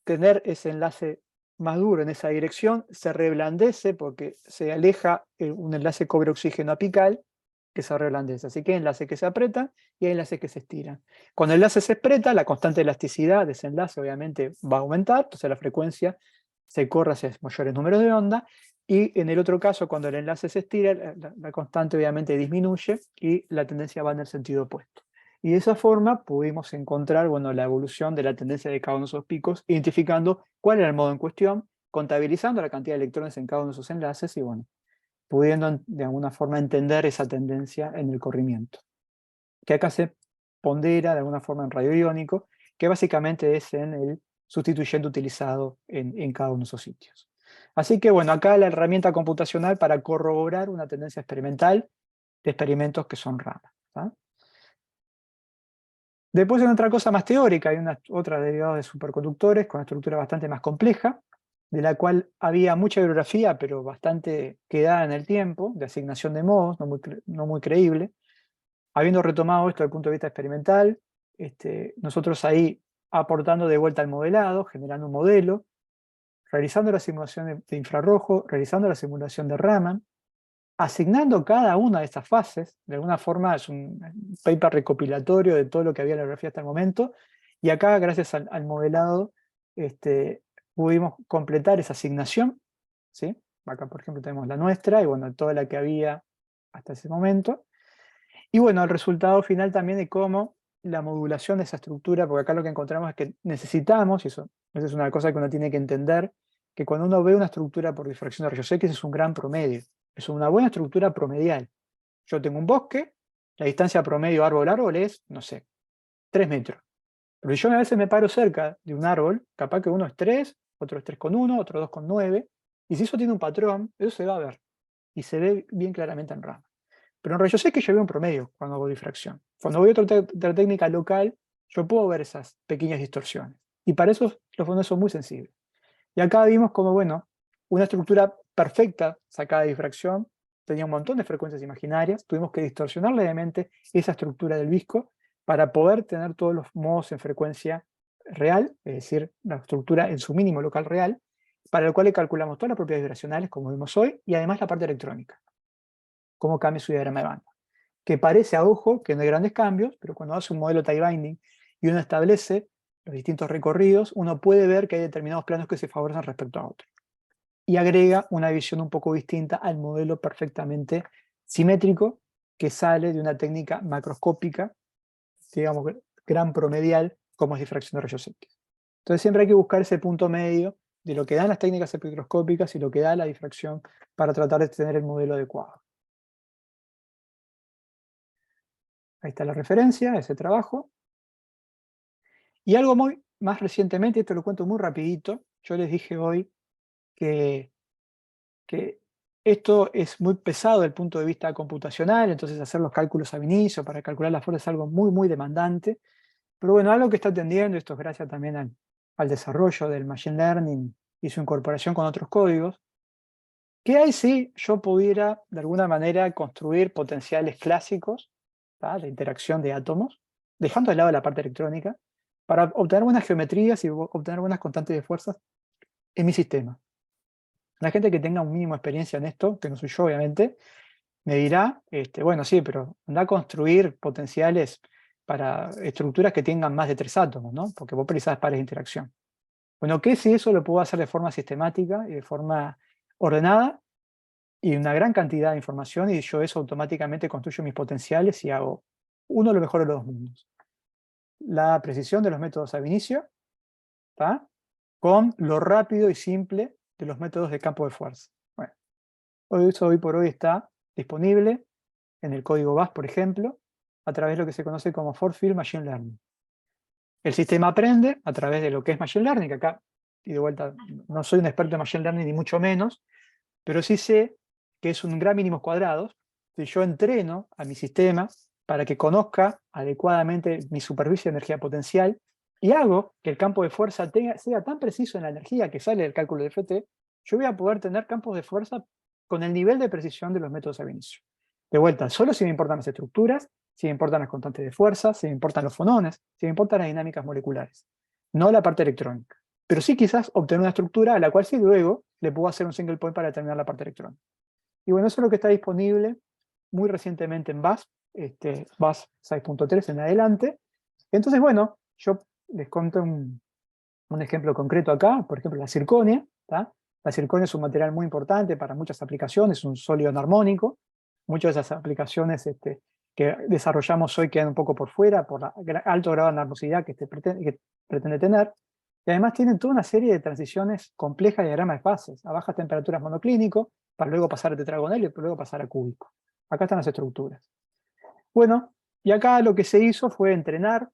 tener ese enlace más duro en esa dirección, se reblandece porque se aleja un enlace cobre-oxígeno apical, que se reblandece. Así que hay enlaces que se apretan y hay enlaces que se estiran. Cuando el enlace se aprieta, la constante de elasticidad de ese enlace obviamente va a aumentar, entonces la frecuencia se corre hacia mayores números de onda, y en el otro caso, cuando el enlace se estira, la constante obviamente disminuye y la tendencia va en el sentido opuesto. Y de esa forma pudimos encontrar, bueno, la evolución de la tendencia de cada uno de esos picos, identificando cuál era el modo en cuestión, contabilizando la cantidad de electrones en cada uno de esos enlaces y, bueno, pudiendo de alguna forma entender esa tendencia en el corrimiento. Que acá se pondera de alguna forma en radio iónico, que básicamente es en el sustituyente utilizado en cada uno de esos sitios. Así que bueno, acá la herramienta computacional para corroborar una tendencia experimental de experimentos que son ramas. ¿Tá? Después hay otra cosa más teórica, hay otra derivada de superconductores con una estructura bastante más compleja, de la cual había mucha bibliografía, pero bastante quedada en el tiempo, de asignación de modos, no muy creíble. Habiendo retomado esto desde el punto de vista experimental, nosotros ahí aportando de vuelta al modelado, generando un modelo, realizando la simulación de infrarrojo, realizando la simulación de Raman, asignando cada una de estas fases. De alguna forma es un paper recopilatorio de todo lo que había en la bibliografía hasta el momento, y acá, gracias al modelado, pudimos completar esa asignación, ¿sí? Acá, por ejemplo, tenemos la nuestra, y bueno, toda la que había hasta ese momento. Y bueno, el resultado final también de cómo la modulación de esa estructura, porque acá lo que encontramos es que necesitamos, y esa es una cosa que uno tiene que entender, que cuando uno ve una estructura por difracción de rayos X es un gran promedio, es una buena estructura promedial. Yo tengo un bosque, la distancia promedio árbol-árbol es, no sé, 3 metros. Pero si yo a veces me paro cerca de un árbol, capaz que uno es 3, otro es 3,1, otro 2,9, y si eso tiene un patrón, eso se va a ver, y se ve bien claramente en rama. Pero en rayos X yo veo un promedio cuando hago difracción. Cuando voy a otra técnica local, yo puedo ver esas pequeñas distorsiones. Y para eso los fondos son muy sensibles. Y acá vimos como, bueno, una estructura perfecta sacada de difracción tenía un montón de frecuencias imaginarias. Tuvimos que distorsionar levemente esa estructura del visco para poder tener todos los modos en frecuencia real, es decir, la estructura en su mínimo local real, para el cual le calculamos todas las propiedades vibracionales, como vimos hoy, y además la parte electrónica, cómo cambia su diagrama de banda. Que parece a ojo que no hay grandes cambios, pero cuando hace un modelo tie binding y uno establece los distintos recorridos, uno puede ver que hay determinados planos que se favorecen respecto a otros. Y agrega una visión un poco distinta al modelo perfectamente simétrico que sale de una técnica macroscópica, digamos, gran promedial, como es difracción de rayos X. Entonces siempre hay que buscar ese punto medio de lo que dan las técnicas espectroscópicas y lo que da la difracción para tratar de tener el modelo adecuado. Ahí está la referencia a ese trabajo. Y algo más recientemente, esto lo cuento muy rapidito, yo les dije hoy que esto es muy pesado desde el punto de vista computacional, entonces hacer los cálculos ab inicio para calcular la fuerza es algo muy demandante. Pero bueno, algo que está atendiendo, esto es gracias también al desarrollo del Machine Learning y su incorporación con otros códigos, que ahí sí yo pudiera de alguna manera construir potenciales clásicos, ¿tá?, de interacción de átomos, dejando de lado la parte electrónica, para obtener buenas geometrías y obtener buenas constantes de fuerzas en mi sistema. La gente que tenga un mínimo de experiencia en esto, que no soy yo obviamente, me dirá, bueno, sí, pero anda a construir potenciales para estructuras que tengan más de 3 átomos, ¿no? Porque vos precisás pares de interacción. Bueno, ¿qué si eso lo puedo hacer de forma sistemática y de forma ordenada y una gran cantidad de información, y yo eso automáticamente construyo mis potenciales y hago uno de los mejores de los dos mundos? La precisión de los métodos ab inicio, ¿tá?, con lo rápido y simple de los métodos de campo de fuerza. Bueno, eso hoy por hoy está disponible en el código BAS, por ejemplo, a través de lo que se conoce como Force Field Machine Learning. El sistema aprende a través de lo que es Machine Learning, que acá, y de vuelta, no soy un experto en Machine Learning ni mucho menos, pero sí sé que es un gran mínimos cuadrados. Si yo entreno a mi sistema para que conozca adecuadamente mi superficie de energía potencial y hago que el campo de fuerza sea tan preciso en la energía que sale del cálculo de FT, yo voy a poder tener campos de fuerza con el nivel de precisión de los métodos ab inicio. De vuelta, solo si me importan las estructuras, si me importan las constantes de fuerza, si me importan los fonones, si me importan las dinámicas moleculares, no la parte electrónica. Pero sí quizás obtener una estructura a la cual sí luego le puedo hacer un single point para determinar la parte electrónica. Y bueno, eso es lo que está disponible muy recientemente en BAS, BAS 6.3 en adelante. Entonces, bueno, yo les cuento un ejemplo concreto acá, por ejemplo, la zirconia, ¿tá? La zirconia es un material muy importante para muchas aplicaciones, un sólido anarmónico. Muchas de esas aplicaciones que desarrollamos hoy quedan un poco por fuera, por el alto grado de anarmosidad que pretende tener. Y además tienen toda una serie de transiciones complejas de diagrama de fases, a bajas temperaturas monoclínico, para luego pasar a tetragonal y luego pasar a cúbico. Acá están las estructuras. Bueno, y acá lo que se hizo fue entrenar,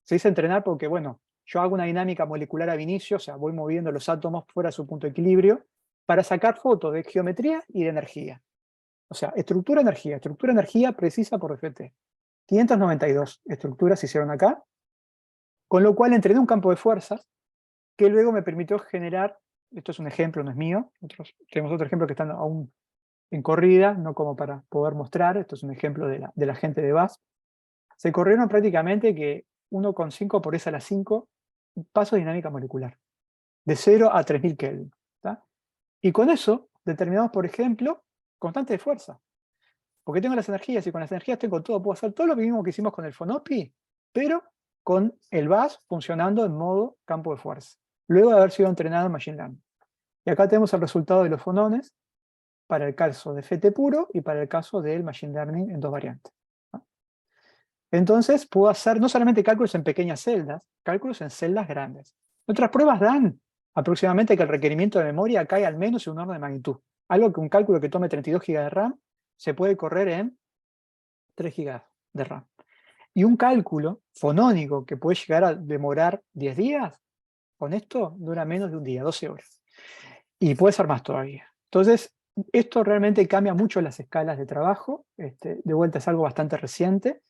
se dice entrenar porque, bueno, yo hago una dinámica molecular ab inicio, o sea, voy moviendo los átomos fuera de su punto de equilibrio, para sacar fotos de geometría y de energía. O sea, estructura-energía precisa por FT. 592 estructuras se hicieron acá, con lo cual entrené un campo de fuerzas que luego me permitió generar, esto es un ejemplo, no es mío, tenemos otro ejemplo que están aún en corrida, no como para poder mostrar, esto es un ejemplo de la gente de BAS. Se corrieron prácticamente que 1,5 por esa a la 5 pasos de dinámica molecular, de 0 a 3000 Kelvin. ¿Tá? Y con eso determinamos, por ejemplo, constante de fuerza. Porque tengo las energías y con las energías tengo todo, puedo hacer todo lo mismo que hicimos con el FONOPI, pero con el BAS funcionando en modo campo de fuerza, luego de haber sido entrenado en Machine Learning. Y acá tenemos el resultado de los fonones para el caso de FT puro y para el caso del Machine Learning en 2 variantes. ¿No? Entonces puedo hacer no solamente cálculos en pequeñas celdas, cálculos en celdas grandes. Nuestras pruebas dan aproximadamente que el requerimiento de memoria cae al menos en un orden de magnitud. Algo que un cálculo que tome 32 GB de RAM se puede correr en 3 GB de RAM. Y un cálculo fonónico que puede llegar a demorar 10 días, con esto dura menos de un día, 12 horas. Y puede ser más todavía. Entonces, esto realmente cambia mucho las escalas de trabajo. De vuelta es algo bastante reciente.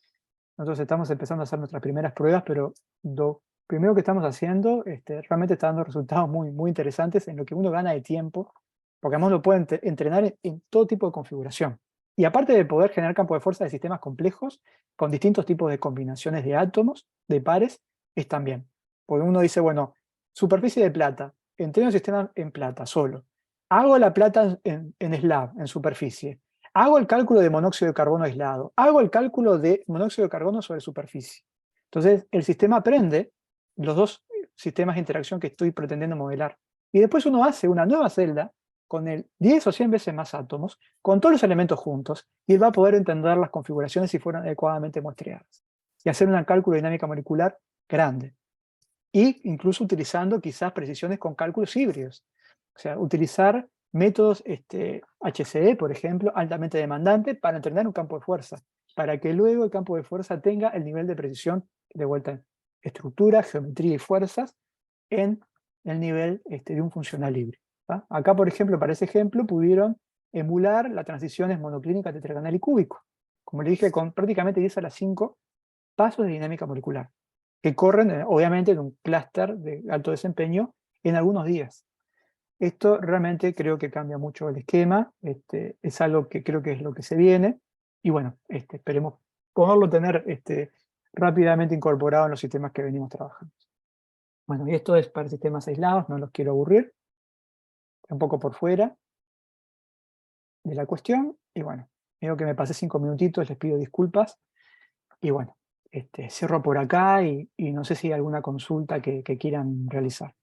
Nosotros estamos empezando a hacer nuestras primeras pruebas, pero lo primero que estamos haciendo realmente está dando resultados muy interesantes en lo que uno gana de tiempo, porque además lo puede entrenar en todo tipo de configuración. Y aparte de poder generar campo de fuerza de sistemas complejos, con distintos tipos de combinaciones de átomos, de pares, es también. Porque uno dice, bueno, superficie de plata, entreno el sistema en plata solo. Hago la plata en slab, en superficie. Hago el cálculo de monóxido de carbono aislado. Hago el cálculo de monóxido de carbono sobre superficie. Entonces, el sistema aprende los dos sistemas de interacción que estoy pretendiendo modelar. Y después uno hace una nueva celda con el 10 o 100 veces más átomos, con todos los elementos juntos, y él va a poder entender las configuraciones si fueron adecuadamente muestreadas. Y hacer un cálculo de dinámica molecular grande. Y incluso utilizando quizás precisiones con cálculos híbridos. O sea, utilizar métodos HCE, por ejemplo, altamente demandante para entrenar un campo de fuerza, para que luego el campo de fuerza tenga el nivel de precisión, de vuelta en estructura, geometría y fuerzas, en el nivel de un funcional libre. ¿tá? Acá, por ejemplo, para ese ejemplo, pudieron emular las transiciones monoclínica, tetragonal y cúbico. Como le dije, con prácticamente 10 a la 5 pasos de dinámica molecular, que corren, obviamente, en un clúster de alto desempeño en algunos días. Esto realmente creo que cambia mucho el esquema, es algo que creo que es lo que se viene, y bueno, esperemos poderlo tener rápidamente incorporado en los sistemas que venimos trabajando. Bueno, y esto es para sistemas aislados, no los quiero aburrir, un poco por fuera de la cuestión, y bueno, veo que me pasé 5 minutitos, les pido disculpas, y bueno, cierro por acá y no sé si hay alguna consulta que quieran realizar.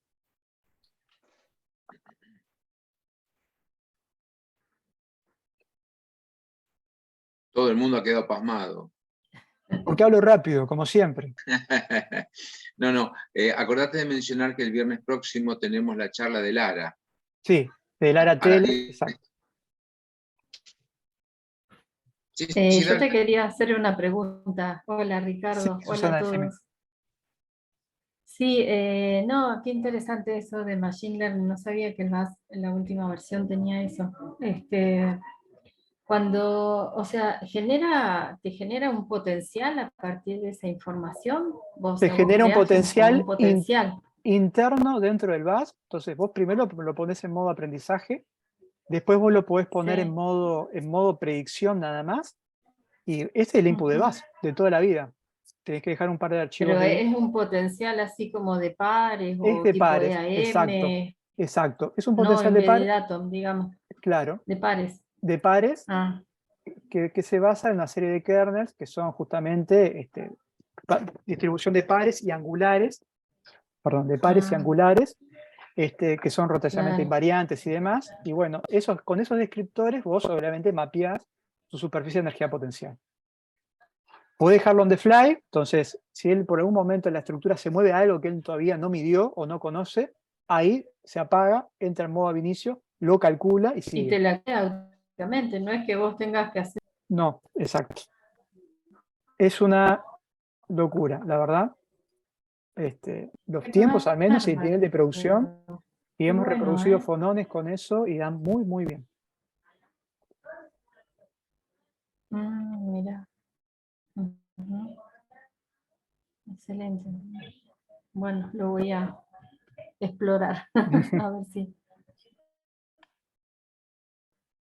Todo el mundo ha quedado pasmado. Porque hablo rápido, como siempre. No, acordate de mencionar que el viernes próximo tenemos la charla de Lara. Sí, de Lara A las Tele, 10. exacto. Sí, Yo te dale. quería hacer una pregunta. Hola Sí, Ricardo, hola Susana, a decime. todos. Sí, no, qué interesante eso de Machine Learning. No sabía que la última versión tenía eso. Cuando, o sea, te genera un potencial a partir de esa información. Vos, Te o vos genera un creás como un potencial potencial. interno dentro del VAS, entonces vos primero lo pones en modo aprendizaje, después vos lo podés poner Sí. en modo predicción nada más, y ese es el input de VAS de toda la vida. Tenés que dejar un par de archivos Pero de... es un potencial así como de pares Es o de tipo pares, exacto, EAM, exacto. Es un no potencial de embedded pares, atom, digamos, claro, de pares. de pares Ah, que se basa en una serie de kernels que son justamente distribución de pares y angulares, perdón, de pares y ah, angulares, que son rotacionalmente claro. invariantes y demás, y bueno, con esos descriptores vos obviamente mapeás tu superficie de energía potencial. Podés dejarlo on the fly, entonces si él por algún momento en la estructura se mueve a algo que él todavía no midió o no conoce, ahí se apaga, entra en modo ab inicio, lo calcula y Y sigue. te la crea automáticamente, no es que vos tengas que hacer. No, exacto. Es una locura, la verdad. Los tiempos al menos y el nivel de producción, y Qué hemos bueno, reproducido ¿eh? fonones con eso y dan muy, muy bien. Mira. Ujú. Excelente. Bueno, lo voy a explorar, a ver si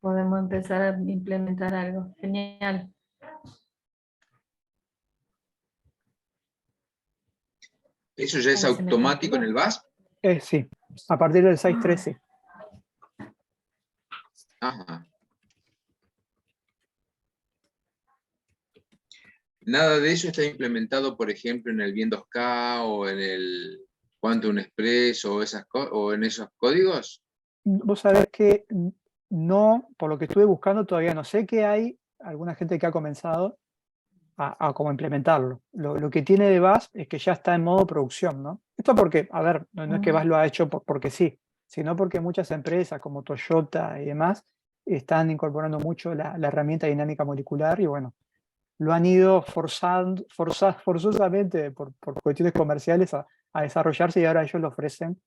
podemos empezar a implementar algo. Genial. ¿Eso ya es Uy, se me automático en el congeló. VAS? Sí, a partir del 6.13. Ajá. Nada de eso está implementado, por ejemplo, en el Bien2K o en el Quantum Express o en esos códigos. Vos sabés que no, por lo que estuve buscando todavía no sé que hay alguna gente que ha comenzado a cómo implementarlo. Lo que tiene de VAS es que ya está en modo producción, ¿no? Esto porque, a ver, no es que VAS lo ha hecho porque sí, sino porque muchas empresas como Toyota y demás están incorporando mucho la herramienta dinámica molecular y bueno, lo han ido forzosamente por cuestiones comerciales a desarrollarse y ahora ellos lo ofrecen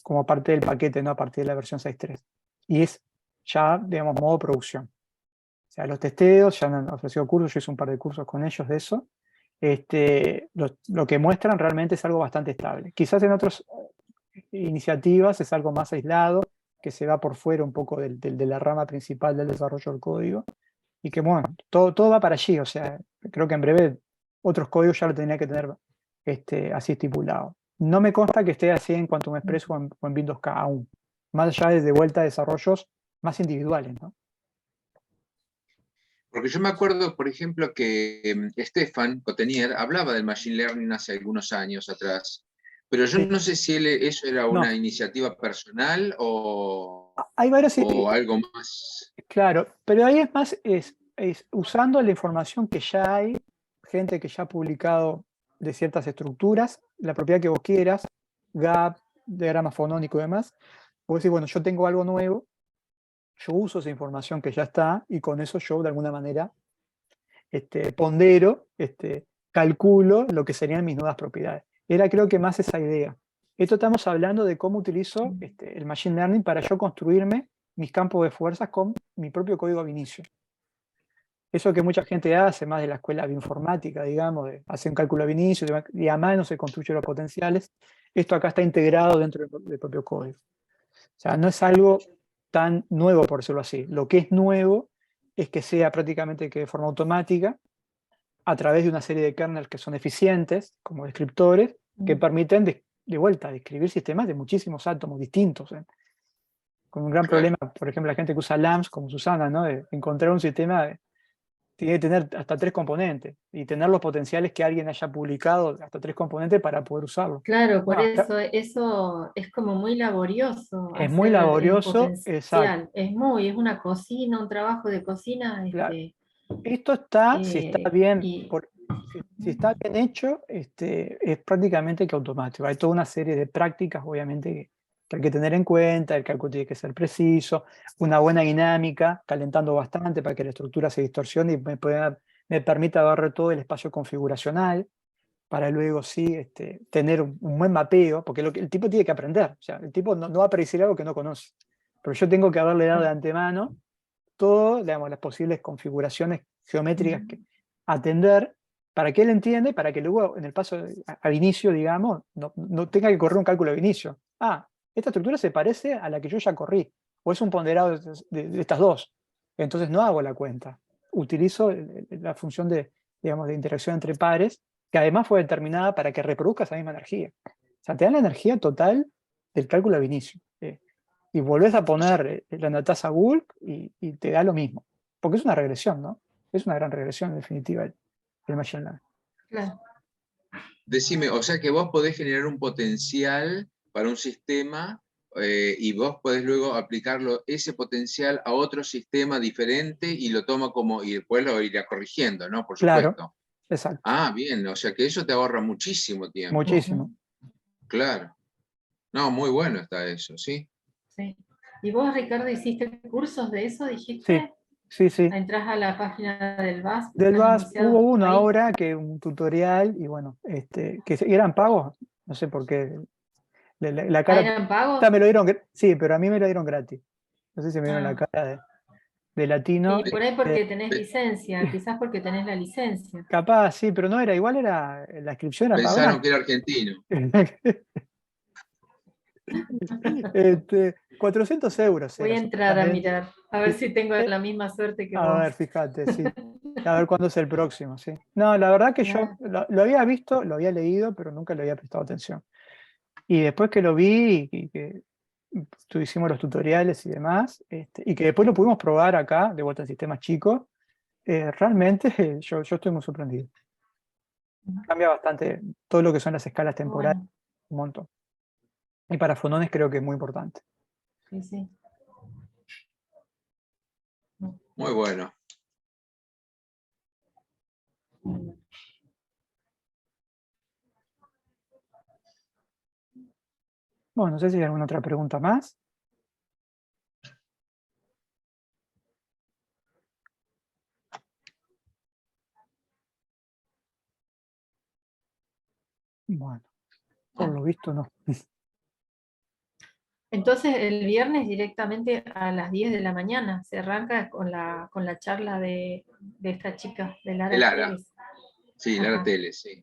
como parte del paquete, ¿no? A partir de la versión 6.3. Y es ya, digamos, modo producción. O sea, los testeos, ya han ofrecido cursos, yo hice un par de cursos con ellos de eso. Lo que muestran realmente es algo bastante estable. Quizás en otras iniciativas es algo más aislado, que se va por fuera un poco de la rama principal del desarrollo del código. Y que bueno, todo va para allí. O sea, creo que en breve otros códigos ya lo tendría que tener así estipulado. No me consta que esté así en Quantum Express o en Windows-K aún. Más allá de vuelta a desarrollos más individuales, ¿no? Porque yo me acuerdo, por ejemplo, que Stefan Cotenier hablaba del Machine Learning hace algunos años atrás, pero yo Sí. no sé si eso era No, una iniciativa personal hay varios, o algo más. claro, pero ahí es más, es usando la información que ya hay, gente que ya ha publicado de ciertas estructuras, la propiedad que vos quieras, GAP, diagrama fonónico y demás. Vos decís, bueno, yo tengo algo nuevo, yo uso esa información que ya está y con eso yo de alguna manera pondero, calculo lo que serían mis nuevas propiedades. Era creo que más esa idea. Esto estamos hablando de cómo utilizo el Machine Learning para yo construirme mis campos de fuerzas con mi propio código ab inicio. Eso que mucha gente hace, más de la escuela bioinformática, digamos, hace un cálculo ab inicio y a mano se construye los potenciales, esto acá está integrado dentro del propio código. O sea, no es algo tan nuevo, por decirlo así. Lo que es nuevo es que sea prácticamente que de forma automática, a través de una serie de kernels que son eficientes, como descriptores, que permiten de vuelta describir sistemas de muchísimos átomos distintos. Con un gran problema, por ejemplo, la gente que usa LAMS, como Susana, ¿no? De encontrar un sistema tiene que tener hasta 3 componentes y tener los potenciales que alguien haya publicado hasta 3 componentes para poder usarlo. Claro, por No, eso es como muy laborioso es muy hacer el laborioso, exacto. potencial. Es una cocina, un trabajo de cocina. Claro. Esto está, si está bien, Y si está bien hecho, es prácticamente que automático. Hay toda una serie de prácticas, obviamente, que hay que tener en cuenta, el cálculo tiene que ser preciso, una buena dinámica, calentando bastante para que la estructura se distorsione y me permita barrer todo el espacio configuracional, para luego sí tener un buen mapeo, porque el tipo tiene que aprender. O sea, el tipo no va a predecir algo que no conoce. Pero yo tengo que haberle dado de antemano todas, digamos, las posibles configuraciones geométricas que atender para que él entienda y para que luego en el paso al inicio, digamos, no tenga que correr un cálculo de inicio. Ah, esta estructura se parece a la que yo ya corrí, o es un ponderado de estas dos. Entonces no hago la cuenta. Utilizo la función digamos, de interacción entre pares, que además fue determinada para que reproduzca esa misma energía. O sea, te dan la energía total del cálculo de inicio. Y volvés a poner la natasa Google y te da lo mismo. Porque es una regresión, ¿no? Es una gran regresión, en definitiva, el Machine Learning. claro, Decime, o sea que vos podés generar un potencial para un sistema y vos podés luego aplicarlo, ese potencial a otro sistema diferente y lo toma como, y después lo irá corrigiendo, ¿no? Por Claro, supuesto. exacto. Ah, bien, o sea que eso te ahorra muchísimo tiempo. Muchísimo. Claro. No, muy bueno está eso, ¿sí? sí. ¿Y vos, Ricardo, hiciste cursos de eso, Sí, dijiste? sí. Entrás a la página del VAS, Del están VAS hubo anunciados uno ahí. ahora, que un tutorial, y bueno, eran pagos, no sé por qué. La cara, ¿Eran pagos? me lo dieron, sí, pero a mí me lo dieron gratis. No sé si me vieron la Ah, cara de latino. y por ahí porque tenés Pe- licencia, quizás porque tenés la licencia. Capaz, sí, pero no era, igual era, la inscripción era Pensaron pagada. que era argentino. 400 € Voy era a entrar a supuestamente. mirar, a ver Sí. si tengo la misma suerte que A vos. ver, fíjate, sí. A ver cuándo es el próximo, sí. No, la verdad que yo Claro. lo había visto, lo había leído, pero nunca le había prestado atención. Y después que lo vi y que hicimos los tutoriales y demás, y que después lo pudimos probar acá, de vuelta en sistemas chicos, realmente yo estoy muy sorprendido. Cambia bastante todo lo que son las escalas temporales, Bueno, un montón. Y para fonones creo que es muy importante. sí, sí. Muy bueno. Bueno, no sé si hay alguna otra pregunta más. Bueno, por lo visto no. Entonces el viernes directamente a las 10 de la mañana se arranca con la charla de esta chica, de De Lara Lara. Pérez. Sí, Lara Ajá. Tele, sí.